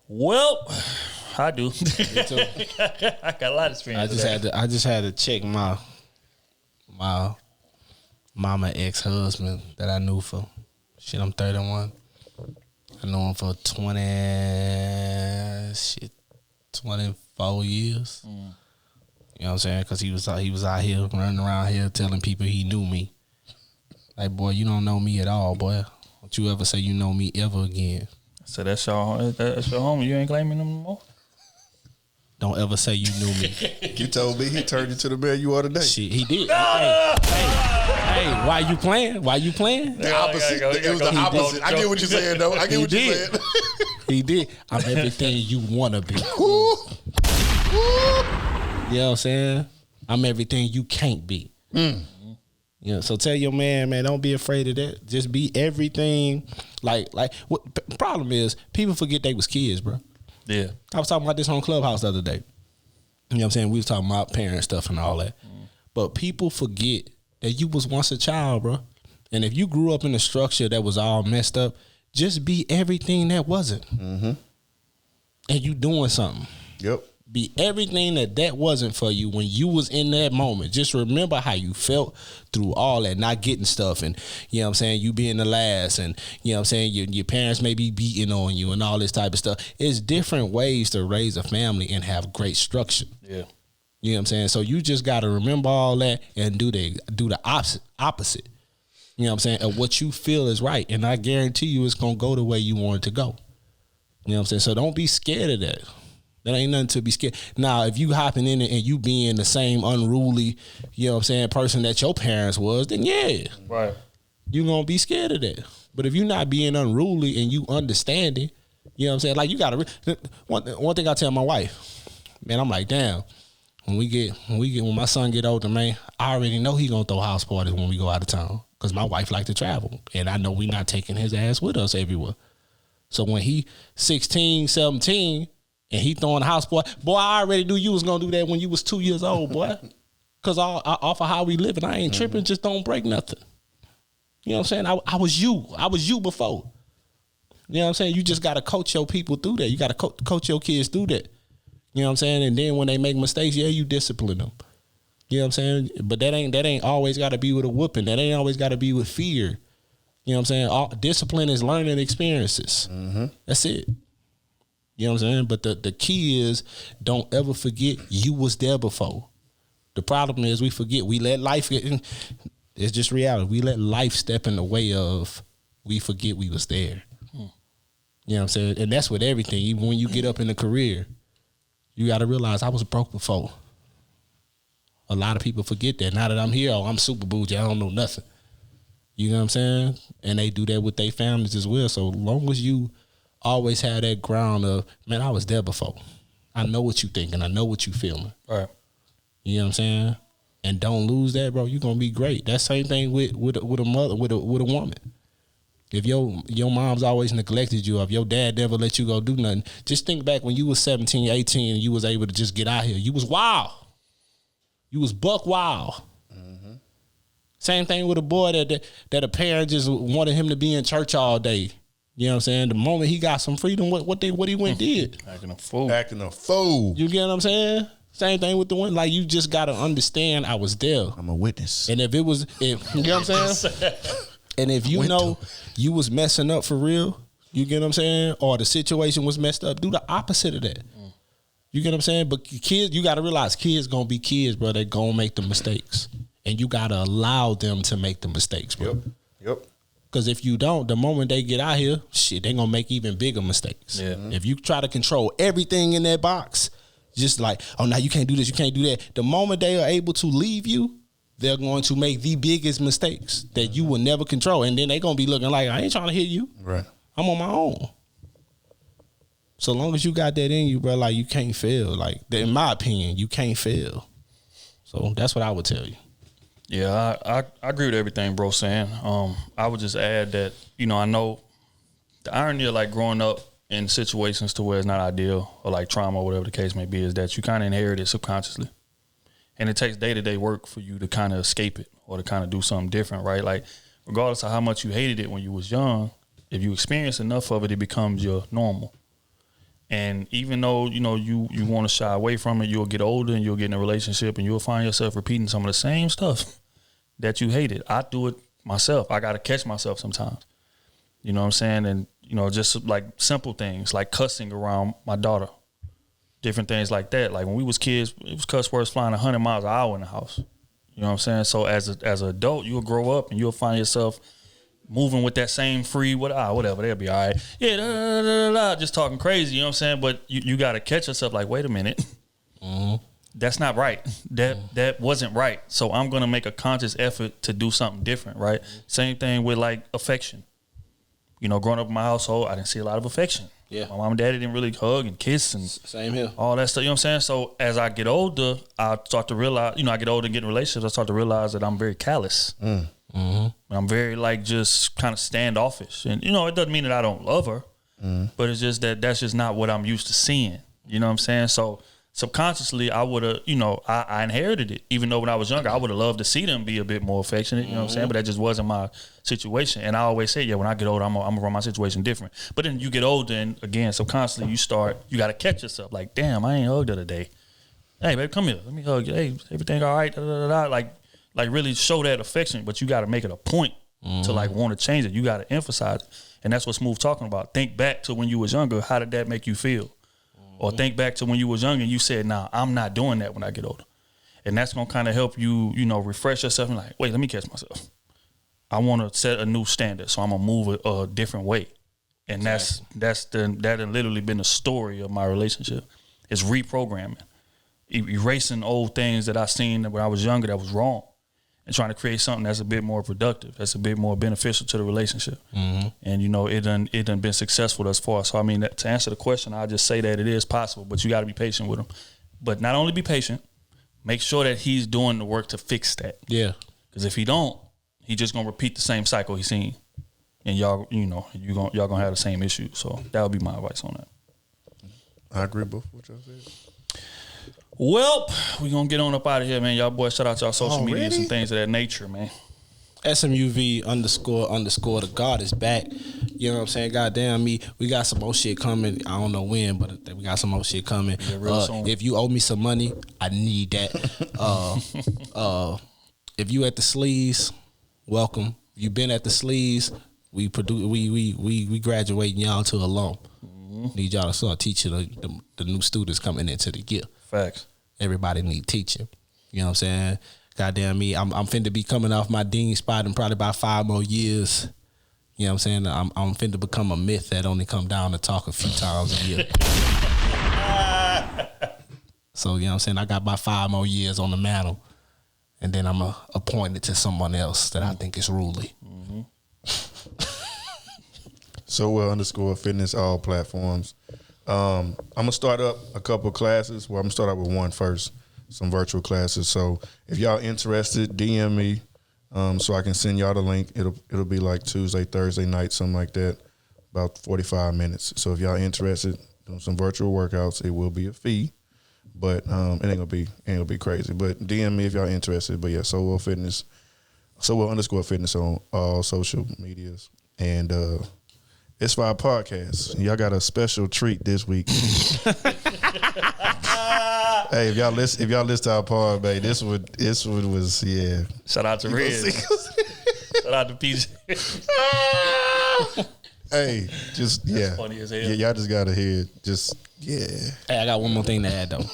Well, I do. I got a lot of experience. I just had to check my mama ex-husband that I knew for shit. I'm 31. I knew him for 24 years. You know what I'm saying? Because he was out here running around here telling people he knew me. Like, boy, you don't know me at all, boy. Don't you ever say you know me ever again. So that's your homie. You ain't claiming him no more? Don't ever say you knew me. You told me he turned into the man you are today. Shit, he did. Hey, why you playing? Why you playing? The opposite. It was the opposite. I get what you're saying, though. I get what you're saying. He did. I'm everything you want to be. You know what I'm saying? I'm everything you can't be. You know, so tell your man, don't be afraid of that. Just be everything. Like what the problem is, people forget they was kids, bro. Yeah. I was talking about this on Clubhouse the other day. You know what I'm saying? We was talking about parent stuff and all that. But people forget that you was once a child, bro. And if you grew up in a structure that was all messed up, just be everything that wasn't. And you doing something. Yep. Be everything that wasn't for you when you was in that moment. Just remember how you felt through all that, not getting stuff, and you know what I'm saying, you being the last, and you know what I'm saying, your parents may be beating on you and all this type of stuff. It's different ways to raise a family and have great structure. Yeah. You know what I'm saying? So you just gotta remember all that and do the opposite. You know what I'm saying? Of what you feel is right. And I guarantee you it's gonna go the way you want it to go. You know what I'm saying? So don't be scared of that. That ain't nothing to be scared. Now, if you hopping in and you being the same unruly, you know what I'm saying, person that your parents was, then yeah. Right. You gonna be scared of that. But if you're not being unruly and you understanding, you know what I'm saying? Like you gotta one thing I tell my wife, man, I'm like, damn, when my son get older, man, I already know he gonna throw house parties when we go out of town. Cause my wife like to travel. And I know we not taking his ass with us everywhere. So when he 16, 17, and he throwing a house party, boy, I already knew you was gonna do that when you was 2 years old, boy. Cause off of how we living, I ain't tripping. Just don't break nothing. You know what I'm saying? I was you before. You know what I'm saying? You just gotta coach your people through that. You gotta coach your kids through that. You know what I'm saying? And then when they make mistakes, yeah, you discipline them. You know what I'm saying? But that ain't always gotta be with a whooping. That ain't always gotta be with fear. You know what I'm saying? Discipline is learning experiences. That's it. You know what I'm saying? But the key is don't ever forget you was there before. The problem is we forget. We let life get in. It's just reality. We let life step in the way of we forget we was there. You know what I'm saying? And that's with everything. Even when you get up in a career, you got to realize I was broke before. A lot of people forget that. Now that I'm here, I'm super bougie. I don't know nothing. You know what I'm saying? And they do that with their families as well. So long as you always have that ground of, man, I was there before. I know what you thinking. I know what you feeling. Right. You know what I'm saying? And don't lose that, bro. You're gonna be great. That same thing with a mother, with a woman. If your mom's always neglected you, or if your dad never let you go do nothing, just think back when you was 17, 18, and you was able to just get out here. You was wild. You was buck wild. Same thing with a boy that a parent just wanted him to be in church all day. You know what I'm saying? The moment he got some freedom, what he went and did. Acting a fool. Acting a fool. You get what I'm saying? Same thing with the one. Like, you just gotta understand I was there. I'm a witness. And if you know what I'm saying? And if you know you was messing up for real, you get what I'm saying? Or the situation was messed up, do the opposite of that. You get what I'm saying? But kids, you gotta realize kids gonna be kids, bro. They gonna make the mistakes. And you gotta allow them to make the mistakes, bro. Yep. Because if you don't, the moment they get out here, shit, they gonna make even bigger mistakes. Yeah. If you try to control everything in that box, just like, oh, now you can't do this, you can't do that. The moment they are able to leave you, they're going to make the biggest mistakes that you will never control. And then they gonna be looking like, I ain't trying to hit you. Right. I'm on my own. So long as you got that in you, bro, like, you can't fail. Like, in my opinion, you can't fail. So that's what I would tell you. Yeah, I agree with everything bro saying. I would just add that, I know the irony of like growing up in situations to where it's not ideal or like trauma or whatever the case may be is that you kind of inherit it subconsciously. And it takes day-to-day work for you to kind of escape it or to kind of do something different, right? Like, regardless of how much you hated it when you was young, if you experience enough of it, it becomes your normal. And even though, you want to shy away from it, you'll get older and you'll get in a relationship and you'll find yourself repeating some of the same stuff that you hated. I do it myself. I got to catch myself sometimes. You know what I'm saying? And, just like simple things like cussing around my daughter, different things like that. Like when we was kids, it was cuss words flying 100 miles an hour in the house. You know what I'm saying? So as an adult, you'll grow up and you'll find yourself moving with that same free, whatever, they'll be all right. Yeah, just talking crazy, you know what I'm saying? But you got to catch yourself like, wait a minute. Mm-hmm. That's not right. That wasn't right. So I'm going to make a conscious effort to do something different, right? Same thing with like affection. Growing up in my household, I didn't see a lot of affection. Yeah. My mom and daddy didn't really hug and kiss and same here. All that stuff, you know what I'm saying? So as I get older, I start to realize, I get older and get in relationships, I start to realize that I'm very callous. Mm-hmm. I'm very like just kind of standoffish. And, it doesn't mean that I don't love her, but it's just that's just not what I'm used to seeing. You know what I'm saying? So subconsciously, I would have, I inherited it. Even though when I was younger, I would have loved to see them be a bit more affectionate, you know what I'm saying? But that just wasn't my situation. And I always say, when I get older, I'm going to run my situation different. But then you get older and again, subconsciously you got to catch yourself. Like, damn, I ain't hugged her today. Hey, baby, come here. Let me hug you. Hey, everything all right? Da, da, da, da. Like really show that affection, but you got to make it a point to like want to change it. You got to emphasize it. And that's what Smooth talking about. Think back to when you was younger. How did that make you feel? Or think back to when you was young and you said, nah, I'm not doing that when I get older. And that's going to kind of help you, refresh yourself and like, wait, let me catch myself. I want to set a new standard, so I'm going to move a different way. And that has literally been the story of my relationship. It's reprogramming, erasing old things that I seen when I was younger that was wrong and trying to create something that's a bit more productive, that's a bit more beneficial to the relationship. Mm-hmm. And, it done been successful thus far. So, I mean, to answer the question, I'll just say that it is possible, but you got to be patient with him. But not only be patient, make sure that he's doing the work to fix that. Yeah. Because if he don't, he just going to repeat the same cycle he's seen. And y'all going to have the same issue. So that would be my advice on that. I agree with what y'all said. Well, we gonna get on up out of here, man. Y'all boys, shout out to y'all social medias and things of that nature, man. SMUV __ the God is back. You know what I'm saying? Goddamn me. We got some more shit coming. I don't know when, but we got some more shit coming. Yeah, if you owe me some money, I need that. If you at the sleeves, welcome. If you been at the sleeves, we graduating y'all to alum. Mm-hmm. Need y'all to start teaching the new students coming into the year. Facts. Everybody need teaching. You know what I'm saying? Goddamn me. I'm finna be coming off my dean spot in probably about 5 more years. You know what I'm saying? I'm finna become a myth that only come down to talk a few times a year. So, you know what I'm saying? I got about 5 more years on the mantle. And then I'm appointed to someone else that I think is ruly. Mm-hmm. _fitness, all platforms. I'm gonna start up a couple of classes. Well, I'm gonna start out with one first, some virtual classes. So if y'all interested, DM me so I can send y'all the link. It'll be like Tuesday, Thursday night, something like that, about 45 minutes. So if y'all interested, doing some virtual workouts, it will be a fee, but it ain't gonna be crazy. But DM me if y'all interested. But yeah, Solo Fitness, So we're _fitness on all social medias. And it's for our podcast. Y'all got a special treat this week. Hey, if y'all listen to our pod, babe, this one was Shout out to Red. Shout out to PJ. Hey, just funny as hell. Yeah, y'all just gotta hear it. Just Hey, I got one more thing to add though.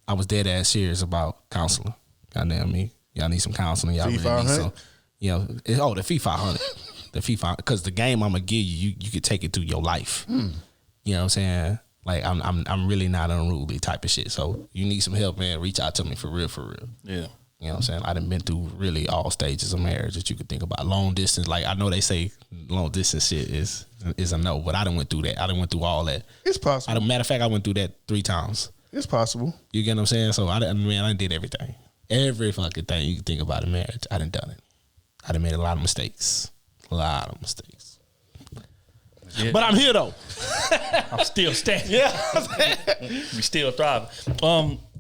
I was dead ass serious about counseling. Goddamn me, y'all need some counseling. Y'all really need some. The fee 500, the fee 500, because the game I'm gonna give you, you could take it through your life. You know what I'm saying? Like I'm really not unruly type of shit. So you need some help, man. Reach out to me for real. Yeah. You know what I'm saying? I done been through really all stages of marriage that you could think about. Long distance, like I know they say long distance shit is a no, but I done went through that. I done went through all that. it's possible. Matter of fact, I went through that 3 times. It's possible. You get what I'm saying? So I did everything. Every fucking thing you can think about in marriage, I done done it. I done made a lot of mistakes. Yeah. But I'm here though. I'm still standing. Yeah. We still thriving.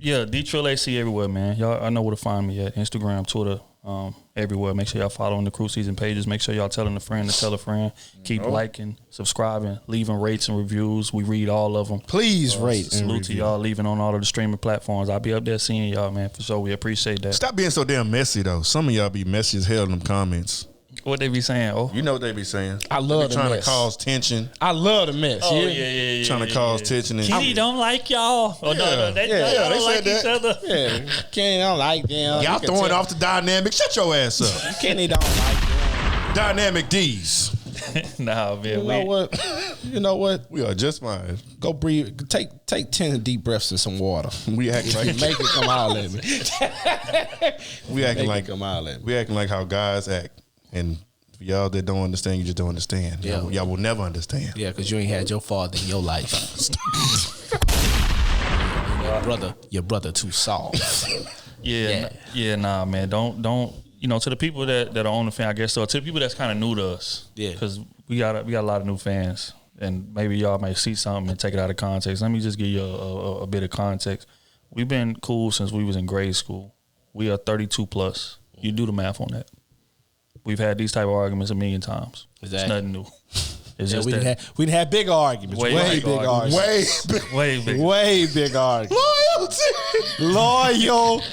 D_AC everywhere, man. Y'all, I know where to find me at. Instagram, Twitter, everywhere. Make sure y'all following the Krew Season pages. Make sure y'all telling a friend to tell a friend. Keep liking, subscribing, leaving rates and reviews. We read all of them. Please rate and Salute to y'all leaving on all of the streaming platforms. I'll be up there seeing y'all, man, for sure. We appreciate that. Stop being so damn messy though. Some of y'all be messy as hell in them comments. What they be saying? Oh, You know what they be saying. I love They be the trying mess. to cause tension. I love the mess. yeah. Trying to cause tension. And Kenny don't like y'all. Oh, no, they they don't like said each that. other. Yeah. Kenny don't like them. Y'all throwing off the dynamic. Shut your ass up. Kenny don't like them. Dynamic D's. Nah, man. You know what? We are just fine. Go breathe. Take 10 deep breaths in some water. We acting like Make it come out at me. we acting like come out at me. we acting like how guys act. And for y'all that don't understand, you just don't understand. Yeah. Y'all will never understand. Yeah, because you ain't had your father in your life. your brother too soft. Yeah, nah, man. Don't. To the people that are on the fan, I guess, so to the people that's kind of new to us, Yeah, because we got a lot of new fans, and maybe y'all may see something and take it out of context. Let me just give you a bit of context. We've been cool since we was in grade school. We are 32 plus. You do the math on that. We've had these type of arguments a million times. Exactly. It's nothing new. It's Yeah, just we didn't have big arguments. Way big arguments. Way big. way big arguments. Loyalty.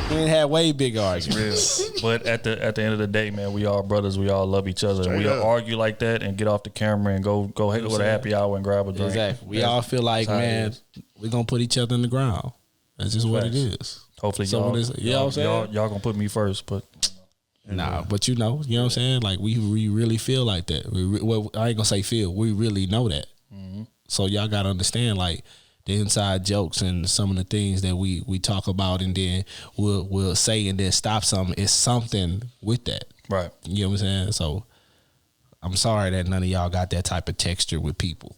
We didn't have way big arguments. But at the end of the day, man, we all brothers. We all love each other. And we argue like that and get off the camera and go to a happy hour and grab a drink. Exactly. We all feel like, man, we're gonna put each other in the ground. That's just what it is. Hopefully, y'all gonna put me first, but. Nah, but you know what I'm saying? Like we really feel like that. I ain't gonna say feel. We really know that. Mm-hmm. So y'all gotta understand, like the inside jokes and some of the things that we talk about, and then we'll say and then stop something. It's something with that, right? You know what I'm saying? So I'm sorry that none of y'all got that type of texture with people.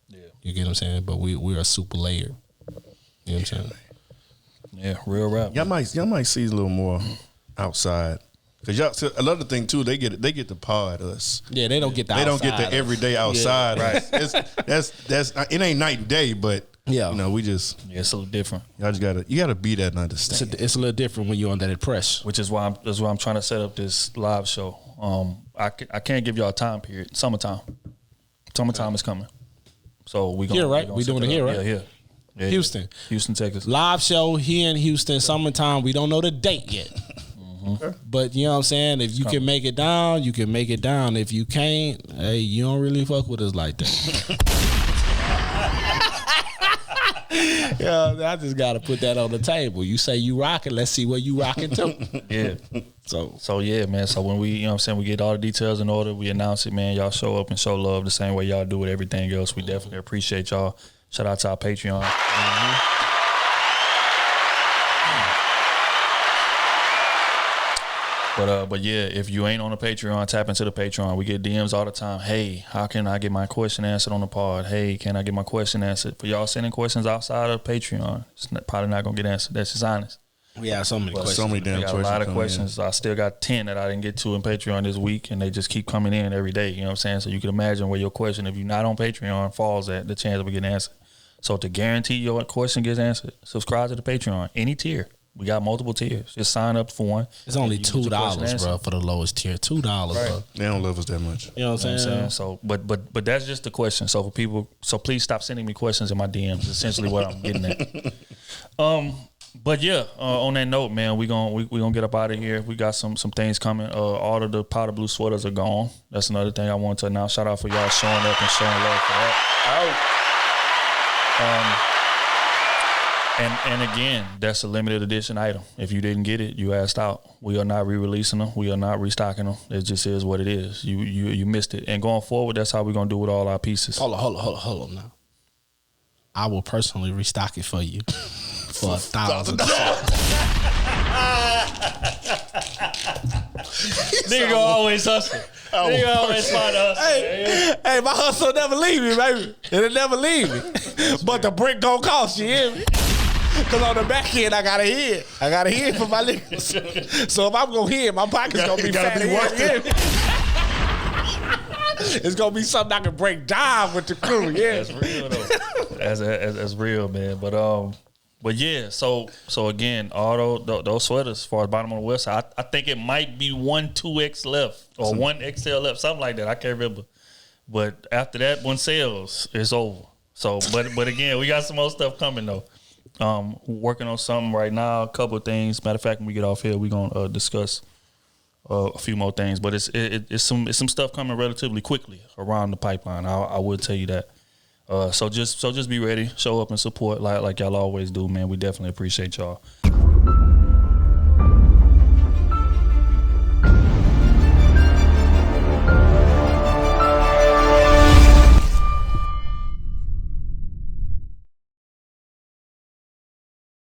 Yeah, you get what I'm saying? But we're a super layer. You know what I'm saying? Yeah, real rap. Y'all might see a little more outside. Cause y'all, so another thing too, they get the pod us. Yeah, they don't get the. They don't get the everyday outside. Yeah, right. That's it ain't night and day, but we just it's a little different. Y'all just gotta be that and understand. It's a little different when you're under that press. Which is why I'm trying to set up this live show. I can't give y'all a time period. Summertime is coming. So we gonna right. We doing it here, right? Yeah. Houston, Texas. Live show here in Houston, summertime. We don't know the date yet. But you know what I'm saying? If you can make it down, you can make it down. If you can't, hey, you don't really fuck with us like that. Yeah, I just gotta put that on the table. You say you rocking, let's see where you rocking to. Yeah. So yeah, man. So when we, we get all the details in order, we announce it, man. Y'all show up and show love the same way y'all do with everything else. We definitely appreciate y'all. Shout out to our Patreon. Mm-hmm. But yeah, if you ain't on the Patreon, tap into the Patreon. We get DMs all the time. Hey, how can I get my question answered on the pod? Hey, can I get my question answered? For y'all sending questions outside of Patreon, it's probably not gonna get answered. That's just honest. We have so many questions. So many damn questions. A lot of questions. I still got 10 that I didn't get to in Patreon this week, and they just keep coming in every day. You know what I'm saying? So you can imagine where your question, if you're not on Patreon, falls at the chance of it getting answered. So to guarantee your question gets answered, subscribe to the Patreon, any tier. We got multiple tiers. Just sign up for one. It's only You get your question $2, answered. bro, for the lowest tier. $2, bro. They don't love us that much. You know what I'm saying? So, but that's just the question. So for people, so please stop sending me questions in my DMs. Essentially, what I'm getting at. But yeah, on that note, man, we gonna get up out of here. We got some things coming. All of the powder blue sweaters are gone. That's another thing I want to announce. Shout out for y'all showing up and showing love for that. And again, that's a limited edition item. If you didn't get it, you asked out. We are not re-releasing them. We are not restocking them. It just is what it is. You missed it. And going forward, that's how we're gonna do with all our pieces. Hold on now. I will personally restock it for you for $1,000. Nigga always hustle. Nigga always find a hustle. Hey, my hustle never leave me, baby. It'll never leave me. But the brick gonna cost you, hear me? Cause on the back end, I gotta hit. I gotta hit for my niggas. So if I'm gonna hit, my pocket's gonna be fat. It's gonna be something I can break down with the crew. Yeah, that's real though. That's real, man. But yeah. So again, all those sweaters, as far as bottom on the website, I think it might be 1 2X left or 1 XL left, something like that. I can't remember. But after that, when sales, it's over. So, but again, we got some more stuff coming though. Working on something right now. A couple of things. Matter of fact, when we get off here, we're gonna discuss a few more things. But it's some stuff coming relatively quickly around the pipeline. I would tell you that. So just be ready, show up and support like y'all always do, man. We definitely appreciate y'all.